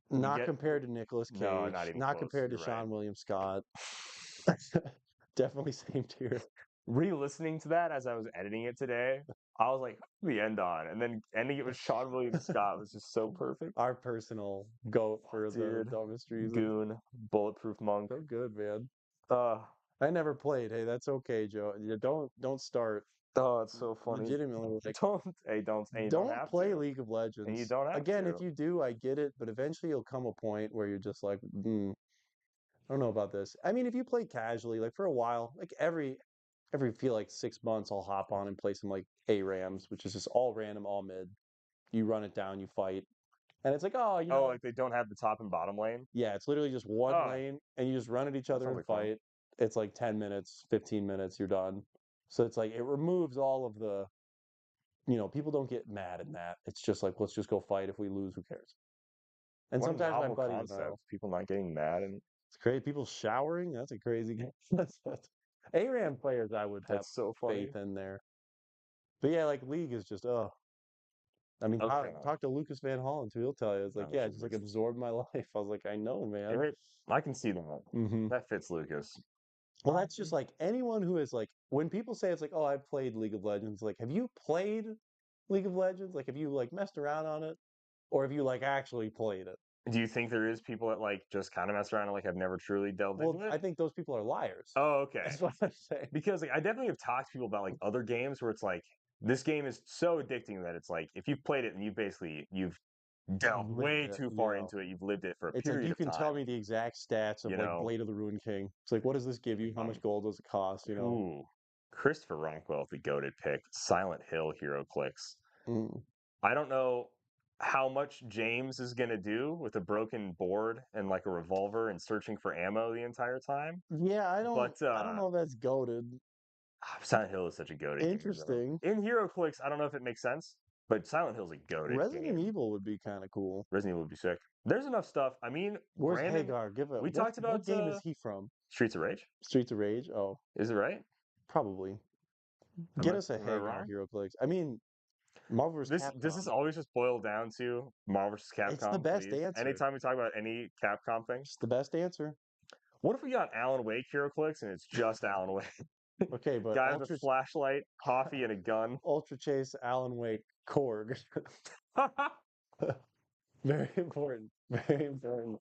We Not get compared to Nicolas no, not Cage. even Not close. compared to You're right. Sean William Scott. Definitely same tier. Re-listening to that as I was editing it today, I was like, the end on, and then ending it with Sean William Scott was just so perfect. Our personal goat for the Dude, dumbest reason. Goon, Bulletproof Monk. So good, man. Uh, I never played. Hey, that's okay, Joe. You don't start. oh, it's so funny. Legitimately, like, And you don't don't have play to, League of and you Legends. don't have Again, if to. you do, I get it, but eventually you'll come a point where you're just like, I don't know about this. I mean, if you play casually, like for a while, like every feel like 6 months, I'll hop on and play some like ARAMs, which is just all random, all mid. You run it down, you fight, and it's like, oh, Oh, like they don't have the top and bottom lane. yeah, it's literally just one Oh, lane, and you just run at each that other sounds and like fun. fight. It's like 10 minutes, 15 minutes, you're done. So it's like it removes all of the, people don't get mad in that. It's just like, let's just go fight. If we lose, who cares? And What a sometimes my novel buddies know. concept. People not getting mad, and It's crazy. People showering, that's a crazy game. That's ARAM players I would have that's so funny. faith in there. But yeah, like League is just, I mean, Okay, talk to Lucas Van Hollen too. He'll tell you. It's like, oh yeah, it just like Jesus. absorbed my life. I was like, I know, man. Right? I can see that. Hmm. That fits Lucas. Well, that's just like anyone who is like, when people say it's like, oh, I played League of Legends, like, have you played League of Legends? Like, have you like messed around on it? Or have you like actually played it? Do you think there is people that like just kind of mess around and like have never truly delved Well, into it? I think those people are liars. Oh, okay. That's what I'm saying. Because like I definitely have talked to people about like other games where it's like this game is so addicting that it's like if you've played it and you've delved Lived way it, too far into it, you've lived it for a It's like period you of can tell time. me the exact stats of You like know, Blade of the Ruined King. It's like, what does this give you? How much um, gold does it cost? ooh, Christopher Rockwell, the goaded pick, Silent Hill Heroclix. Mm. I don't know how much James is gonna do with a broken board and like a revolver and searching for ammo the entire time. Yeah, But I don't know if that's goaded. Silent Hill is such a goaded game, though. Interesting. In HeroClix, I don't know if it makes sense, but Silent Hill's a goaded Resident game. Evil would be kind of cool. Resident Evil would be sick. There's enough stuff. I mean, Where's Brandon, Hagar? Give a we talked what about game is he from? Streets of Rage. Streets of Rage? Oh, Is it right? probably. Am Get I us a am I Hagar wrong? HeroClix. I mean, Marvel vs. This does Capcom. this always just boil down to Marvel vs. It's the Capcom, best please? answer. Anytime we talk about any Capcom thing, It's the best answer. what if we got Alan Wake HeroClix and it's just Alan Wake? Okay, but Guy with a flashlight, coffee, and a gun. Ultra Chase, Alan Wake, Korg. Very important. Very important.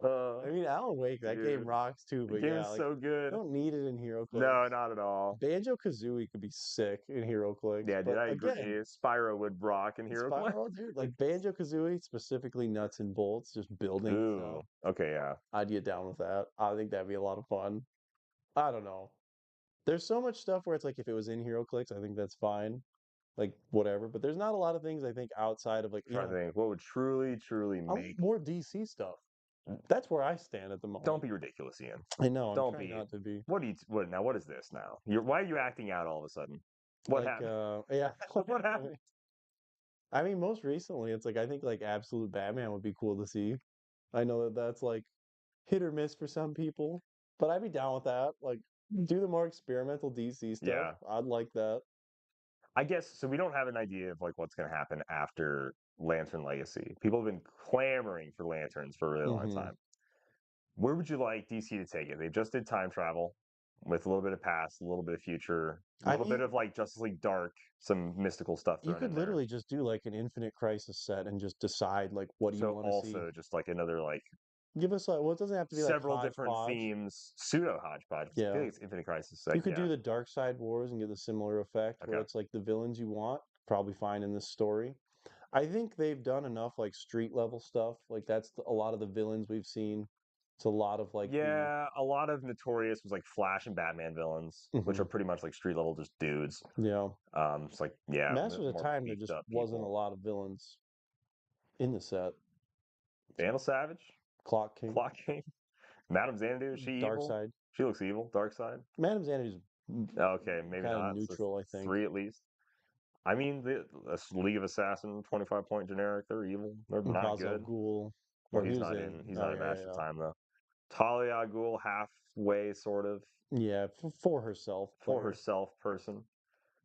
uh, I mean, Alan Wake, that game dude, rocks too, the but game yeah, is like, so good. don't need it in HeroClix. No, not at all. Banjo Kazooie could be sick in HeroClix, Yeah, dude, but I again, agree. Spyro would rock in HeroClix. Spiral, dude, like Banjo Kazooie, specifically nuts and bolts, just building Ooh, stuff. okay, yeah. I'd get down with that. I think that'd be a lot of fun. I don't know. There's so much stuff where it's like if it was in HeroClix, I think that's fine. Like whatever. But there's not a lot of things I think outside of like, I'm trying to think what would truly I want make. more DC stuff. That's where I stand at the Don't moment. be ridiculous, Ian. I know, I'm Don't trying be. not to be. What do you? What now? What is this now? Why are you acting out all of a sudden? What Like happened? yeah. What happened? I mean most recently it's like I think like Absolute Batman would be cool to see. I know that that's like hit or miss for some people, but I'd be down with that. Like do the more experimental DC stuff. Yeah, I'd like that. I guess so. We don't have an idea of like what's going to happen after Lantern Legacy. People have been clamoring for lanterns for a really long Hmm. time. Where would you like DC to take it? They just did time travel with a little bit of past, a little bit of future, a I little bit mean, of like Justice League Dark, some mystical stuff you thrown could in there. literally just do like an Infinite Crisis set and just decide like what do you So want to see. also just like another like Give us like well, it doesn't have to be like several different hodgepodge. themes, pseudo hodgepodge. I feel Yeah. like it's Infinite Crisis. You Like, could yeah, do the Dark Side Wars and get the similar effect where okay. it's like the villains you want, probably fine in this story. I think they've done enough like street level stuff. Like a lot of the villains we've seen. It's a lot of like the Yeah, a lot of Notorious was like Flash and Batman villains, which are Mhm. pretty much like street level just dudes. Yeah. It's like yeah, Masters of more Time, there beefed just up wasn't a people. lot of villains in the set. Vandal Savage, Clock King, Clock King, Madame Xanadu, is she evil? Darkseid. She looks evil. Dark Side. Madame Xanadu's Okay, maybe kind of not. So neutral, I think. three at least. I mean, the League of Assassin, 25-point generic. They're evil. They're And not Ra's al good. Ghul. Well, Or he was in. He's Oh not in yeah, Match yeah, of yeah. Time though. Talia al Ghul, halfway sort of Yeah, for herself, for player. herself person.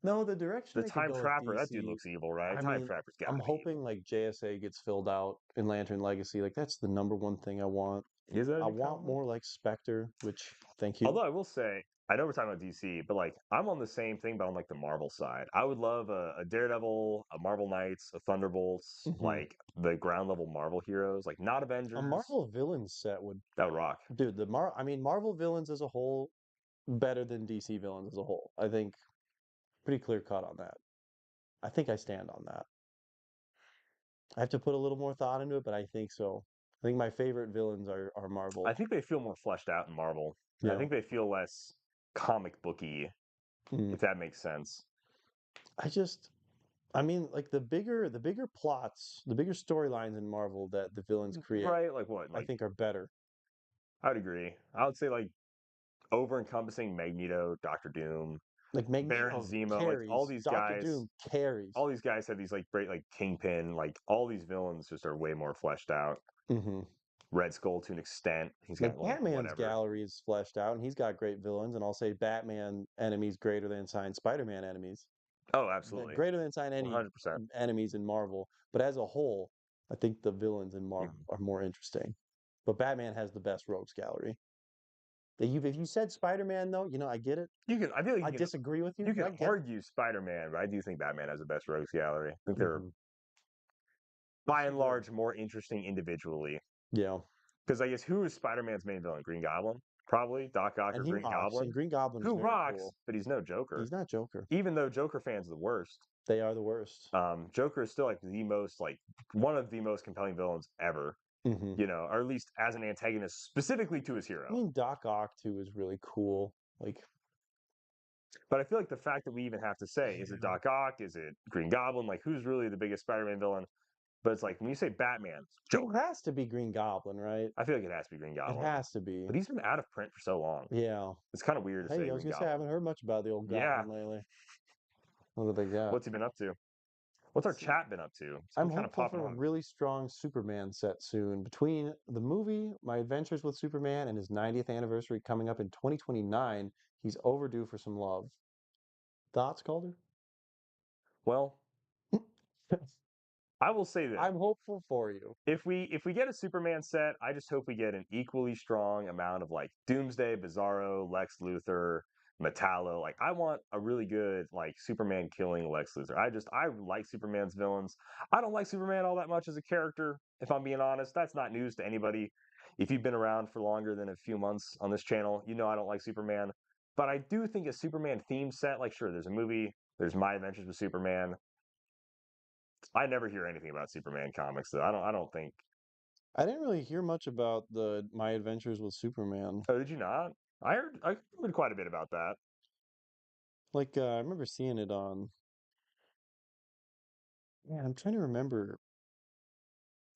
No, the direction The they could Time go with Trapper, that dude DC. looks evil, right? I Time mean, Trapper's got I'm to be hoping evil. like JSA gets filled out in Lantern Legacy. Like that's the number one thing I want. Is that a I new want comic? more like Spectre, which thank you. Although I will say, I know we're talking about DC, but like I'm on the same thing, but on like the Marvel side. I would love a Daredevil, a Marvel Knights, a Thunderbolts, Hmm. like the ground level Marvel heroes, like not A Avengers. Marvel villain set would, That would rock. dude. I mean, Marvel villains as a whole better than DC villains as a whole. I think pretty clear cut on that. I think I stand on that. I have to put a little more thought into it, but I think so. I think my favorite villains are I Marvel. think they feel more fleshed out in Marvel. I Yeah. think they feel less comic booky, Mm. if that makes sense. I just I mean, like the bigger plots, the bigger storylines in Marvel that the villains create, Right? Like what? I Like think are better. I would agree. I would say like over encompassing Magneto, Doctor Doom, Like Baron Magneto Zemo, like carries, Doctor Doom carries. all these guys have these like great like Kingpin, like all these villains just are way more fleshed out. Hmm. Red Skull to an extent. He's got Like like Batman's whatever. gallery is fleshed out, and he's got great villains. And I'll say Batman enemies greater than signed Spider-Man enemies. Oh, absolutely. Greater than sign any 100%. enemies in Marvel. But as a whole, I think the villains in Marvel Mhm. are more interesting. But Batman has the best rogues gallery. If you said Spider-Man though, I get it. I feel like I disagree with you, you but can I get it. argue Spider-Man, but I do think Batman has the best rogues gallery. I think they're Hmm. by She and good. large more interesting individually. Yeah. Because I guess who is Spider-Man's main villain? Green Goblin? Probably. Doc Ock or And he Green rocks. And Goblin? Green Goblin is Who very rocks, cool. but he's no Joker. He's not Joker. Even though Joker fans are the worst. They are the worst. Joker is still like the most like one of the most compelling villains ever, Hmm. or at least as an antagonist specifically to his I hero. mean, Doc Ock too is really cool. Like, But I feel like the fact that we even have to say, is it Doc Ock? Is it Green Goblin? Like, who's really the biggest Spider-Man villain? But it's like when you say Batman, it Joker. has to be Green Goblin, right? I feel like it has to be Green It Goblin. has to be. But he's been out of print for so long. Yeah. It's kind of weird to Hey, say I was Green gonna say I Goblin. haven't heard much about the old Yeah. Goblin lately. What do they got? What's he been up to? What's our Let's see. chat been up to? It's been I'm kind of hopeful popping for a on. really strong Superman set soon. Between the movie, My Adventures with Superman, and his 90th anniversary coming up in 2029, he's overdue for some love. Thoughts, Calder? Well, I will say this. I'm hopeful for you. If we get a Superman set, I just hope we get an equally strong amount of like Doomsday, Bizarro, Lex Luthor, Metallo. Like I want a really good like Superman killing Lex Luthor. I like Superman's villains. I don't like Superman all that much as a character, if I'm being honest. That's not news to anybody. If you've been around for longer than a few months on this channel, you know I don't like Superman. But I do think a Superman theme set, like sure, there's a movie, there's My Adventures with Superman. I never hear anything about Superman comics though. I don't think. I didn't really hear much about the My Adventures with Superman. Oh, did you not? I heard quite a bit about that. Like, I remember seeing it on. Man, I'm trying to remember.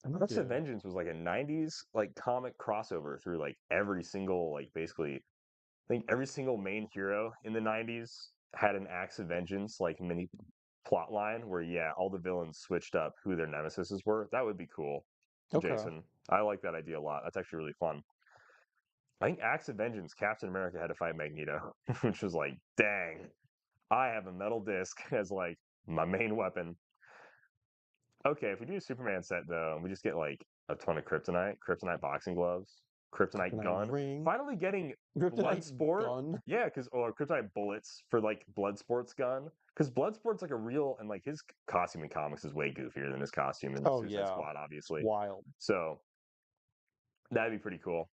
I need X of to. Vengeance was like a '90s like comic crossover through like every single like basically I think every single main hero in the '90s had an Axe of Vengeance like mini plot line where yeah all the villains switched up who their nemesises were. That would be cool, Okay. Jason. I like that idea a lot. That's actually really fun. I think Axe of Vengeance, Captain America had to fight Magneto, which was like, dang, I have a metal disc as like my main weapon. Okay, if we do a Superman set though, we just get like a ton of kryptonite boxing gloves, kryptonite Kryptonite gun. ring. Finally getting blood Kryptonite sport. gun. Yeah, because or kryptonite bullets for like Bloodsport's gun. Because Bloodsport's like a real and like his costume in comics is way goofier than his costume in Oh, Suicide yeah. Squad, It's obviously. wild. So that'd be pretty cool.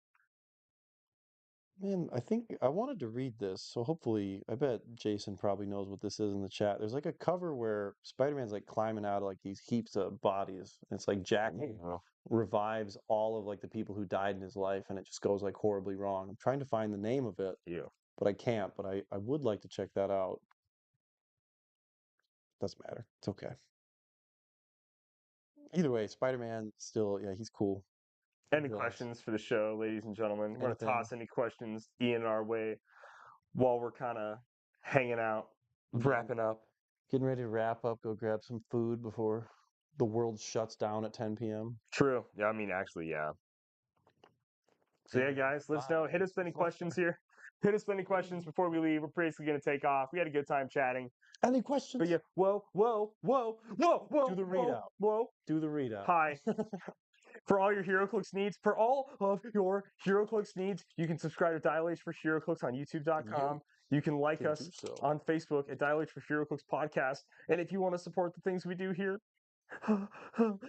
Man, I think I wanted to read this, so hopefully, I bet Jason probably knows what this is in the chat. There's like a cover where Spider-Man's like climbing out of like these heaps of bodies. And it's like Jack Oh, revives all of like the people who died in his life, and it just goes like horribly wrong. I'm trying to find the name of it, you. but I can't. But I would like to check that out. Doesn't matter. It's okay. Either way, Spider-Man still, yeah, he's cool. Any Villains. questions for the show, ladies and gentlemen? Want to Anything? toss any questions Ian our way while we're kind of hanging out, Man, wrapping up? getting ready to wrap up, go grab some food before the world shuts down at 10 p.m. True. Yeah, I mean, actually, yeah. So yeah, In guys, let us know. Hit five, us with any four, questions here. Hit us with any questions three. before we leave. We're basically gonna take off. We had a good time chatting. Any But questions? yeah, whoa, whoa, whoa, whoa, Do whoa, the whoa, readout. whoa. Do the readout. Hi. For all your HeroClix needs, for all of your HeroClix needs, you can subscribe to Dial H for HeroClix on You YouTube.com. You can like can do us so. on Facebook at Dial H for HeroClix Podcast. And if you want to support the things we do here, I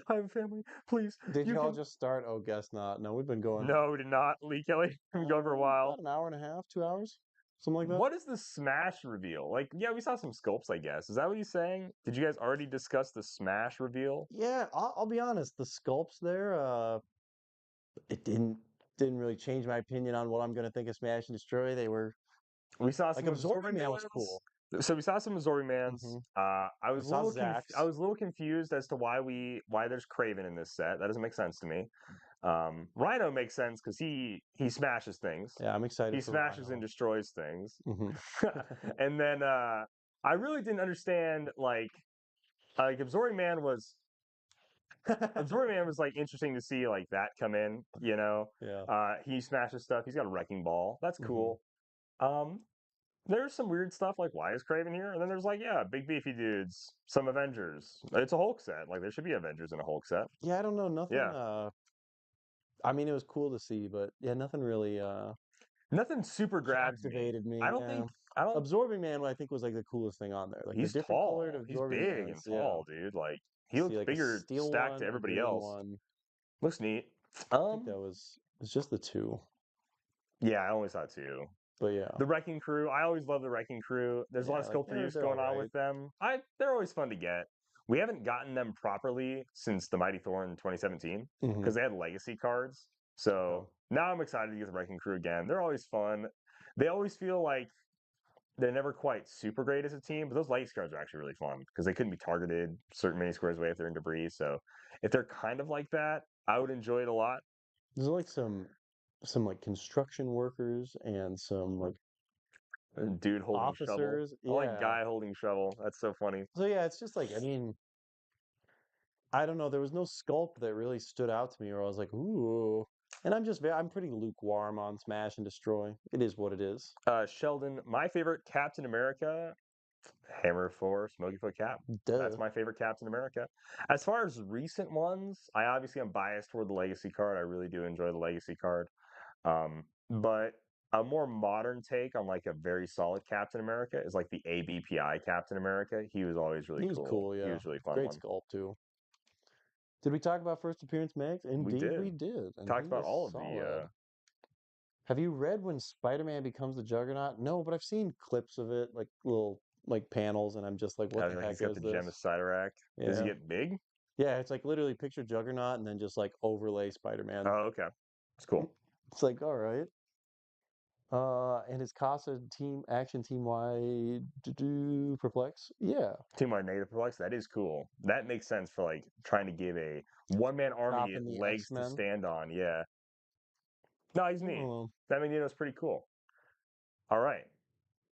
have a family. Please, Did you y'all can. just start? Oh, guess not. No, we've been going No, we did not, Lee Kelly. We've been going for a while. about an hour and a half, 2 hours, something like that. What is the Smash reveal? Like, yeah, we saw some sculpts, I guess. Is that what he's saying? Did you guys already discuss the Smash reveal? Yeah, I'll be honest. The sculpts there, it didn't really change my opinion on what I'm gonna think of Smash and Destroy. They were We saw like some Absorbing Absorbing Man was Mans. cool. So we saw some Absorbing Mans. Hmm. I We was a saw little I Zax. was a little confused as to why there's Craven in this set. That doesn't make sense to me. Rhino makes sense because he smashes things. Yeah, I'm He excited for smashes and Rhino. destroys things. Hmm. And then I really didn't understand like Absorbing Man was like interesting to see like that come in. Yeah. He smashes stuff. He's got a wrecking ball. That's Hmm. cool. Um, there's some weird stuff like why is Craven here? And then there's like yeah, big beefy dudes, some Avengers. It's a Hulk set. Like there should be Avengers in a Hulk set. Yeah, I don't know. Nothing. Yeah, I mean, it was cool to see, but yeah, nothing really nothing super grabs me. captivated I me. don't Yeah. think I don't. Absorbing Man, I think, was like the coolest thing on there. Like the He's different colored tall. He's Absorbing big and Mans. Yeah. tall, dude. Like he See looks like a bigger steel stacked to one, a everybody green else. one. Looks neat. I think that was it's just the two. Yeah, I only saw two. But yeah. The Wrecking Crew. I always love the Wrecking Crew. There's a lot Yeah, of like sculptor use they're all going on right. with them. They're always fun to get. We haven't gotten them properly since the Mighty Thor in 2017 Hmm. because they had legacy cards. Okay. So now I'm excited to get the Wrecking Crew again. They're always fun. They always feel like they're never quite super great as a team, but those legacy cards are actually really fun because they couldn't be targeted certain many squares away if they're in debris. So if they're kind of like that, I would enjoy it a lot. There's like some like construction workers and some like Dude holding shovel. officers. I like Yeah. guy holding shovel. That's so funny. So yeah, it's just like I mean, I don't know. There was no sculpt that really stood out to me, or I was like, ooh. And I'm pretty lukewarm on Smash and Destroy. It is what it is. Sheldon, my favorite Captain America, Hammer for Smoky Foot Cap. That's Duh. my favorite Captain America. As far as recent ones, I obviously am biased toward the Legacy card. I really do enjoy the Legacy card. But a more modern take on like a very solid Captain America is like the ABPI Captain America. He was always really He's cool. cool, He yeah. was a really fun Great one. sculpt too. Did we talk about first appearance Max? We Indeed, did. we did, and Talked he about is all of the solid. Have you read when Spider-Man becomes the Juggernaut? No, but I've seen clips of it, like little like panels, and I'm just like, what the like he's heck got is the Gem of this? Cyttorak. Does he Yeah. get big? Yeah, it's like literally picture Juggernaut and then just like overlay Spider-Man. Oh, okay. It's cool. It's like, all right. And his Casa team action team wide do perplex. Yeah. Team wide negative perplex. That is cool. That makes sense for like trying to give a one man army Stopping the legs to X-Men. stand on. Yeah. No, he's neat. Oh, That Magneto's pretty cool. All right.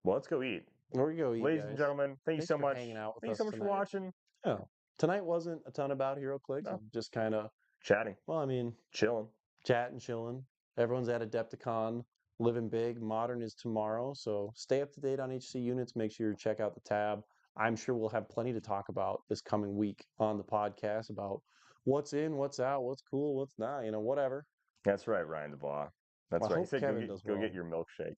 Well, let's go eat. where we go eat, Ladies and guys. gentlemen, thank you Thanks so for much. hanging out with Thank you us so much for tonight. watching. Yeah. Tonight wasn't a ton about HeroClix. No, Just kind of, chatting, well, I mean, chilling. chatting, chilling. Everyone's at Adepticon, living big. Modern is tomorrow, so stay up to date on HC units. Make sure you check out the tab. I'm sure we'll have plenty to talk about this coming week on the podcast about what's in, what's out, what's cool, what's not, whatever. That's right, Ryan DeVos. I That's right. He hope said Kevin does go get well. your milkshake.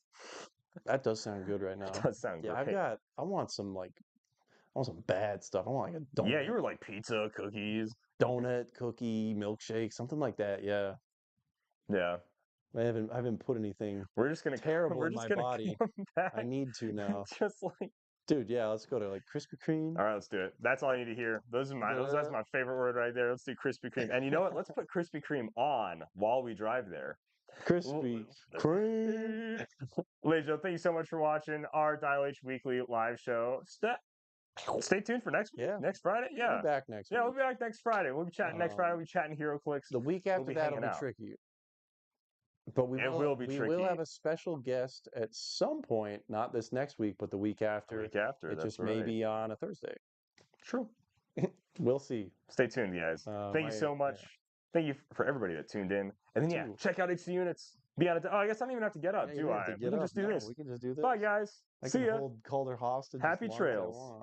That does sound good right It now. does sound Yeah, great. I want some like, I want some bad stuff. I want like a Yeah, you donut, were like pizza, cookies. cookie, milkshake, something like that. Yeah. Yeah. I haven't put anything We're just gonna terrible we're in just my gonna body. come back. I need to now. Just like Dude, yeah, let's go to like Krispy Kreme. all right, let's do it. That's all I need to hear. That's my favorite word right there. Let's do Krispy Kreme. And you know what? Let's put Krispy Kreme on while we drive there. Krispy Kreme. Ladies and gentlemen, thank you so much for watching our Dial H Weekly live show. Stay tuned for next week, Yeah, next Friday. we'll Yeah. be back next Yeah, we'll week. be back next Friday. We'll be chatting next Friday. We'll be chatting Heroclix. The week We'll after be that'll hanging be out. tricky. But It will be we will tricky. have a special guest at some point, not this next week, but the week The after. week after, It that's just may right. be on a Thursday. True. We'll see. Stay tuned, guys. Thank you so much. Yeah, Thank you for everybody that tuned in. And then yeah, check out HC Units. Be on it. Oh, I guess I don't even have to get up, yeah, you do don't have I? to We get can up. just do No, this. we can just do this. Bye, guys. I See can ya. hold her hostage as Happy long as I trails. want.